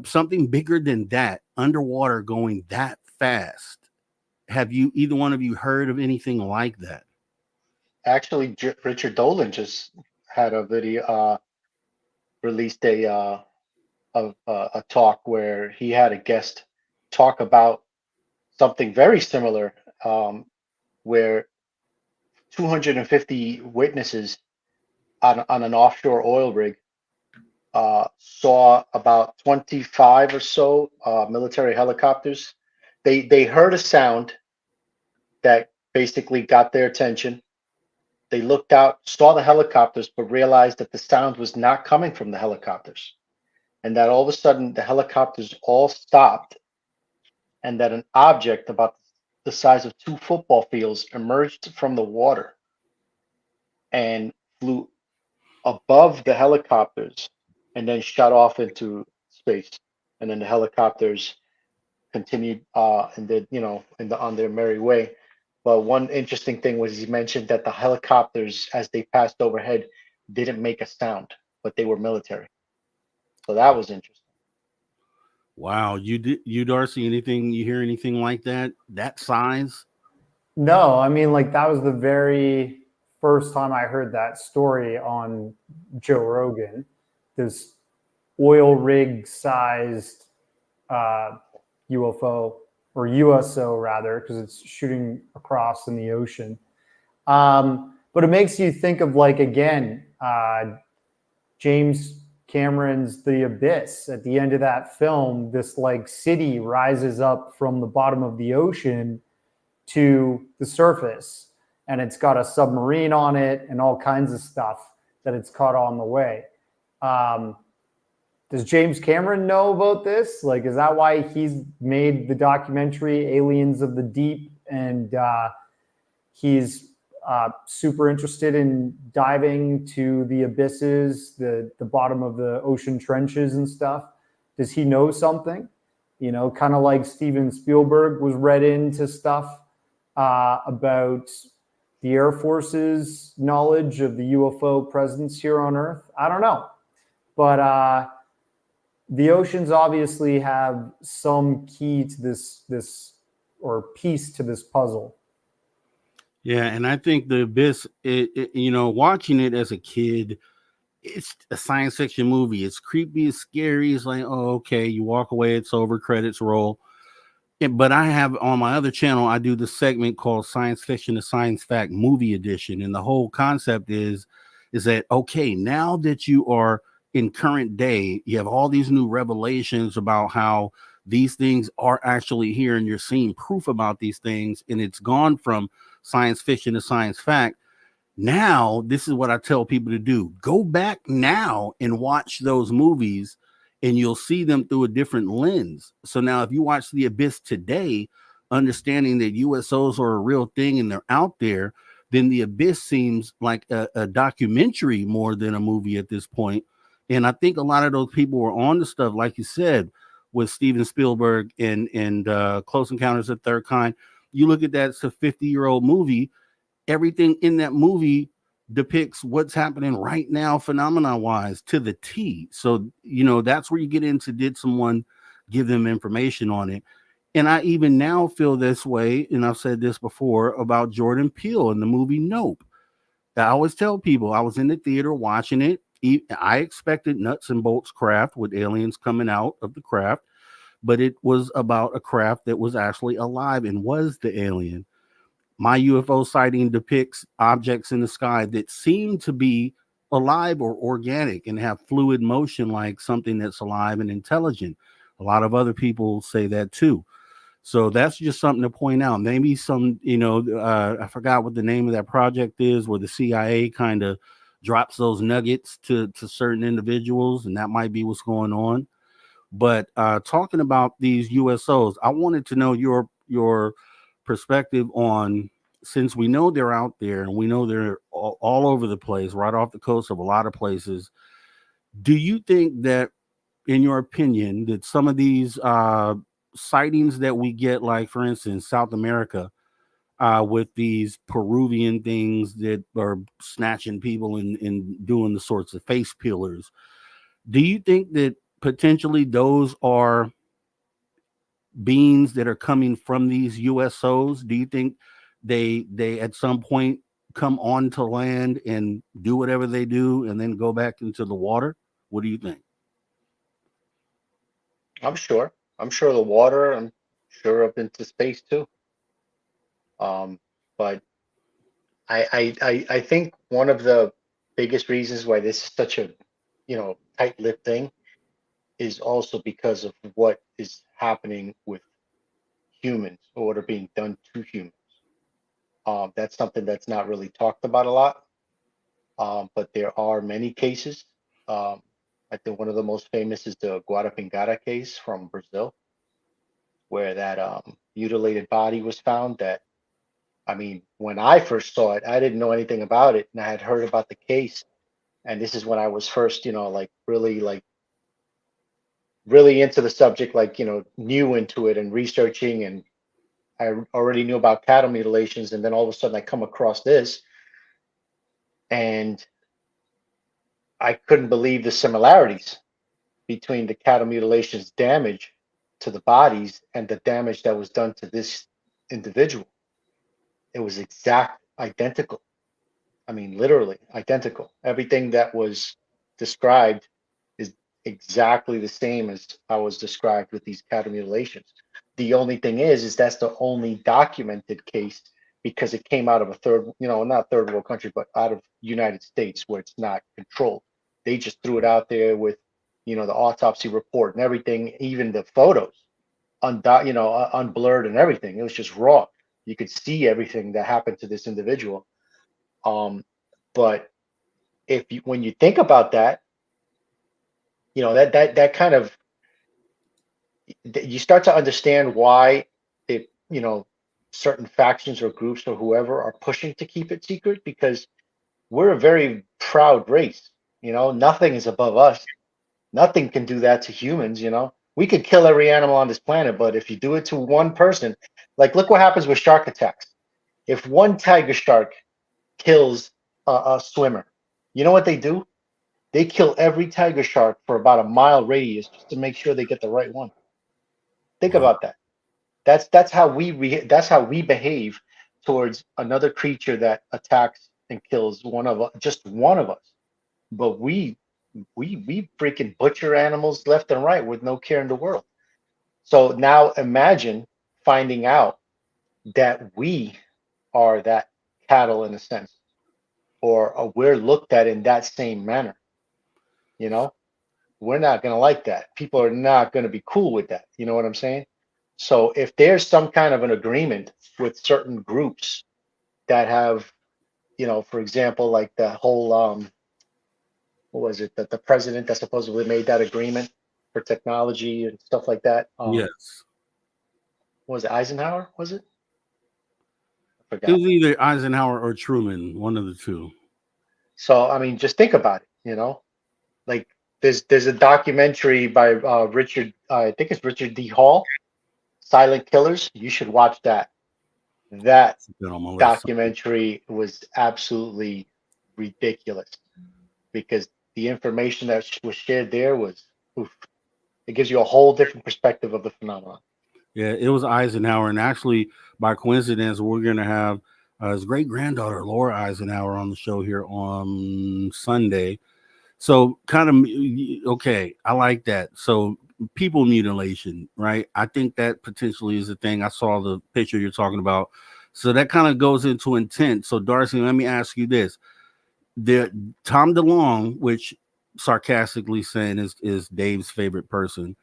Something bigger than that, underwater, going that fast. Have you, either one of you, heard of anything like that? Actually, Richard Dolan just had a video, released a talk where he had a guest talk about something very similar, where 250 witnesses on an offshore oil rig saw about 25 or so military helicopters. They heard a sound, that basically got their attention. They looked out, saw the helicopters, but realized that the sound was not coming from the helicopters. And that all of a sudden the helicopters all stopped, and that an object about the size of 2 football fields emerged from the water and flew above the helicopters and then shot off into space. And then the helicopters continued and did, on their merry way. But one interesting thing was he mentioned that the helicopters, as they passed overhead, didn't make a sound, but they were military. So that was interesting. Wow, you Darcy, anything you hear anything like that? That size? No, I mean, like that was the very first time I heard that story on Joe Rogan. This oil rig sized UFO or USO rather, because it's shooting across in the ocean. But it makes you think of like, again, James Cameron's The Abyss. At the end of that film, this like city rises up from the bottom of the ocean to the surface, and it's got a submarine on it and all kinds of stuff that it's caught on the way. Does James Cameron know about this? Like, is that why he's made the documentary Aliens of the Deep, and he's super interested in diving to the abysses, the bottom of the ocean trenches and stuff? Does he know something? You know, kind of like Steven Spielberg was read into stuff about the Air Force's knowledge of the UFO presence here on Earth. I don't know. But the oceans obviously have some key to this or piece to this puzzle. Yeah, and I think The Abyss, watching it as a kid, it's a science fiction movie. It's creepy, it's scary. It's like, oh, okay, you walk away, it's over, credits roll. But I have on my other channel, I do the segment called Science Fiction to Science Fact Movie Edition. And the whole concept is that, okay, now that you are in current day, you have all these new revelations about how these things are actually here, and you're seeing proof about these things, and it's gone from science fiction to science fact. Now, this is what I tell people to do. Go back now and watch those movies, and you'll see them through a different lens. So now if you watch The Abyss today, understanding that USOs are a real thing and they're out there, then The Abyss seems like a documentary more than a movie at this point. And I think a lot of those people were on the stuff, like you said, with Steven Spielberg and Close Encounters of the Third Kind. You look at that, it's a 50-year-old movie. Everything in that movie depicts what's happening right now, phenomena-wise, to the T. So, that's where you get into, did someone give them information on it? And I even now feel this way, and I've said this before, about Jordan Peele in the movie Nope. I always tell people, I was in the theater watching it. I expected nuts and bolts craft with aliens coming out of the craft, but it was about a craft that was actually alive and was the alien. My UFO sighting depicts objects in the sky that seem to be alive or organic and have fluid motion like something that's alive and intelligent. A lot of other people say that too. So that's just something to point out. Maybe some, I forgot what the name of that project is, where the CIA kind of drops those nuggets to certain individuals, and that might be what's going on. But talking about these USOs, I wanted to know your perspective on, since we know they're out there and we know they're all over the place, right off the coast of a lot of places. Do you think that, in your opinion, that some of these sightings that we get, like for instance, South America, with these Peruvian things that are snatching people and doing the sorts of face peelers, do you think that potentially those are beings that are coming from these USOs? Do you think they at some point come onto land and do whatever they do and then go back into the water? What do you think? I'm sure. I'm sure the water. I'm sure up into space too. But I think one of the biggest reasons why this is such a tight-lipped thing is also because of what is happening with humans, or what are being done to humans. That's something that's not really talked about a lot. But there are many cases. I think one of the most famous is the Guarapingara case from Brazil, where that mutilated body was found. That, I mean, when I first saw it, I didn't know anything about it, and I had heard about the case. And this is when I was first, like really into the subject, new into it and researching. And I already knew about cattle mutilations, and then all of a sudden I come across this, and I couldn't believe the similarities between the cattle mutilations damage to the bodies and the damage that was done to this individual. It was identical. I mean, literally identical. Everything that was described is exactly the same as I was described with these cattle mutilations. The only thing is that's the only documented case because it came out of a third, not third world country, but out of United States where it's not controlled. They just threw it out there with, the autopsy report and everything, even the photos, unblurred and everything. It was just raw. You could see everything that happened to this individual. But when you think about that, that kind of, you start to understand why certain factions or groups or whoever are pushing to keep it secret, because we're a very proud race. Nothing is above us. Nothing can do that to humans. We could kill every animal on this planet, but if you do it to one person, look what happens with shark attacks. If one tiger shark kills a swimmer, you know what they do? They kill every tiger shark for about a mile radius just to make sure they get the right one. Think about that. That's how we behave towards another creature that attacks and kills just one of us. But we freaking butcher animals left and right with no care in the world. So now imagine finding out that we are that cattle in a sense, or we're looked at in that same manner. We're not going to like that. People are not going to be cool with that. You know what I'm saying? So if there's some kind of an agreement with certain groups that have, for example, like the whole, what was it, that the president that supposedly made that agreement for technology and stuff like that? Yes. What was it, Eisenhower? Was it? I forgot. It was either Eisenhower or Truman, one of the two. So I mean, just think about it. Like there's a documentary by Richard, I think it's Richard D. Hall, Silent Killers. You should watch that. That documentary was absolutely ridiculous because the information that was shared there was, it gives you a whole different perspective of the phenomenon. Yeah, it was Eisenhower, and actually, by coincidence, we're going to have his great granddaughter Laura Eisenhower on the show here on Sunday. So, kind of okay, I like that. So, people mutilation, right? I think that potentially is a thing. I saw the picture you're talking about, so that kind of goes into intent. So, Darcy, let me ask you this: Tom DeLonge, which sarcastically saying is Dave's favorite person,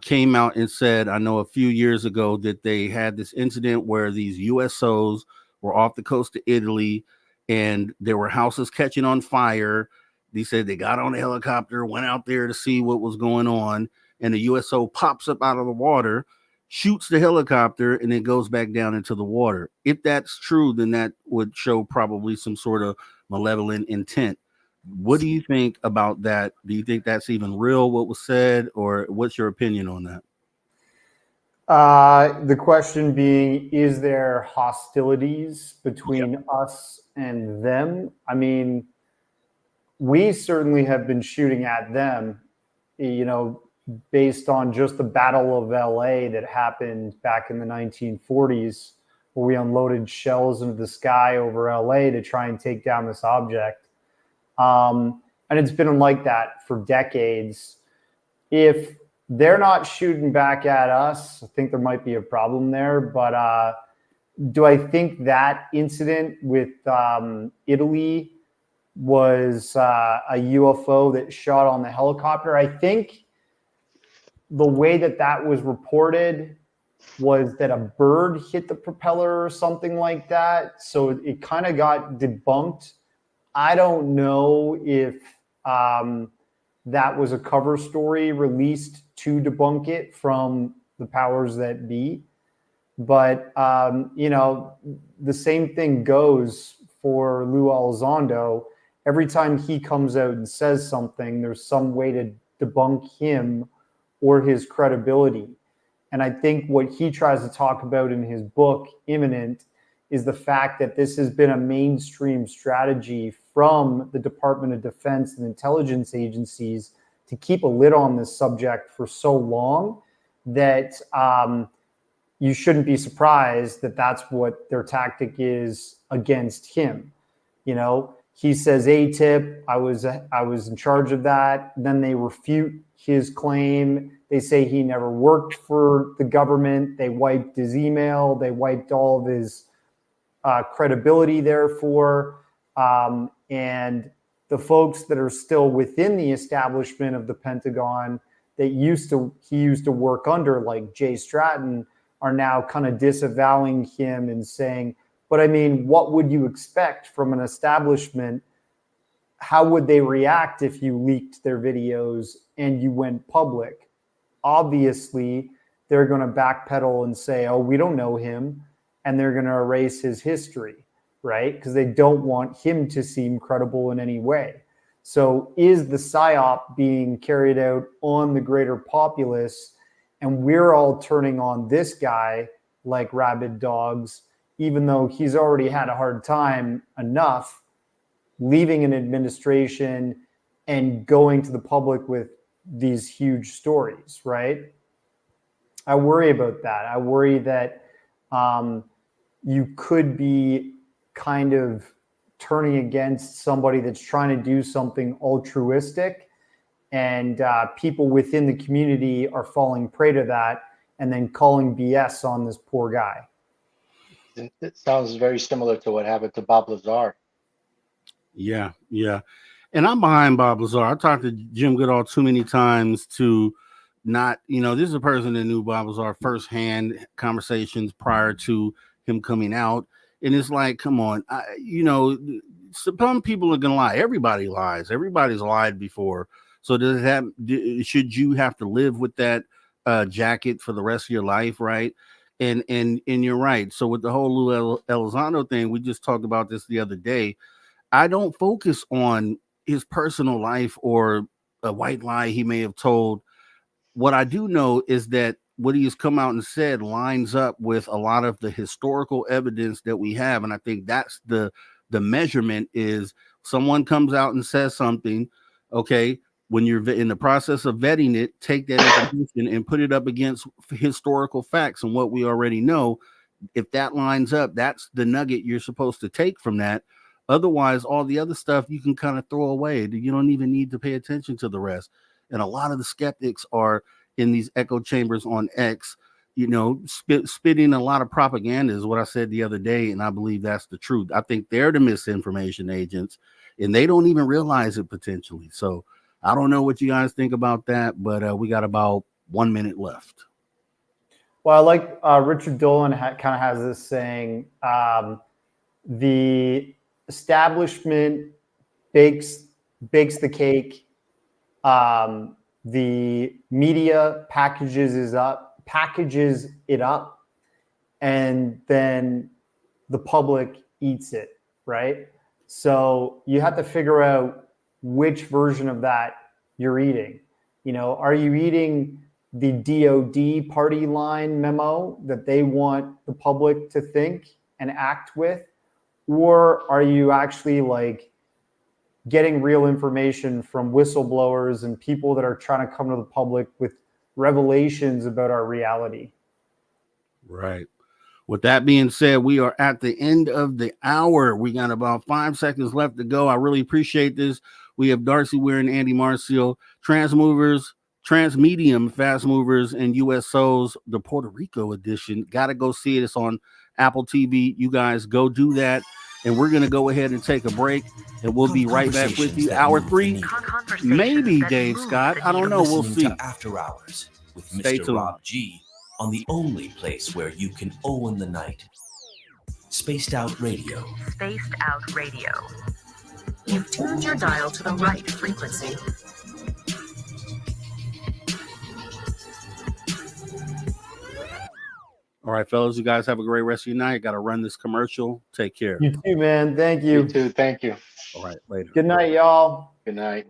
came out and said, I know a few years ago that they had this incident where these USOs were off the coast of Italy and there were houses catching on fire. They said they got on a helicopter, went out there to see what was going on, and the USO pops up out of the water, shoots the helicopter, and it goes back down into the water. If that's true, then that would show probably some sort of malevolent intent. What do you think about that? Do you think that's even real, what was said, or what's your opinion on that? The question being, is there hostilities between us and them? I mean, we certainly have been shooting at them, based on just the Battle of LA that happened back in the 1940s, where we unloaded shells into the sky over LA to try and take down this object. And it's been like that for decades. If they're not shooting back at us, I think there might be a problem there. But do I think that incident with Italy was a UFO that shot on the helicopter? I think the way that was reported, was that a bird hit the propeller or something like that. So it kind of got debunked. I don't know if that was a cover story released to debunk it from the powers that be. But, you know, the same thing goes for Lou Elizondo. Every time he comes out and says something, there's some way to debunk him or his credibility. And I think what he tries to talk about in his book, Imminent, is the fact that this has been a mainstream strategy from the Department of Defense and intelligence agencies to keep a lid on this subject for so long that you shouldn't be surprised that that's what their tactic is against him. You know, he says ATIP, I was in charge of that. Then they refute his claim. They say he never worked for the government. They wiped his email. They wiped all of his credibility, therefore. And the folks that are still within the establishment of the Pentagon that he used to work under, like Jay Stratton, are now kind of disavowing him and saying, but I mean, what would you expect from an establishment? How would they react if you leaked their videos and you went public? Obviously, they're going to backpedal and say, oh, we don't know him. And they're going to erase his history, right? Because they don't want him to seem credible in any way. So is the PSYOP being carried out on the greater populace? And we're all turning on this guy like rabid dogs, even though he's already had a hard time enough leaving an administration and going to the public with these huge stories, right? I worry about that. I worry that you could be kind of turning against somebody that's trying to do something altruistic, and people within the community are falling prey to that and then calling BS on this poor guy. It sounds very similar to what happened to Bob Lazar. Yeah, yeah. And I'm behind Bob Lazar. I talked to Jim Goodall too many times to not, you know, this is a person that knew Bob Lazar firsthand, conversations prior to him coming out. And it's like, come on, you know, some people are going to lie. Everybody lies. Everybody's lied before. So should you have to live with that jacket for the rest of your life, right? And you're right. So with the whole Lou Elizondo thing, we just talked about this the other day. I don't focus on his personal life or a white lie he may have told. What I do know is that what he has come out and said lines up with a lot of the historical evidence that we have. And I think that's the measurement is someone comes out and says something, okay, when you're in the process of vetting it, take that information and put it up against historical facts and what we already know. If that lines up, that's the nugget you're supposed to take from that. Otherwise, all the other stuff you can kind of throw away. You don't even need to pay attention to the rest. And a lot of the skeptics are in these echo chambers on X, you know, spitting a lot of propaganda is what I said the other day. And I believe that's the truth. I think they're the misinformation agents and they don't even realize it potentially. So I don't know what you guys think about that, but we got about 1 minute left. Well, I like Richard Dolan kind of has this saying, the establishment bakes the cake. The media packages it up, and then the public eats it, right? So you have to figure out which version of that you're eating. You know, are you eating the DOD party line memo that they want the public to think and act with? Or are you actually like getting real information from whistleblowers and people that are trying to come to the public with revelations about our reality? Right. With that being said, we are at the end of the hour. We got about 5 seconds left to go. I really appreciate this. We have Darcy Weir and Andy Marcial, Transmedium Fastmovers and USOs, the Puerto Rico edition. Got to go see it. It's on Apple TV. You guys go do that. And we're going to go ahead and take a break, and we'll be right back with you. Hour 3, maybe Dave Scott. I don't know. We'll see. After Hours with Stay Mr. tuned. Rob G on the only place where you can own the night. Spaced Out Radio. Spaced Out Radio. You've tuned your dial to the right frequency. All right, fellas, you guys have a great rest of your night. Got to run this commercial. Take care. You too, man. Thank you. You too. Thank you. All right, later. Good night, y'all. Good night.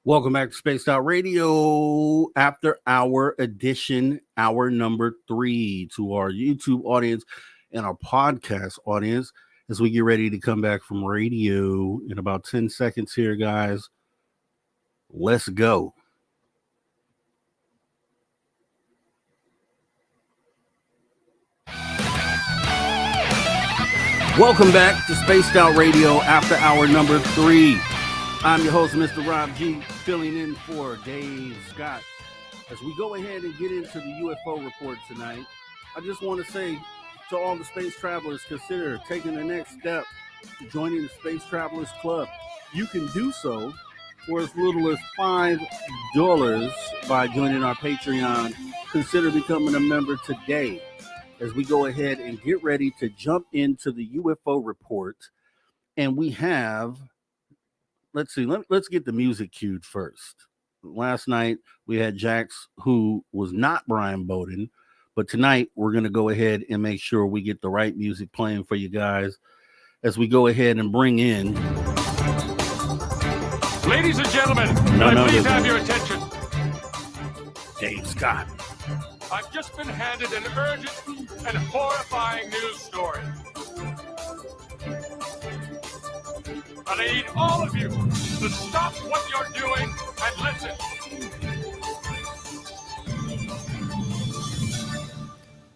Welcome back to Spaced Out Radio, After Hour Edition, hour number 3, to our YouTube audience and our podcast audience as we get ready to come back from radio in about 10 seconds here, guys. Let's go. Welcome back to Spaced Out Radio, After Hour number 3. I'm your host, Mr. Rob G, filling in for Dave Scott. As we go ahead and get into the UFO report tonight, I just want to say to all the space travelers, consider taking the next step to joining the Space Travelers Club. You can do so for as little as $5 by joining our Patreon. Consider becoming a member today as we go ahead and get ready to jump into the UFO report. And we have... Let's see. Let's get the music cued first. Last night we had Jax, who was not Brian Bowden, but tonight we're going to go ahead and make sure we get the right music playing for you guys as we go ahead and bring in. Ladies and gentlemen, please have your attention. Dave Scott. I've just been handed an urgent and horrifying news story. And I need all of you to stop what you're doing and listen.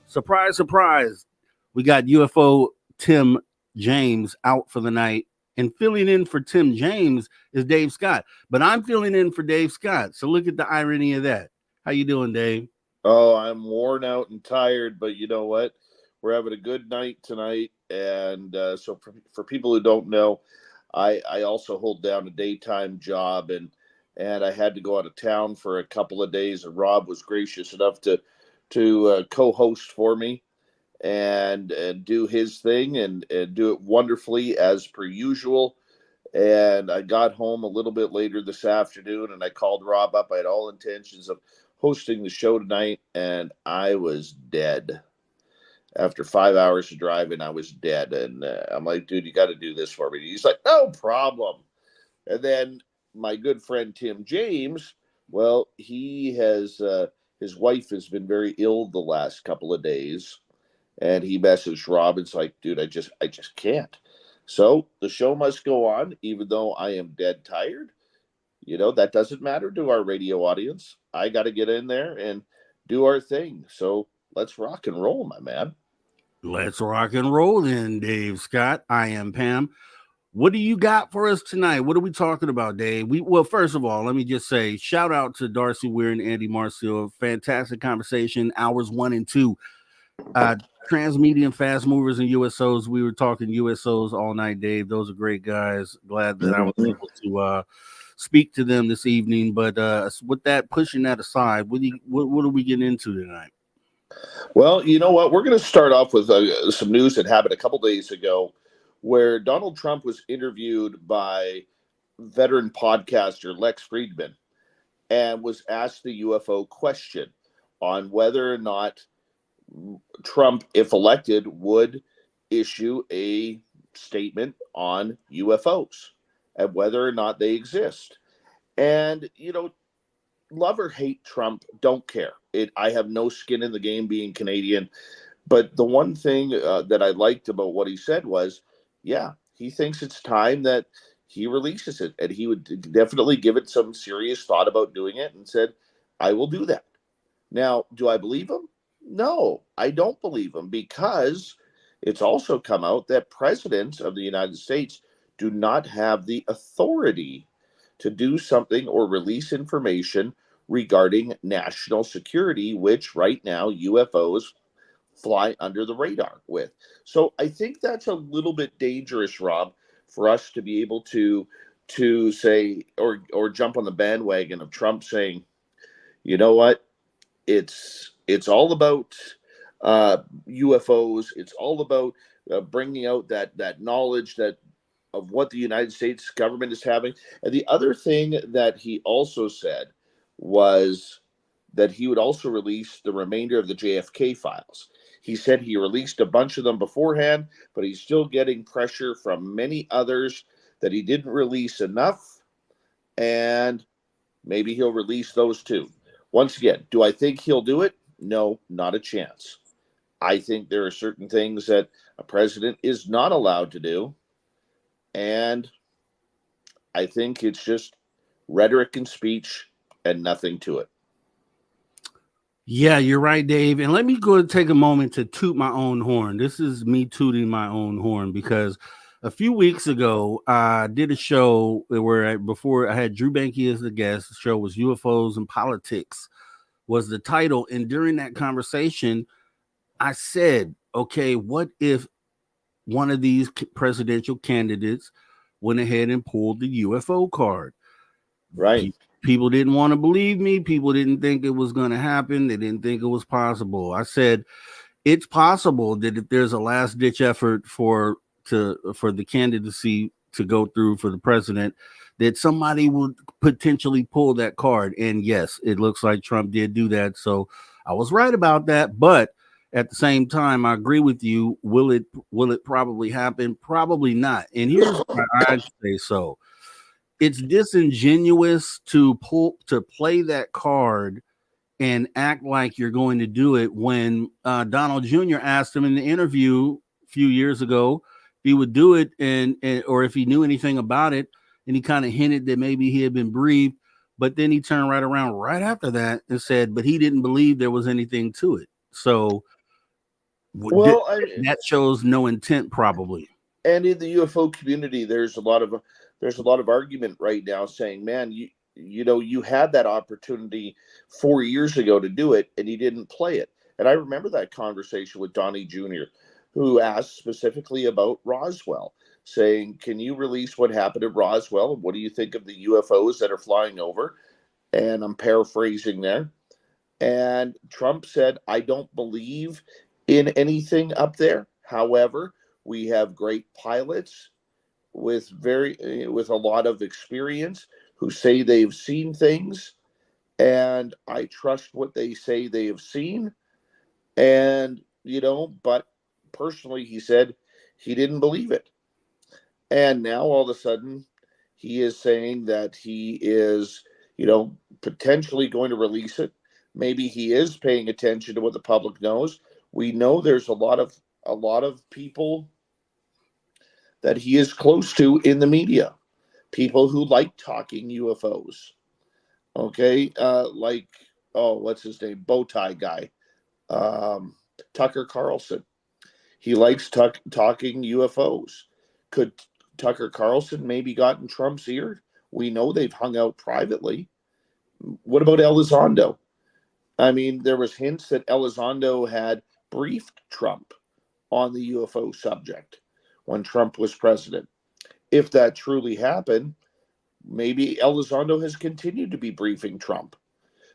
Surprise, surprise. We got UFO Tim James out for the night. And filling in for Tim James is Dave Scott. But I'm filling in for Dave Scott. So look at the irony of that. How you doing, Dave? Oh, I'm worn out and tired. But you know what? We're having a good night tonight. And so for people who don't know, I also hold down a daytime job, and I had to go out of town for a couple of days, and Rob was gracious enough to co-host for me and do his thing and do it wonderfully as per usual. And I got home a little bit later this afternoon, and I called Rob up. I had all intentions of hosting the show tonight, and I was dead. After 5 hours of driving, I was dead. And I'm like, dude, you got to do this for me. He's like, no problem. And then my good friend Tim James, well, he has, his wife has been very ill the last couple of days. And he messaged Rob. It's like, dude, I just can't. So the show must go on, even though I am dead tired. You know, that doesn't matter to our radio audience. I got to get in there and do our thing. So let's rock and roll, my man. Let's rock and roll then, Dave Scott. I am Pam. What do you got for us tonight? What are we talking about, Dave? Well, first of all, let me just say, shout out to Darcy Weir and Andy Marcial. Fantastic conversation, hours 1 and 2. Transmedium Fastmovers and USOs. We were talking USOs all night, Dave. Those are great guys. Glad that I was able to speak to them this evening. But with that, pushing that aside, what are we getting into tonight? Well, you know what? We're going to start off with some news that happened a couple days ago where Donald Trump was interviewed by veteran podcaster Lex Friedman and was asked the UFO question on whether or not Trump, if elected, would issue a statement on UFOs and whether or not they exist. And, you know, love or hate Trump, don't care. I have no skin in the game being Canadian. But the one thing that I liked about what he said was, yeah, he thinks it's time that he releases it. And he would definitely give it some serious thought about doing it and said, I will do that. Now, do I believe him? No, I don't believe him, because it's also come out that presidents of the United States do not have the authority to do something or release information regarding national security, which right now UFOs fly under the radar with. So I think that's a little bit dangerous, Rob, for us to be able to say or jump on the bandwagon of Trump saying, you know what, it's all about UFOs. It's all about bringing out that knowledge of what the United States government is having. And the other thing that he also said was that he would also release the remainder of the JFK files. He said he released a bunch of them beforehand, but he's still getting pressure from many others that he didn't release enough. And Maybe he'll release those too. Once again, do I think he'll do it? No, not a chance. I think there are certain things that a president is not allowed to do. And I think it's just rhetoric and speech and nothing to it. Yeah, you're right, Dave. And let me go and take a moment to toot my own horn. This is me tooting my own horn because a few weeks ago, I did a show where before I had Drew Banky as the guest. The show was UFOs and Politics was the title. And during that conversation, I said, okay, what if one of these presidential candidates went ahead and pulled the UFO card? Right. People didn't want to believe me. People didn't think it was going to happen. They didn't think it was possible. I said, it's possible that if there's a last ditch effort for the candidacy to go through for the president, that somebody would potentially pull that card. And yes, it looks like Trump did do that. So I was right about that. But at the same time, I agree with you. Will it probably happen? Probably not. And here's why I say so. It's disingenuous to play that card and act like you're going to do it when Donald Jr. asked him in the interview a few years ago if he would do it and or if he knew anything about it, and he kind of hinted that maybe he had been briefed, but then he turned right around right after that and said, but he didn't believe there was anything to it. So well, that shows no intent, probably. And in the UFO community, there's a lot of argument right now saying, man, you had that opportunity 4 years ago to do it and you didn't play it. And I remember that conversation with Donnie Jr., who asked specifically about Roswell, saying, can you release what happened at Roswell? What do you think of the UFOs that are flying over? And I'm paraphrasing there. And Trump said, I don't believe in anything up there. However, we have great pilots with a lot of experience who say they've seen things, and I trust what they say they have seen. And but personally, he said he didn't believe it. And now all of a sudden he is saying that he is, potentially going to release it. Maybe he is paying attention to what the public knows. We know there's a lot of people that he is close to in the media, people who like talking UFOs. Okay, what's his name? Bowtie guy, Tucker Carlson. He likes talking UFOs. Could Tucker Carlson maybe got in Trump's ear? We know they've hung out privately. What about Elizondo? I mean, there was hints that Elizondo had briefed Trump on the UFO subject when Trump was president. If that truly happened, maybe Elizondo has continued to be briefing Trump.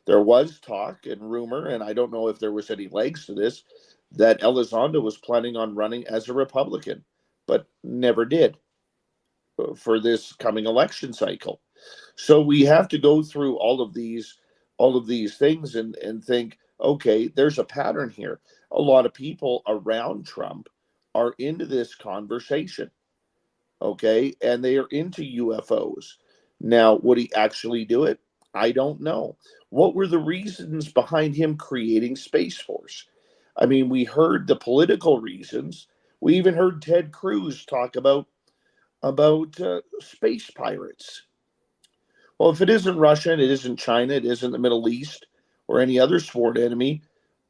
There was talk and rumor, and I don't know if there was any legs to this, that Elizondo was planning on running as a Republican, but never did for this coming election cycle. So we have to go through all of these things and think, okay, there's a pattern here. A lot of people around Trump are into this conversation, okay, and they are into UFOs. Now, would he actually do it? I don't know. What were the reasons behind him creating Space Force? I mean, we heard the political reasons. We even heard Ted Cruz talk about space pirates. Well, if it isn't Russia, and it isn't China, it isn't the Middle East or any other sworn enemy,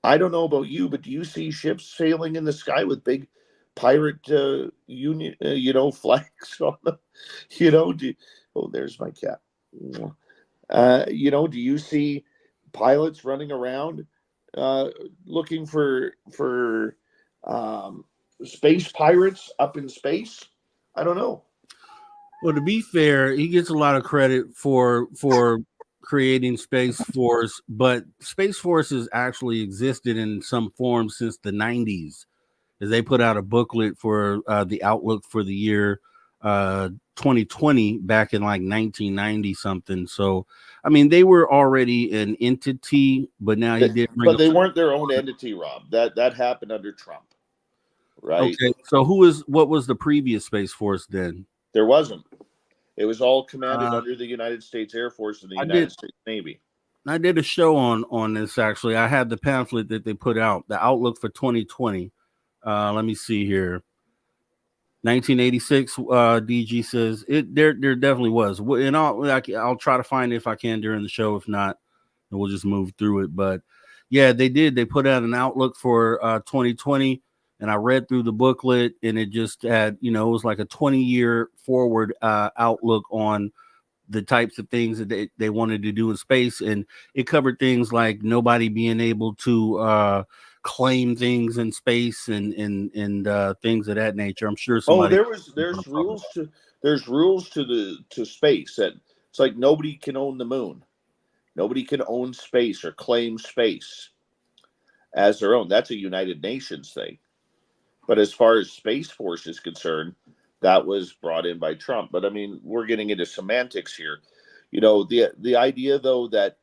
I don't know about you, but do you see ships sailing in the sky with big pirate flags on them? There's my cat. Do you see pilots running around looking for space pirates up in space? I don't know. Well, to be fair, he gets a lot of credit for creating Space Force, but Space Force has actually existed in some form since the 90s, as they put out a booklet for the outlook for the year 2020 back in like 1990 something. So, I mean, they were already an entity, but now he did. But they weren't their own entity, Rob. That happened under Trump, right? Okay. So what was the previous Space Force then? There wasn't. It was all commanded under the United States Air Force and the United States Navy. I did a show on this actually. I had the pamphlet that they put out, the outlook for 2020. Let me see here. 1986. DG says it. There definitely was. And I'll try to find it if I can during the show. If not, and we'll just move through it. But yeah, they did. They put out an outlook for 2020, and I read through the booklet, and it just had, it was like a 20-year forward outlook on the types of things that they wanted to do in space. And it covered things like nobody being able to claim things in space and things of that nature. I'm sure somebody. There's rules to space, that it's like nobody can own the moon. Nobody can own space or claim space as their own. That's a United Nations thing. But as far as Space Force is concerned, that was brought in by Trump. But I mean, we're getting into semantics here. The idea though that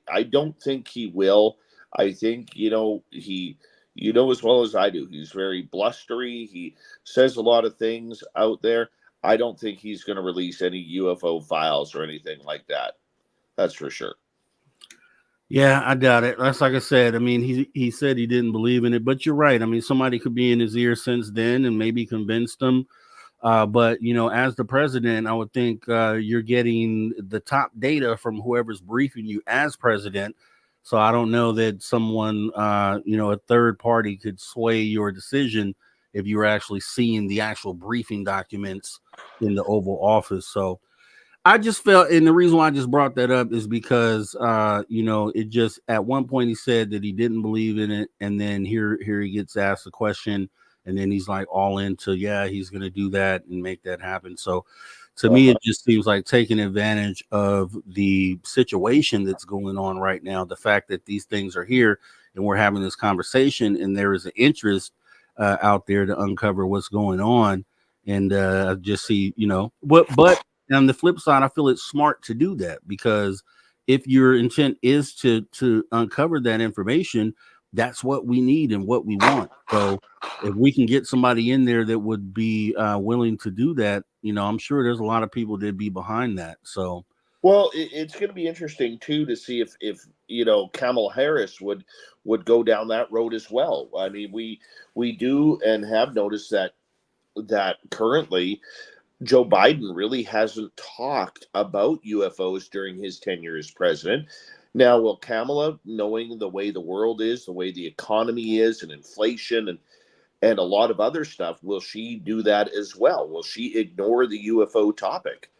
I don't think he will. I think he, as well as I do, he's very blustery. He says a lot of things out there. I don't think he's going to release any UFO files or anything like that. That's for sure. Yeah, I doubt it. That's like I said. I mean, he said he didn't believe in it, but you're right. I mean, somebody could be in his ear since then and maybe convinced him. But as the president, I would think you're getting the top data from whoever's briefing you as president. So I don't know that someone, a third party could sway your decision if you were actually seeing the actual briefing documents in the Oval Office. So I just felt, and the reason why I just brought that up is because, it just, at one point he said that he didn't believe in it. And then here he gets asked a question, and then he's like all into, yeah, he's going to do that and make that happen. So to me, it just seems like taking advantage of the situation that's going on right now. The fact that these things are here and we're having this conversation, and there is an interest out there to uncover what's going on. And I just see, but on the flip side, I feel it's smart to do that, because if your intent is to uncover that information, that's what we need and what we want. So if we can get somebody in there that would be willing to do that, I'm sure there's a lot of people that'd be behind that. So, well, it's going to be interesting too to see if Kamala Harris would go down that road as well. I mean, we do and have noticed that currently Joe Biden really hasn't talked about UFOs during his tenure as president. Now, will Kamala, knowing the way the world is, the way the economy is, and inflation and a lot of other stuff, will she do that as well? Will she ignore the UFO topic?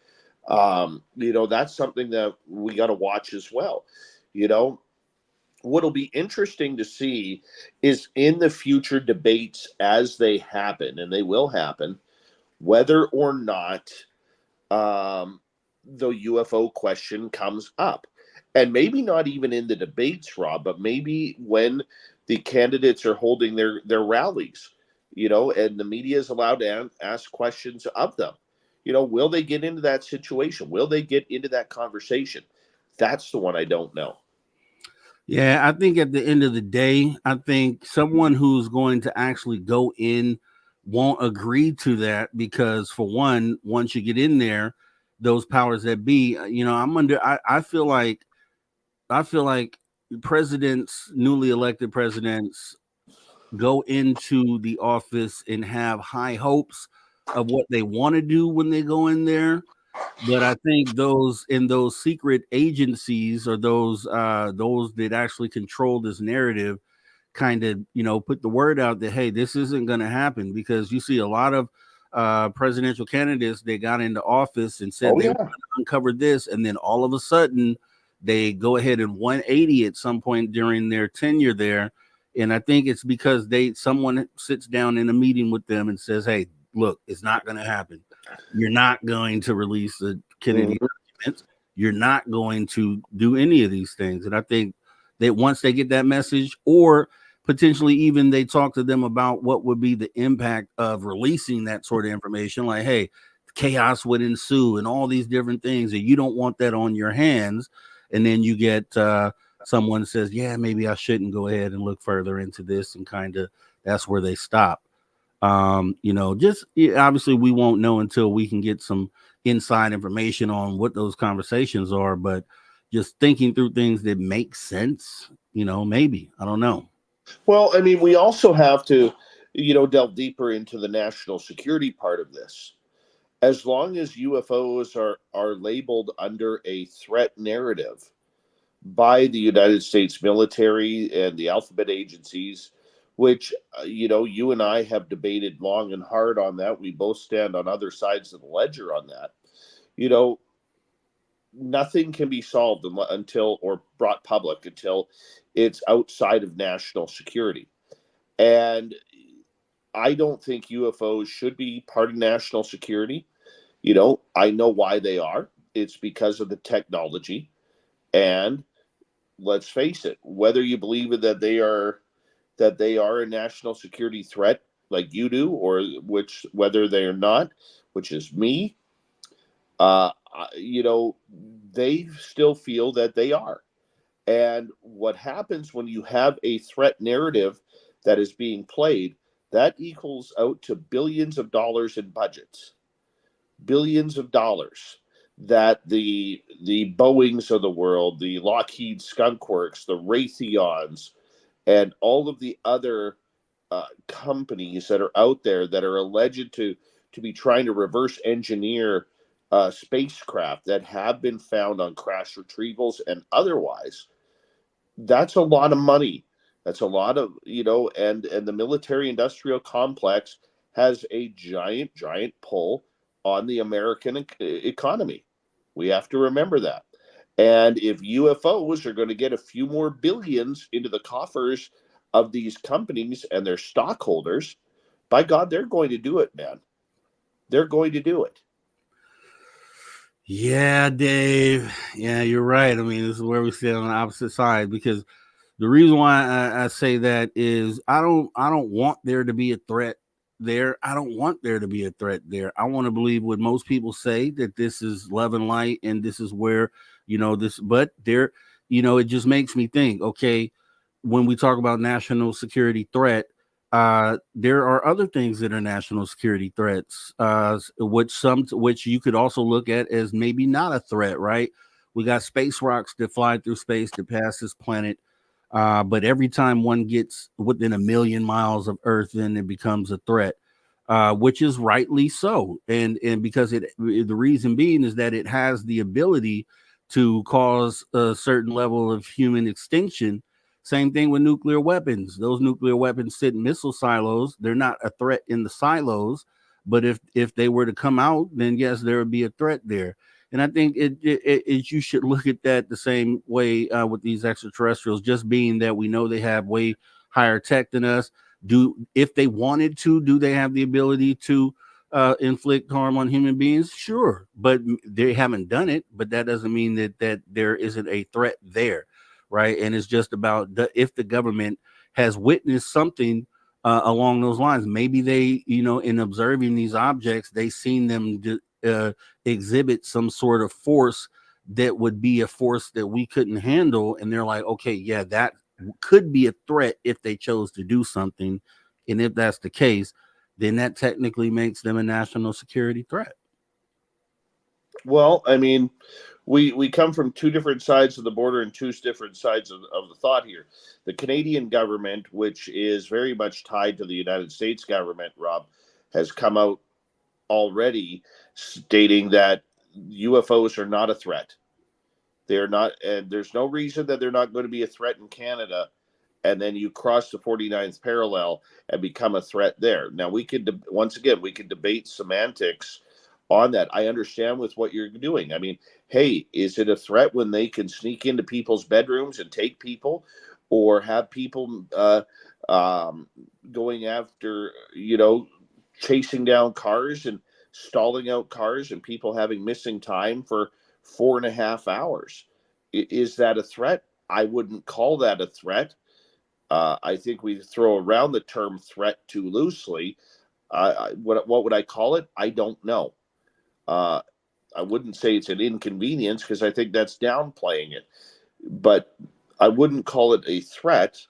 That's something that we got to watch as well. What'll be interesting to see is in the future debates as they happen, and they will happen, whether or not the UFO question comes up. And maybe not even in the debates, Rob, but maybe when the candidates are holding their rallies, and the media is allowed to ask questions of them. Will they get into that situation? Will they get into that conversation? That's the one I don't know. Yeah, I think at the end of the day, I think someone who's going to actually go in won't agree to that, because for one, once you get in there, those powers that be, I feel like presidents, newly elected presidents, go into the office and have high hopes of what they want to do when they go in there. But I think those in those secret agencies, or those that actually control this narrative, kind of, put the word out that, hey, this isn't going to happen, because you see a lot of presidential candidates, they got into office and said they were going to uncover this, and then all of a sudden they go ahead and 180 at some point during their tenure there. And I think it's because someone sits down in a meeting with them and says, hey, look, it's not going to happen. You're not going to release the Kennedy documents. You're not going to do any of these things. And I think that once they get that message, or potentially even they talk to them about what would be the impact of releasing that sort of information, like, hey, chaos would ensue and all these different things, and you don't want that on your hands. And then you get someone says, yeah, maybe I shouldn't go ahead and look further into this, and kind of that's where they stop. Obviously we won't know until we can get some inside information on what those conversations are, but just thinking through things that make sense, maybe, I don't know. Well, I mean, we also have to, delve deeper into the national security part of this. As long as UFOs are labeled under a threat narrative by the United States military and the alphabet agencies, which, you and I have debated long and hard on that. We both stand on other sides of the ledger on that. Nothing can be solved until, or brought public until it's outside of national security. And I don't think UFOs should be part of national security. I know why they are. It's because of the technology. And let's face it, whether you believe that they are a national security threat like you do, or whether they are not, which is me, they still feel that they are. And what happens when you have a threat narrative that is being played, that equals out to billions of dollars in budgets. Billions of dollars that the Boeings of the world, the Lockheed Skunk Works, the Raytheons, and all of the other companies that are out there that are alleged to be trying to reverse engineer spacecraft that have been found on crash retrievals and otherwise. That's a lot of money. That's a lot of, and the military industrial complex has a giant pull on the American economy. We have to remember that. And if UFOs are going to get a few more billions into the coffers of these companies and their stockholders, by God, they're going to do it, man. They're going to do it. Yeah, Dave. Yeah, you're right. I mean, this is where we sit on the opposite side, because the reason why I say that is I don't want there to be a threat there. I don't want there to be a threat there. I want to believe what most people say, that this is love and light, and this is where, but there, it just makes me think, okay, when we talk about national security threat, there are other things that are national security threats, which you could also look at as maybe not a threat, right? We got space rocks that fly through space that pass this planet. But every time one gets within 1 million miles of Earth, then it becomes a threat, which is rightly so. And because the reason being is that it has the ability to cause a certain level of human extinction. Same thing with nuclear weapons. Those nuclear weapons sit in missile silos. They're not a threat in the silos, but if they were to come out, then yes, there would be a threat there. And I think you should look at that the same way with these extraterrestrials, just being that we know they have way higher tech than us. If they wanted to, do they have the ability to inflict harm on human beings? Sure, but they haven't done it. But that doesn't mean that there isn't a threat there, right? And it's just about if the government has witnessed something along those lines. Maybe they, in observing these objects, they seen them exhibit some sort of force that would be a force that we couldn't handle, and they're like, okay, yeah, that could be a threat if they chose to do something. And if that's the case, then that technically makes them a national security threat. Well, I mean, we come from two different sides of the border and two different sides of the thought here. The Canadian government, which is very much tied to the United States government, Rob, has come out already stating that UFOs are not a threat. They're not, and there's no reason that they're not going to be a threat in Canada. And then you cross the 49th parallel and become a threat there. Now, we could, once again, we could debate semantics on that. I understand with what you're doing. I mean, hey, is it a threat when they can sneak into people's bedrooms and take people, or have people going after, chasing down cars and stalling out cars, and people having missing time for 4.5 hours? Is that a threat? I wouldn't call that a threat. I think we throw around the term threat too loosely. What would I call it? I don't know. I wouldn't say it's an inconvenience, because I think that's downplaying it. But I wouldn't call it a threat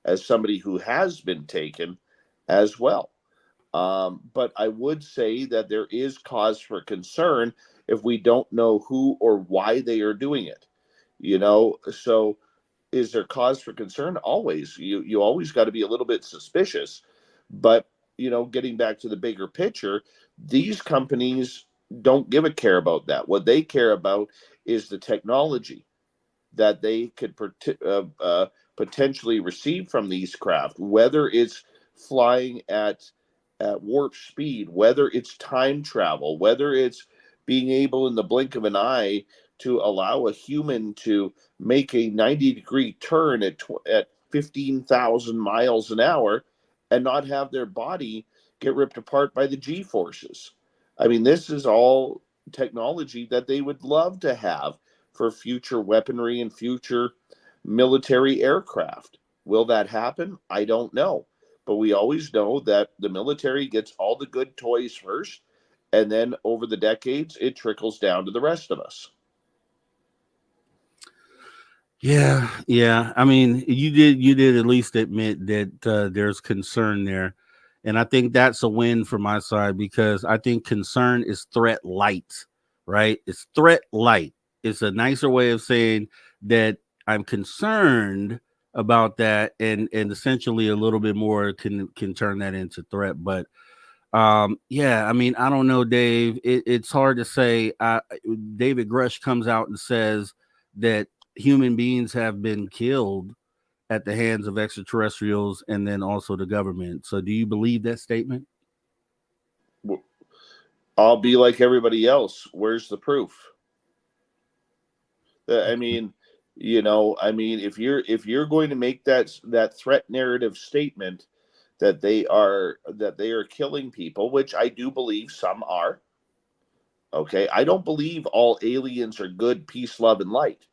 as somebody who has been taken as well. But I would say that there is cause for concern if we don't know who or why they are doing it? You know, so is there cause for concern? Always. You always got to be a little bit suspicious. But, you know, getting back to the bigger picture, these companies don't give a care about that. What they care about is the technology that they could potentially receive from these craft, whether it's flying at warp speed, whether it's time travel, whether it's being able in the blink of an eye to allow a human to make a 90-degree turn at 15,000 miles an hour and not have their body get ripped apart by the G-forces. I mean, this is all technology that they would love to have for future weaponry and future military aircraft. Will that happen? I don't know. But we always know that the military gets all the good toys first, and then over the decades, it trickles down to the rest of us. Yeah. I mean, you did at least admit that there's concern there. And I think that's a win for my side, because I think concern is threat light, right? It's threat light. It's a nicer way of saying that I'm concerned about that, and essentially a little bit more can turn that into threat. But yeah, I mean, I don't know, Dave. It's hard to say. David Grush comes out and says that human beings have been killed at the hands of extraterrestrials and then also the government. So do you believe that statement? I'll be like everybody else. Where's the proof? I mean, you know, I mean, if you're going to make that threat narrative statement that they are killing people, which I do believe some are. Okay, I don't believe all aliens are good, peace, love, and light.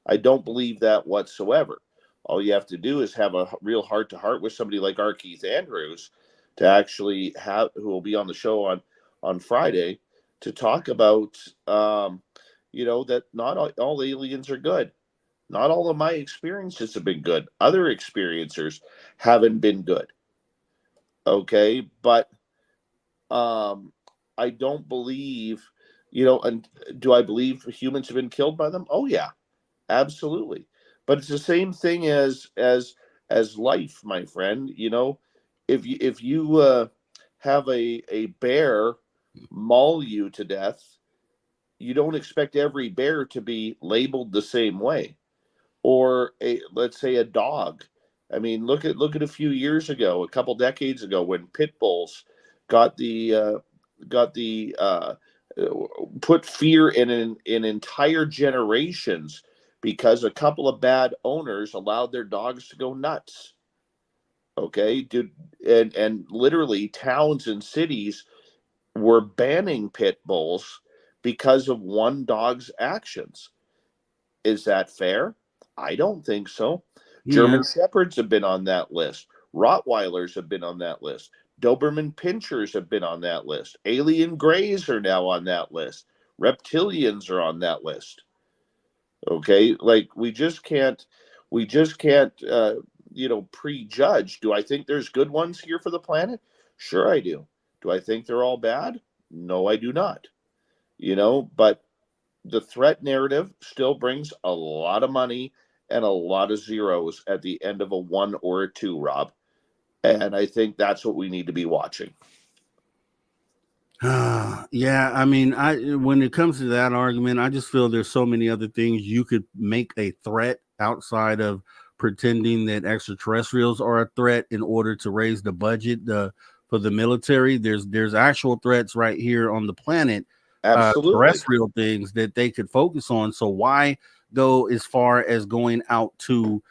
I don't believe that whatsoever. All you have to do is have a real heart-to-heart with somebody like R. Keith Andrews to actually have, who will be on the show on Friday, to talk about, you know, that not all aliens are good. Not all of my experiences have been good. Other experiencers haven't been good. Okay, but I don't believe, you know, and do I believe humans have been killed by them? Oh yeah, absolutely. But it's the same thing as life, my friend. You know, if you have a bear maul you to death, you don't expect every bear to be labeled the same way. Or let's say a dog. I mean, look at a few years ago, a couple decades ago, when pit bulls got the put fear in entire generations because a couple of bad owners allowed their dogs to go nuts. Okay, dude, and literally towns and cities were banning pit bulls because of one dog's actions. Is that fair? I don't think so. Yeah. German Shepherds have been on that list. Rottweilers have been on that list. Doberman Pinschers have been on that list. Alien Greys are now on that list. Reptilians are on that list. Okay, like we just can't you know, prejudge. Do I think there's good ones here for the planet? Sure I do. Do I think they're all bad? No, I do not. You know, but the threat narrative still brings a lot of money and a lot of zeros at the end of a 1 or a 2, Rob. And I think that's what we need to be watching. Yeah, I mean, when it comes to that argument, I just feel there's so many other things you could make a threat outside of pretending that extraterrestrials are a threat in order to raise the budget for the military. There's actual threats right here on the planet. Absolutely. Terrestrial things that they could focus on. So why go as far as going out to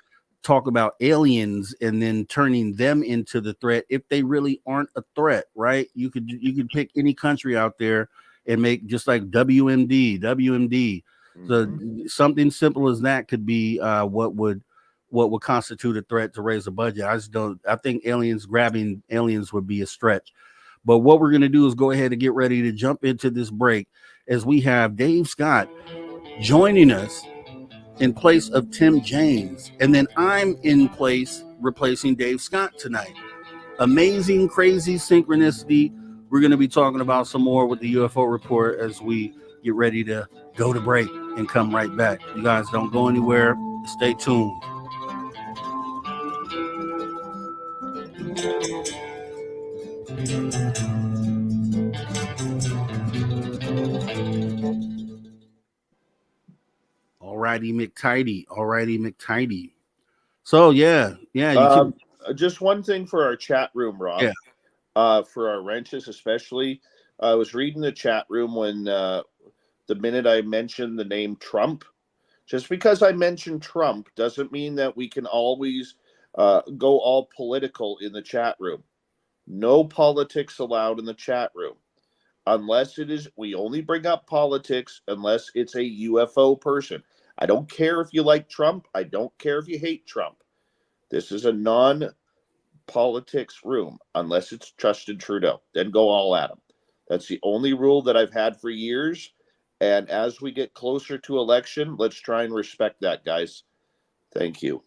talk about aliens and then turning them into the threat if they really aren't a threat, right? You could pick any country out there and make just like WMD. Mm-hmm. So something simple as that could be what would constitute a threat to raise a budget. I think grabbing aliens would be a stretch. But what we're going to do is go ahead and get ready to jump into this break as we have Dave Scott joining us in place of Tim James. And then I'm in place replacing Dave Scott tonight. Amazing, crazy synchronicity. We're going to be talking about some more with the UFO report as we get ready to go to break and come right back. You guys don't go anywhere. Stay tuned. Alrighty, McTidy. So yeah. Just one thing for our chat room, Rob. Yeah. For our wrenches especially. I was reading the chat room when the minute I mentioned the name Trump. Just because I mentioned Trump doesn't mean that we can always go all political in the chat room. No politics allowed in the chat room. Unless it is, we only bring up politics unless it's a UFO person. I don't care if you like Trump. I don't care if you hate Trump. This is a non-politics room unless it's Justin Trudeau. Then go all at him. That's the only rule that I've had for years. And as we get closer to election, let's try and respect that, guys. Thank you.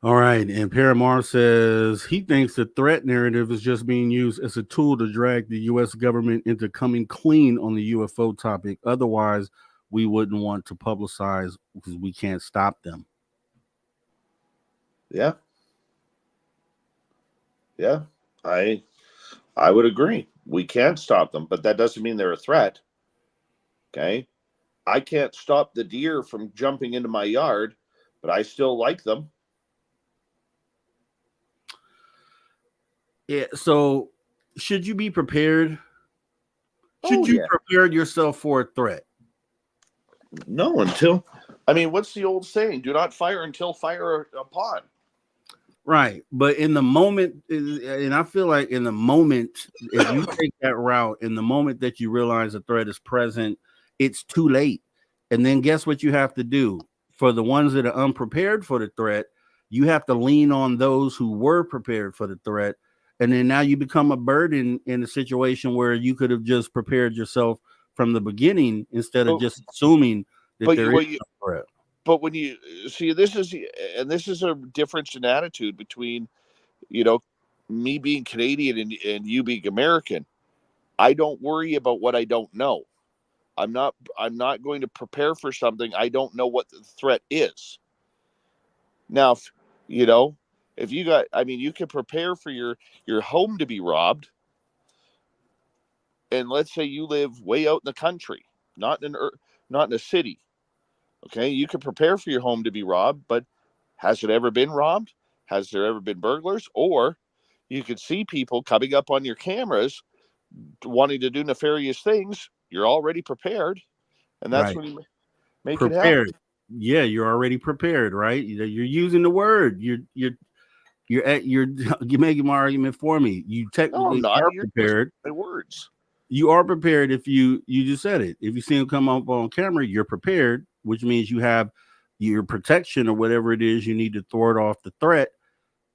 All right. And Paramar says he thinks the threat narrative is just being used as a tool to drag the U.S. government into coming clean on the UFO topic. Otherwise, we wouldn't want to publicize because we can't stop them. Yeah. Yeah. I would agree. We can't stop them, but that doesn't mean they're a threat. Okay. I can't stop the deer from jumping into my yard, but I still like them. Yeah. So should you be prepared? Should you prepare yourself for a threat? No, what's the old saying? Do not fire until fire upon. Right. But in the moment, and I feel like in the moment, if you take that route, in the moment that you realize a threat is present, it's too late. And then guess what you have to do? For the ones that are unprepared for the threat, you have to lean on those who were prepared for the threat. And then now you become a burden in a situation where you could have just prepared yourself from the beginning instead of just assuming that there is a threat. But when you see, this is a difference in attitude between, me being Canadian and you being American. I don't worry about what I don't know. I'm not going to prepare for something I don't know what the threat is. Now, if you got, you can prepare for your home to be robbed. And let's say you live way out in the country, not in a city. Okay, you can prepare for your home to be robbed, but has it ever been robbed? Has there ever been burglars? Or you could see people coming up on your cameras wanting to do nefarious things. You're already prepared, and that's when you make it happen. Yeah, you're already prepared, right? You're using the word. You're making my argument for me. You technically are prepared. My words. You are prepared if you just said it. If you see them come up on camera, you're prepared, which means you have your protection or whatever it is you need to thwart off the threat,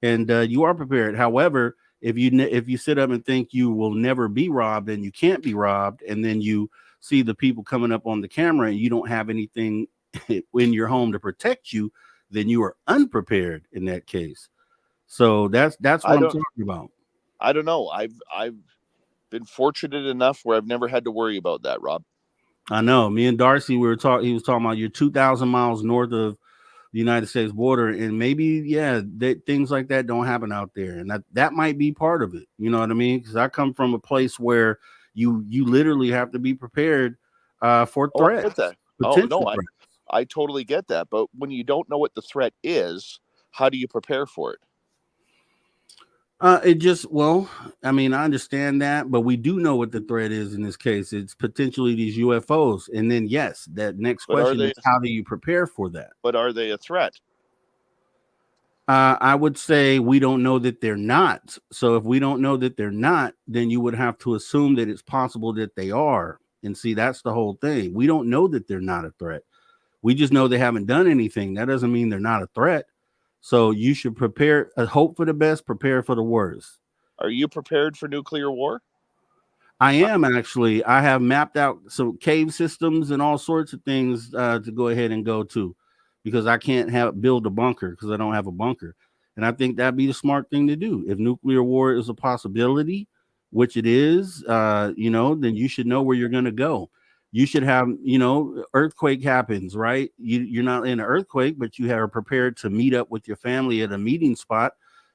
and you are prepared. However, if you sit up and think you will never be robbed and you can't be robbed, and then you see the people coming up on the camera and you don't have anything in your home to protect you, then you are unprepared in that case. So that's what I'm talking about. I don't know. I've been fortunate enough where I've never had to worry about that, Rob. I know. Me and Darcy, he was talking about you're 2,000 miles north of the United States border, and maybe things like that don't happen out there, and that might be part of it. You know what I mean? Because I come from a place where you literally have to be prepared for threats. I get that. Threats. I totally get that. But when you don't know what the threat is, how do you prepare for it? I understand that, but we do know what the threat is in this case. It's potentially these UFOs. And then, yes, that next question is how do you prepare for that? But are they a threat? I would say we don't know that they're not. So if we don't know that they're not, then you would have to assume that it's possible that they are. And see, that's the whole thing. We don't know that they're not a threat. We just know they haven't done anything. That doesn't mean they're not a threat. So you should prepare, hope for the best, prepare for the worst. Are you prepared for nuclear war? I am actually. I have mapped out some cave systems and all sorts of things to go ahead and go to, because I can't build a bunker because I don't have a bunker. And I think that'd be the smart thing to do. If nuclear war is a possibility, which it is, then you should know where you're going to go. You should have, earthquake happens, right? You're not in an earthquake, but you are prepared to meet up with your family at a meeting spot,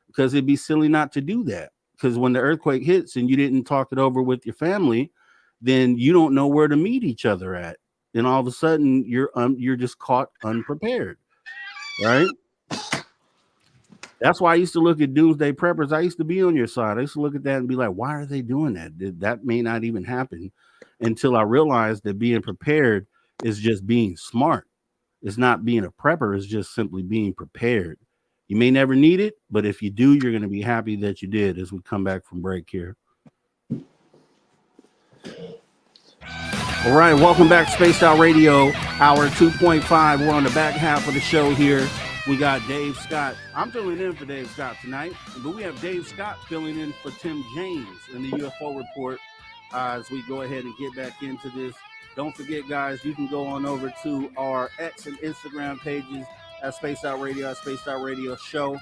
because it'd be silly not to do that. Because when the earthquake hits and you didn't talk it over with your family, then you don't know where to meet each other at. And all of a sudden you're just caught unprepared, right? That's why I used to look at doomsday preppers. I used to be on your side. I used to look at that and be like, why are they doing that? That may not even happen, until I realized that being prepared is just being smart. It's not being a prepper. It's just simply being prepared. You may never need it, but if you do, you're going to be happy that you did, as we come back from break here. All right, welcome back to Spaced Out Radio, hour 2.5. We're on the back half of the show here. We got Dave Scott. I'm filling in for Dave Scott tonight, but we have Dave Scott filling in for Tim James in the UFO report as we go ahead and get back into this. Don't forget, guys, you can go on over to our X and Instagram pages at Spaced Out Radio, at Spaced Out Radio Show.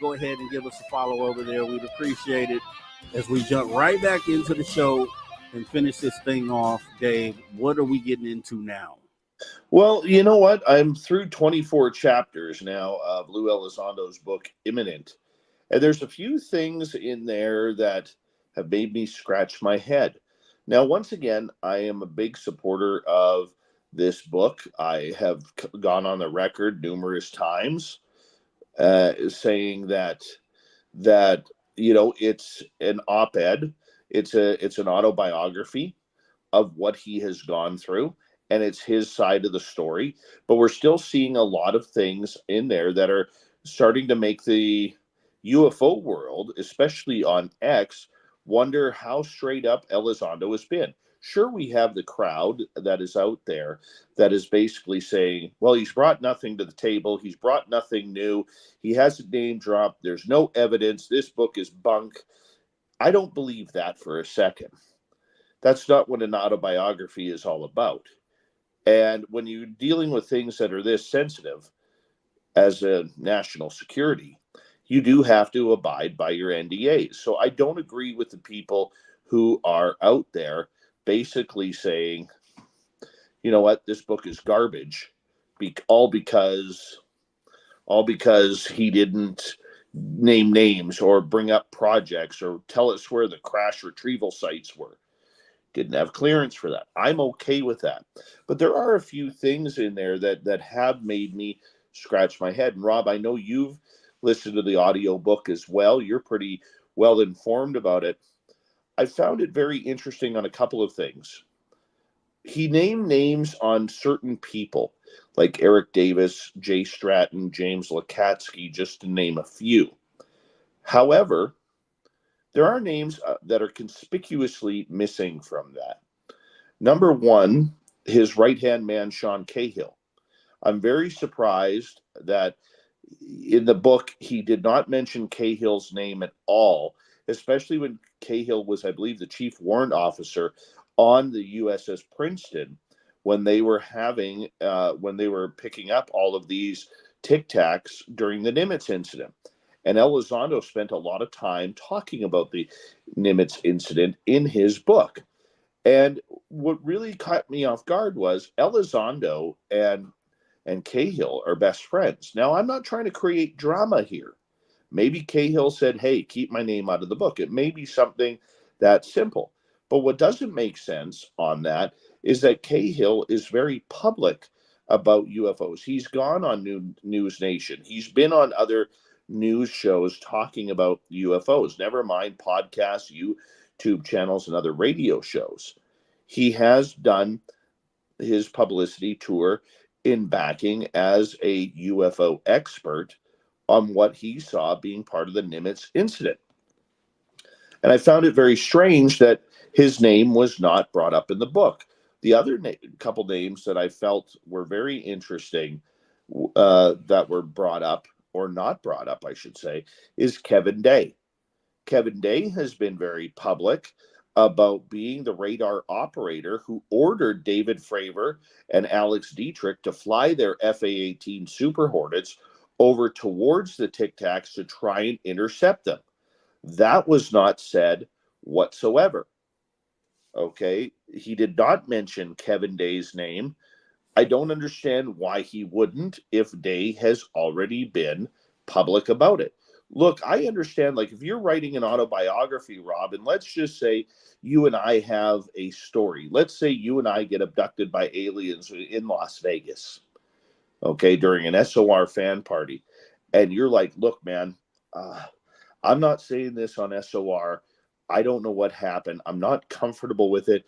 Go ahead and give us a follow over there. We'd appreciate it as we jump right back into the show and finish this thing off. Dave, what are we getting into now? Well, you know what? I'm through 24 chapters now of Lou Elizondo's book, Imminent. And there's a few things in there that have made me scratch my head. Now, once again, I am a big supporter of this book. I have gone on the record numerous times saying that it's an op-ed. It's an autobiography of what he has gone through, and it's his side of the story. But we're still seeing a lot of things in there that are starting to make the UFO world, especially on X, wonder how straight up Elizondo has been. Sure, we have the crowd that is out there that is basically saying, well, he's brought nothing to the table. He's brought nothing new. He hasn't name dropped. There's no evidence. This book is bunk. I don't believe that for a second. That's not what an autobiography is all about. And when you're dealing with things that are this sensitive as a national security, you do have to abide by your NDAs. So I don't agree with the people who are out there basically saying, you know what, this book is garbage, all because he didn't name names or bring up projects or tell us where the crash retrieval sites were. Didn't have clearance for that. I'm okay with that. But there are a few things in there that have made me scratch my head. And Rob, I know you've listened to the audio book as well. You're pretty well informed about it. I found it very interesting on a couple of things. He named names on certain people, like Eric Davis, Jay Stratton, James Lukatsky, just to name a few. However, there are names that are conspicuously missing from that. Number one, his right-hand man, Sean Cahill. I'm very surprised that in the book, he did not mention Cahill's name at all, especially when Cahill was, I believe, the chief warrant officer on the USS Princeton when they were picking up all of these Tic Tacs during the Nimitz incident. And Elizondo spent a lot of time talking about the Nimitz incident in his book. And what really caught me off guard was Elizondo and Cahill are best friends. Now, I'm not trying to create drama here. Maybe Cahill said, hey, keep my name out of the book. It may be something that simple. But what doesn't make sense on that is that Cahill is very public about UFOs. He's gone on News Nation. He's been on other news shows talking about UFOs, never mind podcasts, YouTube channels, and other radio shows. He has done his publicity tour in backing as a UFO expert on what he saw being part of the Nimitz incident. And I found it very strange that his name was not brought up in the book. The other couple names that I felt were very interesting that were brought up, or not brought up, I should say, is Kevin Day. Kevin Day has been very public about being the radar operator who ordered David Fravor and Alex Dietrich to fly their FA-18 Super Hornets over towards the Tic Tacs to try and intercept them. That was not said whatsoever. Okay, he did not mention Kevin Day's name. I don't understand why he wouldn't if Day has already been public about it. Look, I understand, like, if you're writing an autobiography, Rob, and let's just say you and I have a story. Let's say you and I get abducted by aliens in Las Vegas, okay, during an SOR fan party. And you're like, look, man, I'm not saying this on SOR. I don't know what happened. I'm not comfortable with it.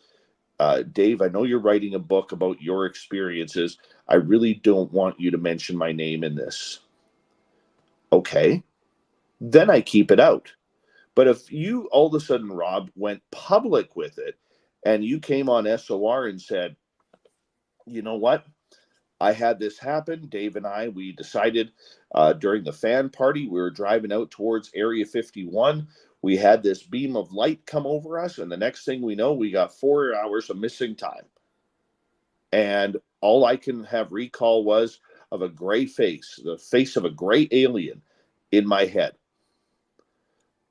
Dave, I know you're writing a book about your experiences. I really don't want you to mention my name in this. Okay. Then I keep it out. But if you all of a sudden, Rob, went public with it and you came on SOR and said, you know what? I had this happen. Dave and I, we decided during the fan party, we were driving out towards Area 51. We had this beam of light come over us. And the next thing we know, we got 4 hours of missing time. And all I can have recall was of a gray face, the face of a gray alien in my head.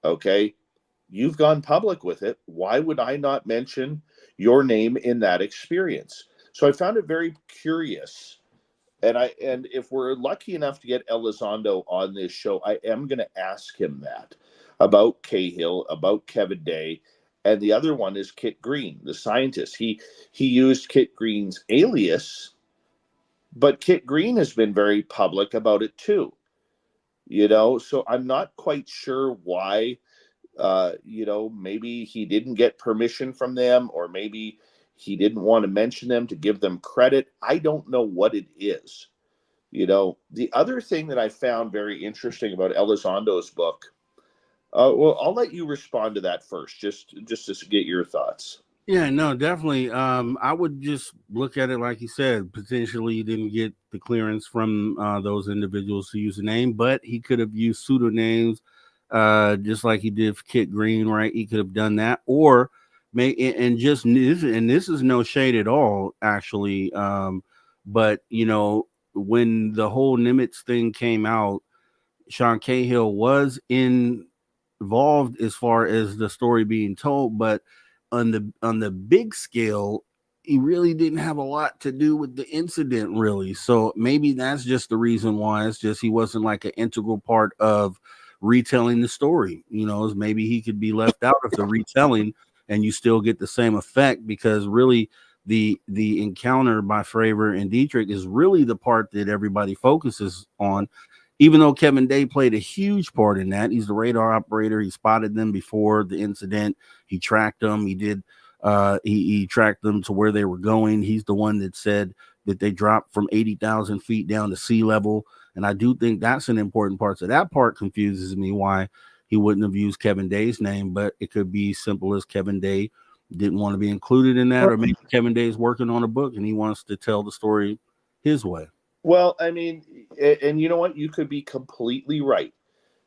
Okay, you've gone public with it. Why would I not mention your name in that experience? So I found it very curious. And if we're lucky enough to get Elizondo on this show, I am going to ask him that about Cahill, about Kevin Day, and the other one is Kit Green, the scientist. He used Kit Green's alias, but Kit Green has been very public about it too. You know, so I'm not quite sure why, maybe he didn't get permission from them, or maybe he didn't want to mention them to give them credit. I don't know what it is. You know, the other thing that I found very interesting about Elizondo's book, well, I'll let you respond to that first, just to get your thoughts. Yeah, no, definitely. I would just look at it like you said. Potentially, he didn't get the clearance from those individuals to use the name, but he could have used pseudonyms, just like he did for Kit Green, right? He could have done that, or and this is no shade at all, actually. But when the whole Nimitz thing came out, Sean Cahill was involved as far as the story being told, but on the big scale, he really didn't have a lot to do with the incident, really. So maybe that's just the reason why. It's just he wasn't like an integral part of retelling the story. Maybe he could be left out of the retelling, and you still get the same effect, because really the encounter by Fravor and Dietrich is really the part that everybody focuses on. Even though Kevin Day played a huge part in that, he's the radar operator. He spotted them before the incident. He tracked them. He did. He tracked them to where they were going. He's the one that said that they dropped from 80,000 feet down to sea level. And I do think that's an important part. So that part confuses me, why he wouldn't have used Kevin Day's name, but it could be simple as Kevin Day didn't want to be included in that, or maybe Kevin Day is working on a book and he wants to tell the story his way. Well, I mean, and you know what? You could be completely right,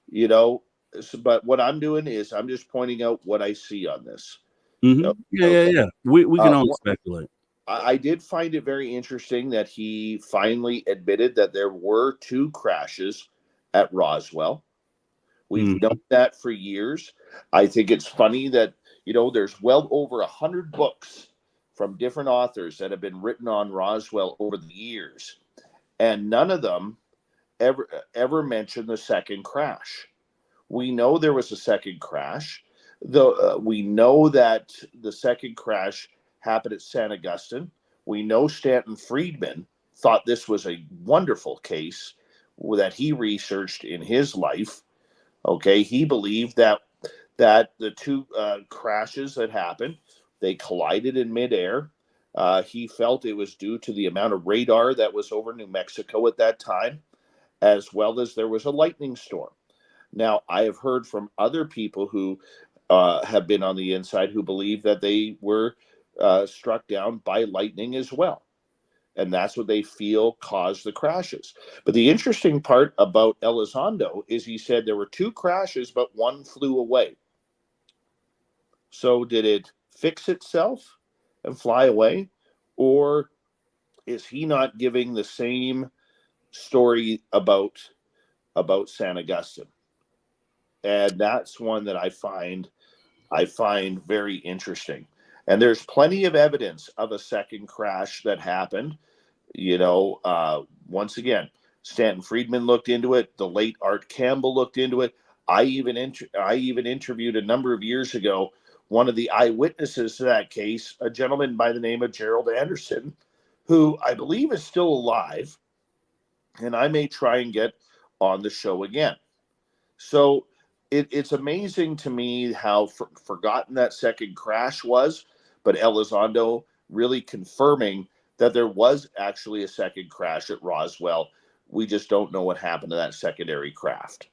but what I'm doing is I'm just pointing out what I see on this. Mm-hmm. Yeah. We can only speculate. I did find it very interesting that he finally admitted that there were 2 crashes at Roswell. We've known that for years. I think it's funny that, there's well over 100 books from different authors that have been written on Roswell over the years. And none of them ever mentioned the second crash. We know there was a second crash. We know that the second crash happened at San Augustine. We know Stanton Friedman thought this was a wonderful case that he researched in his life. Okay, he believed that the 2 crashes that happened, they collided in midair. He felt it was due to the amount of radar that was over New Mexico at that time, as well as there was a lightning storm. Now, I have heard from other people who have been on the inside who believe that they were struck down by lightning as well. And that's what they feel caused the crashes. But the interesting part about Elizondo is he said there were 2 crashes, but 1 flew away. So did it fix itself and fly away, or is he not giving the same story about San Augustine? And that's one that I find I find very interesting. And there's plenty of evidence of a second crash that happened. Once again, Stanton Friedman looked into it. The late Art Campbell looked into it. I even interviewed a number of years ago one of the eyewitnesses to that case, a gentleman by the name of Gerald Anderson, who I believe is still alive, and I may try and get on the show again. So it's amazing to me how forgotten that second crash was, but Elizondo really confirming that there was actually a second crash at Roswell. We just don't know what happened to that secondary craft.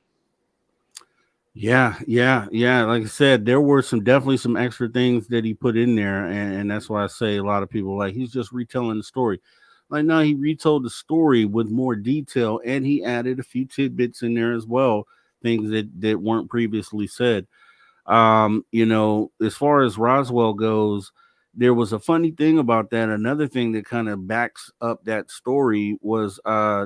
Yeah. Like I said, there were definitely some extra things that he put in there, and that's why I say a lot of people like he's just retelling the story. Like, no, he retold the story with more detail, and he added a few tidbits in there as well, things that weren't previously said. As far as Roswell goes, there was a funny thing about that. Another thing that kind of backs up that story was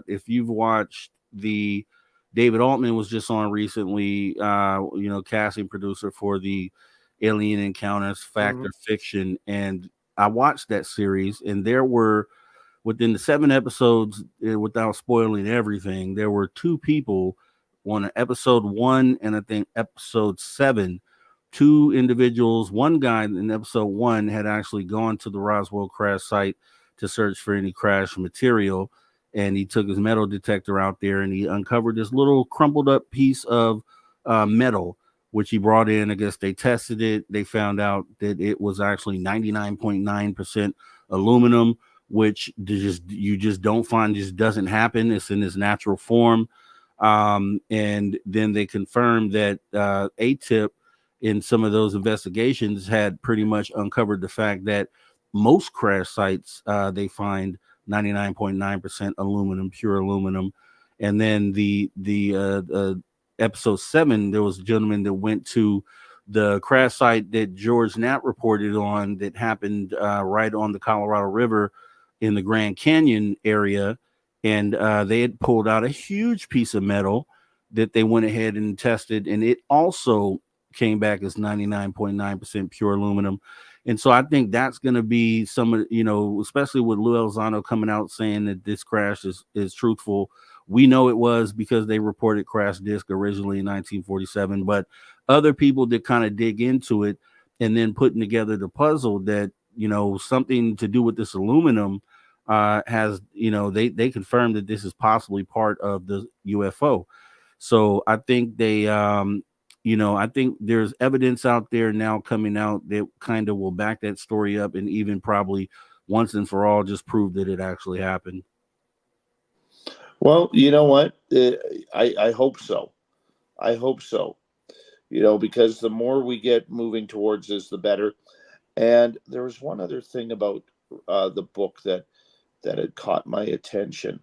if you've watched the David Altman was just on recently, casting producer for the Alien Encounters Fact or Fiction. And I watched that series, and there were, within the 7 episodes, without spoiling everything, there were 2 people on episode 1 and I think episode 7. 2 individuals, one guy in episode 1 had actually gone to the Roswell crash site to search for any crash material, and he took his metal detector out there and he uncovered this little crumpled up piece of metal, which he brought in. I guess they tested it. They found out that it was actually 99.9% aluminum, which you just don't find, just doesn't happen. It's in its natural form. And then they confirmed that ATIP in some of those investigations had pretty much uncovered the fact that most crash sites, they find 99.9% aluminum, pure aluminum. And then the episode 7, there was a gentleman that went to the crash site that George Knapp reported on that happened right on the Colorado River in the Grand Canyon area. And they had pulled out a huge piece of metal that they went ahead and tested, and it also came back as 99.9% pure aluminum. And so I think that's going to be some of, especially with Lou Elizondo coming out saying that this crash is truthful. We know it was because they reported crash disk originally in 1947, but other people that kind of dig into it and then putting together the puzzle that, something to do with this aluminum has, they confirmed that this is possibly part of the UFO. So I think I think there's evidence out there now coming out that kind of will back that story up and even probably once and for all just prove that it actually happened. Well, you know what? I hope so. I hope so. Because the more we get moving towards this, the better. And there was one other thing about the book that had caught my attention.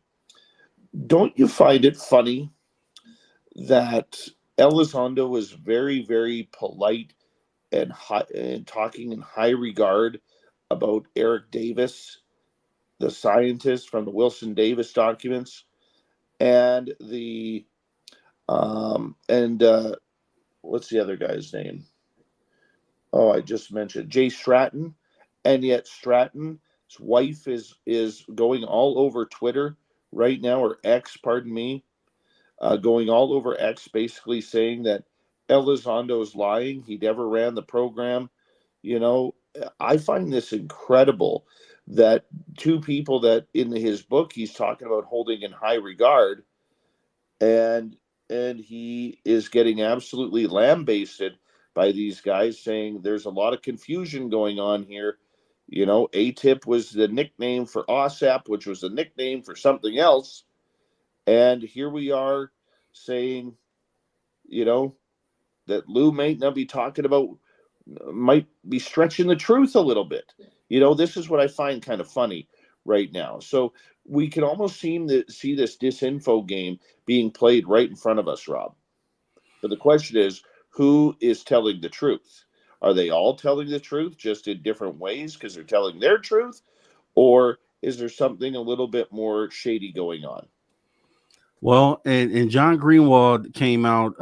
Don't you find it funny that Elizondo was very, very polite and talking in high regard about Eric Davis, the scientist from the Wilson Davis documents, and what's the other guy's name? Oh, I just mentioned Jay Stratton, and yet Stratton's wife is going all over Twitter right now, or X, pardon me. Going all over X, basically saying that Elizondo is lying. He never ran the program. I find this incredible that 2 people that in his book he's talking about holding in high regard, and he is getting absolutely lambasted by these guys saying there's a lot of confusion going on here. ATIP was the nickname for OSAP, which was the nickname for something else. And here we are saying, that Lou might not be talking about, might be stretching the truth a little bit. This is what I find kind of funny right now. So we can almost seem to see this disinfo game being played right in front of us, Rob. But the question is, who is telling the truth? Are they all telling the truth just in different ways because they're telling their truth? Or is there something a little bit more shady going on? Well, and John Greenwald came out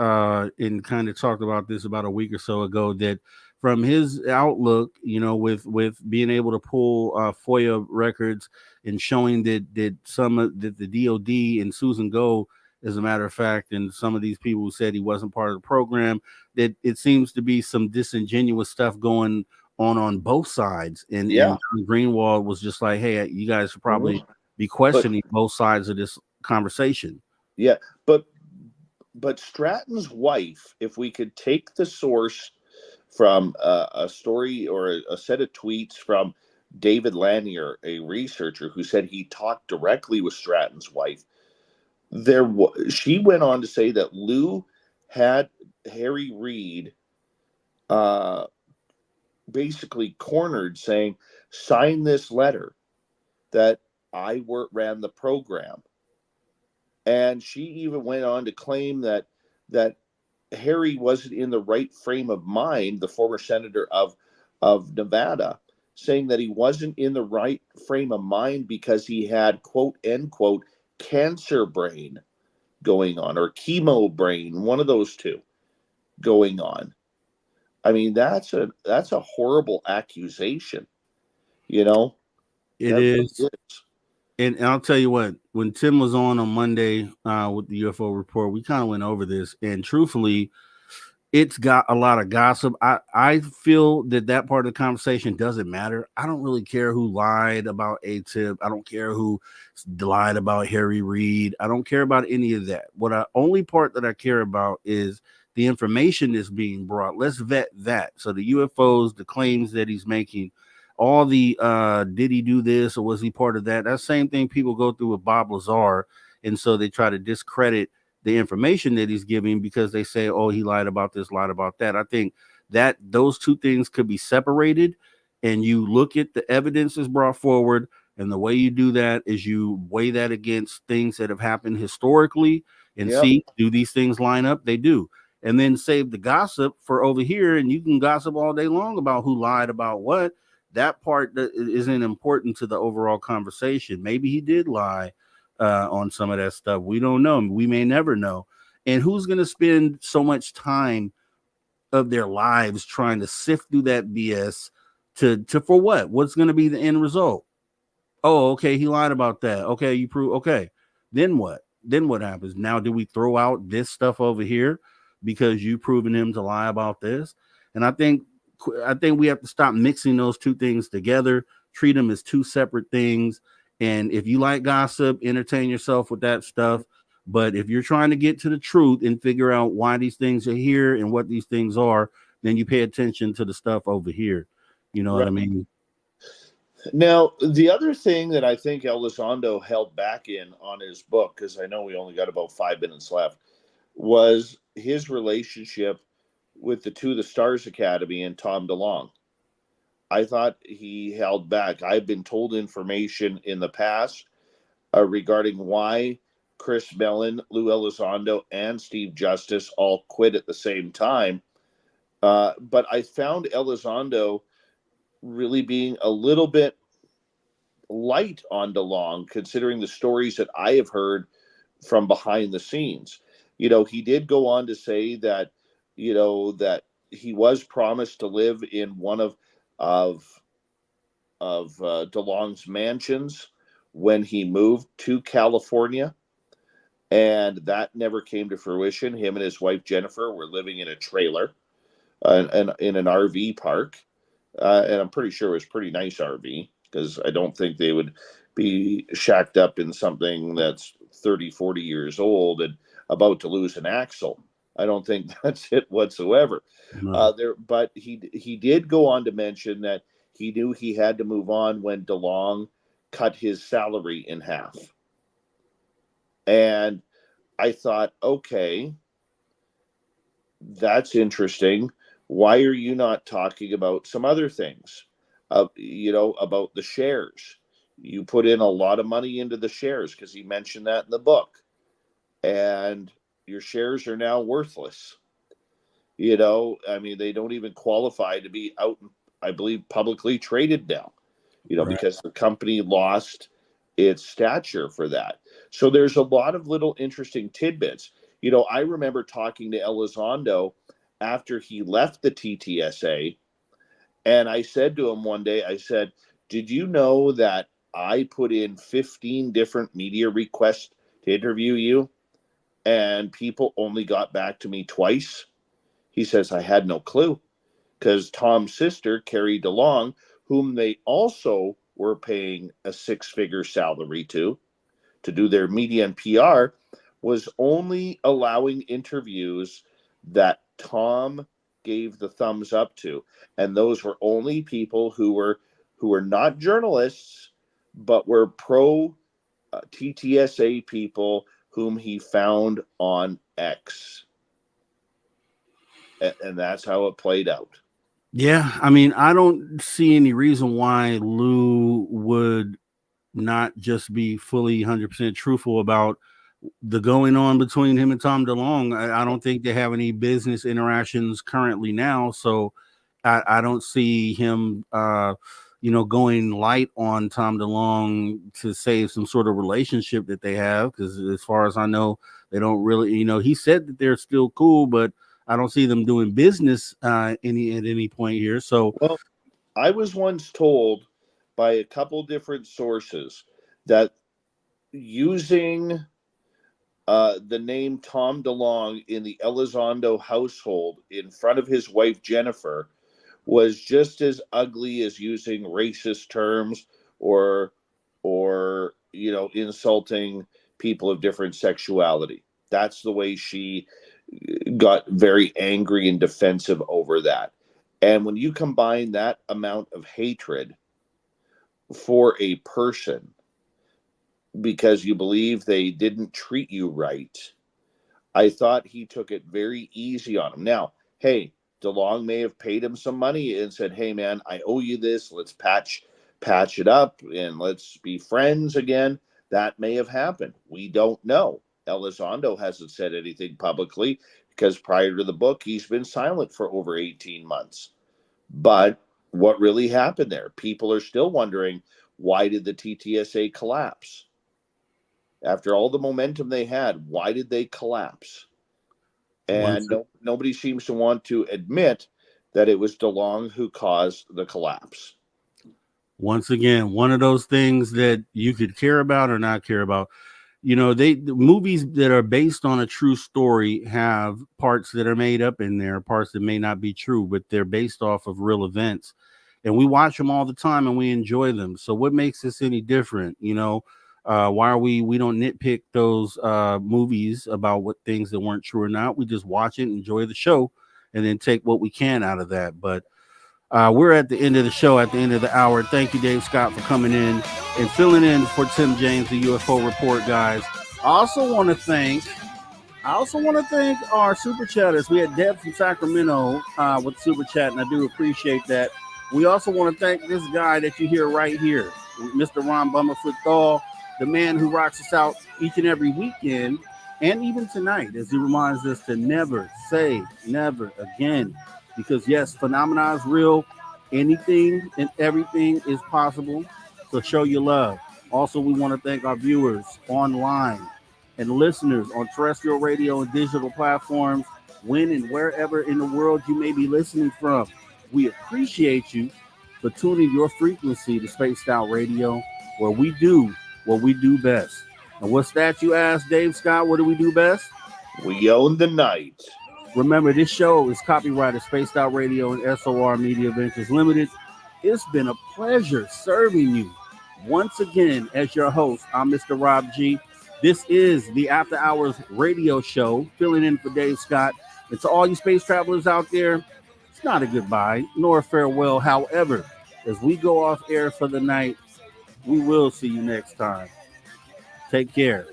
and kind of talked about this about a week or so ago, that from his outlook, with being able to pull FOIA records and showing that some of the DOD and Susan Go, as a matter of fact, and some of these people who said he wasn't part of the program, that it seems to be some disingenuous stuff going on both sides. And John Greenwald was just like, hey, you guys should probably be questioning both sides of this conversation. Yeah, but Stratton's wife, if we could take the source from a story or a set of tweets from David Lanier, a researcher who said he talked directly with Stratton's wife, she went on to say that Lou had Harry Reid basically cornered, saying, sign this letter that I ran the program. And she even went on to claim that Harry wasn't in the right frame of mind, the former senator of Nevada, saying that he wasn't in the right frame of mind because he had, quote, end quote, cancer brain going on, or chemo brain, one of those two going on. I mean, that's a horrible accusation, It is. And I'll tell you what, when Tim was on Monday with the UFO report, we kind of went over this, and truthfully, it's got a lot of gossip. I feel that part of the conversation doesn't matter. I don't really care who lied about ATIP. I don't care who lied about Harry Reid. I don't care about any of that. Only part that I care about is the information that's being brought. Let's vet that. So the UFOs, the claims that he's making, all the did he do this or was he part of that? That same thing people go through with Bob Lazar, and so they try to discredit the information that he's giving because they say, oh, he lied about this, lied about that. I think that those two things could be separated, and you look at the evidence that's brought forward, and the way you do that is you weigh that against things that have happened historically and see, do these things line up? They do. And then save the gossip for over here, and you can gossip all day long about who lied about what. That part that isn't important to the overall conversation. Maybe he did lie on some of that stuff. We don't know. We may never know. And who's going to spend so much time of their lives trying to sift through that BS to for what? What's going to be the end result? Oh, okay, he lied about that. Okay, you prove. Okay, then what? Then what happens? Now, do we throw out this stuff over here because you proven him to lie about this? And I think we have to stop mixing those two things together, treat them as two separate things. And if you like gossip, entertain yourself with that stuff. But if you're trying to get to the truth and figure out why these things are here and what these things are, then you pay attention to the stuff over here. You know what I mean? Now, the other thing that I think Elizondo held back on his book, because I know we only got about 5 minutes left, was his relationship with the Stars Academy and Tom DeLonge. I thought he held back. I've been told information in the past regarding why Chris Mellon, Lou Elizondo, and Steve Justice all quit at the same time. But I found Elizondo really being a little bit light on DeLonge, considering the stories that I have heard from behind the scenes. He did go on to say that, that he was promised to live in one of DeLonge's mansions when he moved to California, and that never came to fruition. Him and his wife Jennifer were living in a trailer and in an RV park, and I'm pretty sure it was a pretty nice RV, because I don't think they would be shacked up in something that's 30, 40 years old and about to lose an axle. I don't think that's it whatsoever. No. But he did go on to mention that he knew he had to move on when DeLonge cut his salary in half. And I thought, okay, that's interesting. Why are you not talking about some other things? About the shares. You put in a lot of money into the shares, because he mentioned that in the book. And your shares are now worthless. They don't even qualify to be out, I believe, publicly traded now, because the company lost its stature for that. So there's a lot of little interesting tidbits. I remember talking to Elizondo after he left the TTSA And I said to him one day, I said, did you know that I put in 15 different media requests to interview you, and people only got back to me twice? He says, I had no clue, because Tom's sister, Carrie DeLong, whom they also were paying a six-figure salary to do their media and PR, was only allowing interviews that Tom gave the thumbs up to. And those were only people who were not journalists, but were pro TTSA people whom he found on X. And that's how it played out. Yeah, I mean, I don't see any reason why Lou would not just be fully 100% truthful about the going on between him and Tom DeLonge. I don't think they have any business interactions currently now, so I don't see him, going light on Tom DeLonge to save some sort of relationship that they have, because as far as I know, they don't really, he said that they're still cool, but I don't see them doing business at any point here. So, well, I was once told by a couple different sources that using the name Tom DeLonge in the Elizondo household in front of his wife Jennifer was just as ugly as using racist terms or insulting people of different sexuality. That's the way she got very angry and defensive over that. And when you combine that amount of hatred for a person because you believe they didn't treat you right, I thought he took it very easy on him. Now, hey, DeLonge may have paid him some money and said, hey, man, I owe you this. Let's patch it up and let's be friends again. That may have happened. We don't know. Elizondo hasn't said anything publicly because prior to the book, he's been silent for over 18 months. But what really happened there? People are still wondering, why did the TTSA collapse? After all the momentum they had, why did they collapse? And nobody seems to want to admit that it was DeLonge who caused the collapse. Once again, one of those things that you could care about or not care about. The movies that are based on a true story have parts that are made up in there, parts that may not be true, but they're based off of real events. And we watch them all the time and we enjoy them. So what makes this any different? Why are we don't nitpick those movies about what things that weren't true or not. We just watch it, enjoy the show, and then take what we can out of that. But we're at the end of the show, at the end of the hour. Thank you, Dave Scott, for coming in and filling in for Tim James, the UFO Report, guys. I also want to thank our super chatters. We had Deb from Sacramento with super chat, and I do appreciate that. We also want to thank this guy that you hear right here, Mr. Ron Bummerfoot Thal, the man who rocks us out each and every weekend, and even tonight, as he reminds us to never say never again. Because yes, phenomena is real. Anything and everything is possible. So show your love. Also, we want to thank our viewers online and listeners on terrestrial radio and digital platforms, when and wherever in the world you may be listening from. We appreciate you for tuning your frequency to Spaced Out Radio, where we do what we do best. And what's that, you ask, Dave Scott? What do we do best? We own the night. Remember, this show is copyrighted Spaced Out Radio and SOR Media Ventures Limited. It's been a pleasure serving you once again as your host. I'm Mr. Rob G. This is the After Hours Radio Show, filling in for Dave Scott. And to all you space travelers out there, it's not a goodbye nor a farewell. However, as we go off air for the night, we will see you next time. Take care.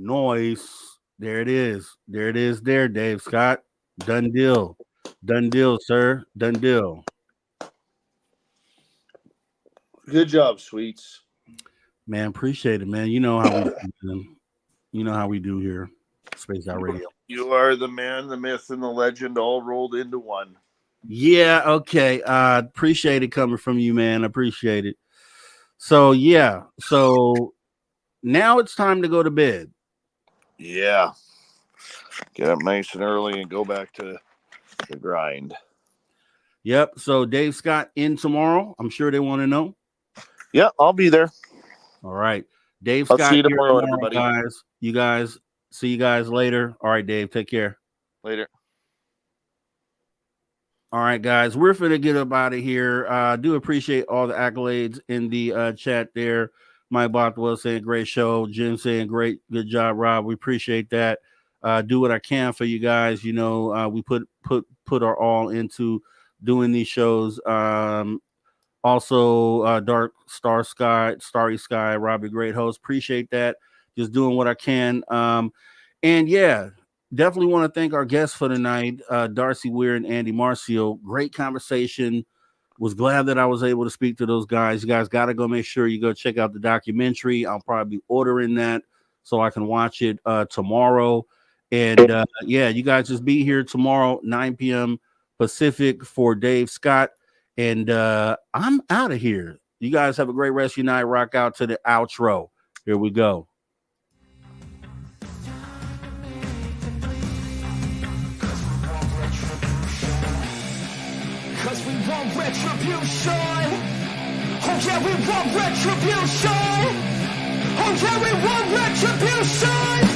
Noise. There it is. There it is there, Dave Scott. Done deal. Done deal, sir. Done deal. Good job, Sweets. Man, appreciate it, man. You know how we do, man. You know how we do here. Spaced Out Radio. You are the man, the myth, and the legend all rolled into one. Yeah, okay. Appreciate it coming from you, man. Appreciate it. So yeah. So now it's time to go to bed. Yeah. Get up nice and early and go back to the grind. Yep. So Dave Scott in tomorrow. I'm sure they want to know. Yeah, I'll be there. All right. Dave I'll Scott see you tomorrow, everybody. guys. You guys see you guys later. All right, Dave. Take care. Later. All right, guys. We're finna get up out of here. Do appreciate all the accolades in the chat there. Mike Bothwell saying great show. Jim saying great, good job, Rob. We appreciate that. Do what I can for you guys. You know, we put our all into doing these shows. Also, Dark Starry Sky, Robbie, great host. Appreciate that. Just doing what I can. And yeah, definitely want to thank our guests for tonight, Darcy Weir and Andy Marcial. Great conversation. Was glad that I was able to speak to those guys. You guys got to go make sure you go check out the documentary. I'll probably be ordering that so I can watch it tomorrow. And yeah, you guys just be here tomorrow, 9 p.m. Pacific for Dave Scott. And I'm out of here. You guys have a great rest of your night. Rock out to the outro. Here we go. Cause we want retribution. Oh yeah, we want retribution. Oh yeah, we want retribution.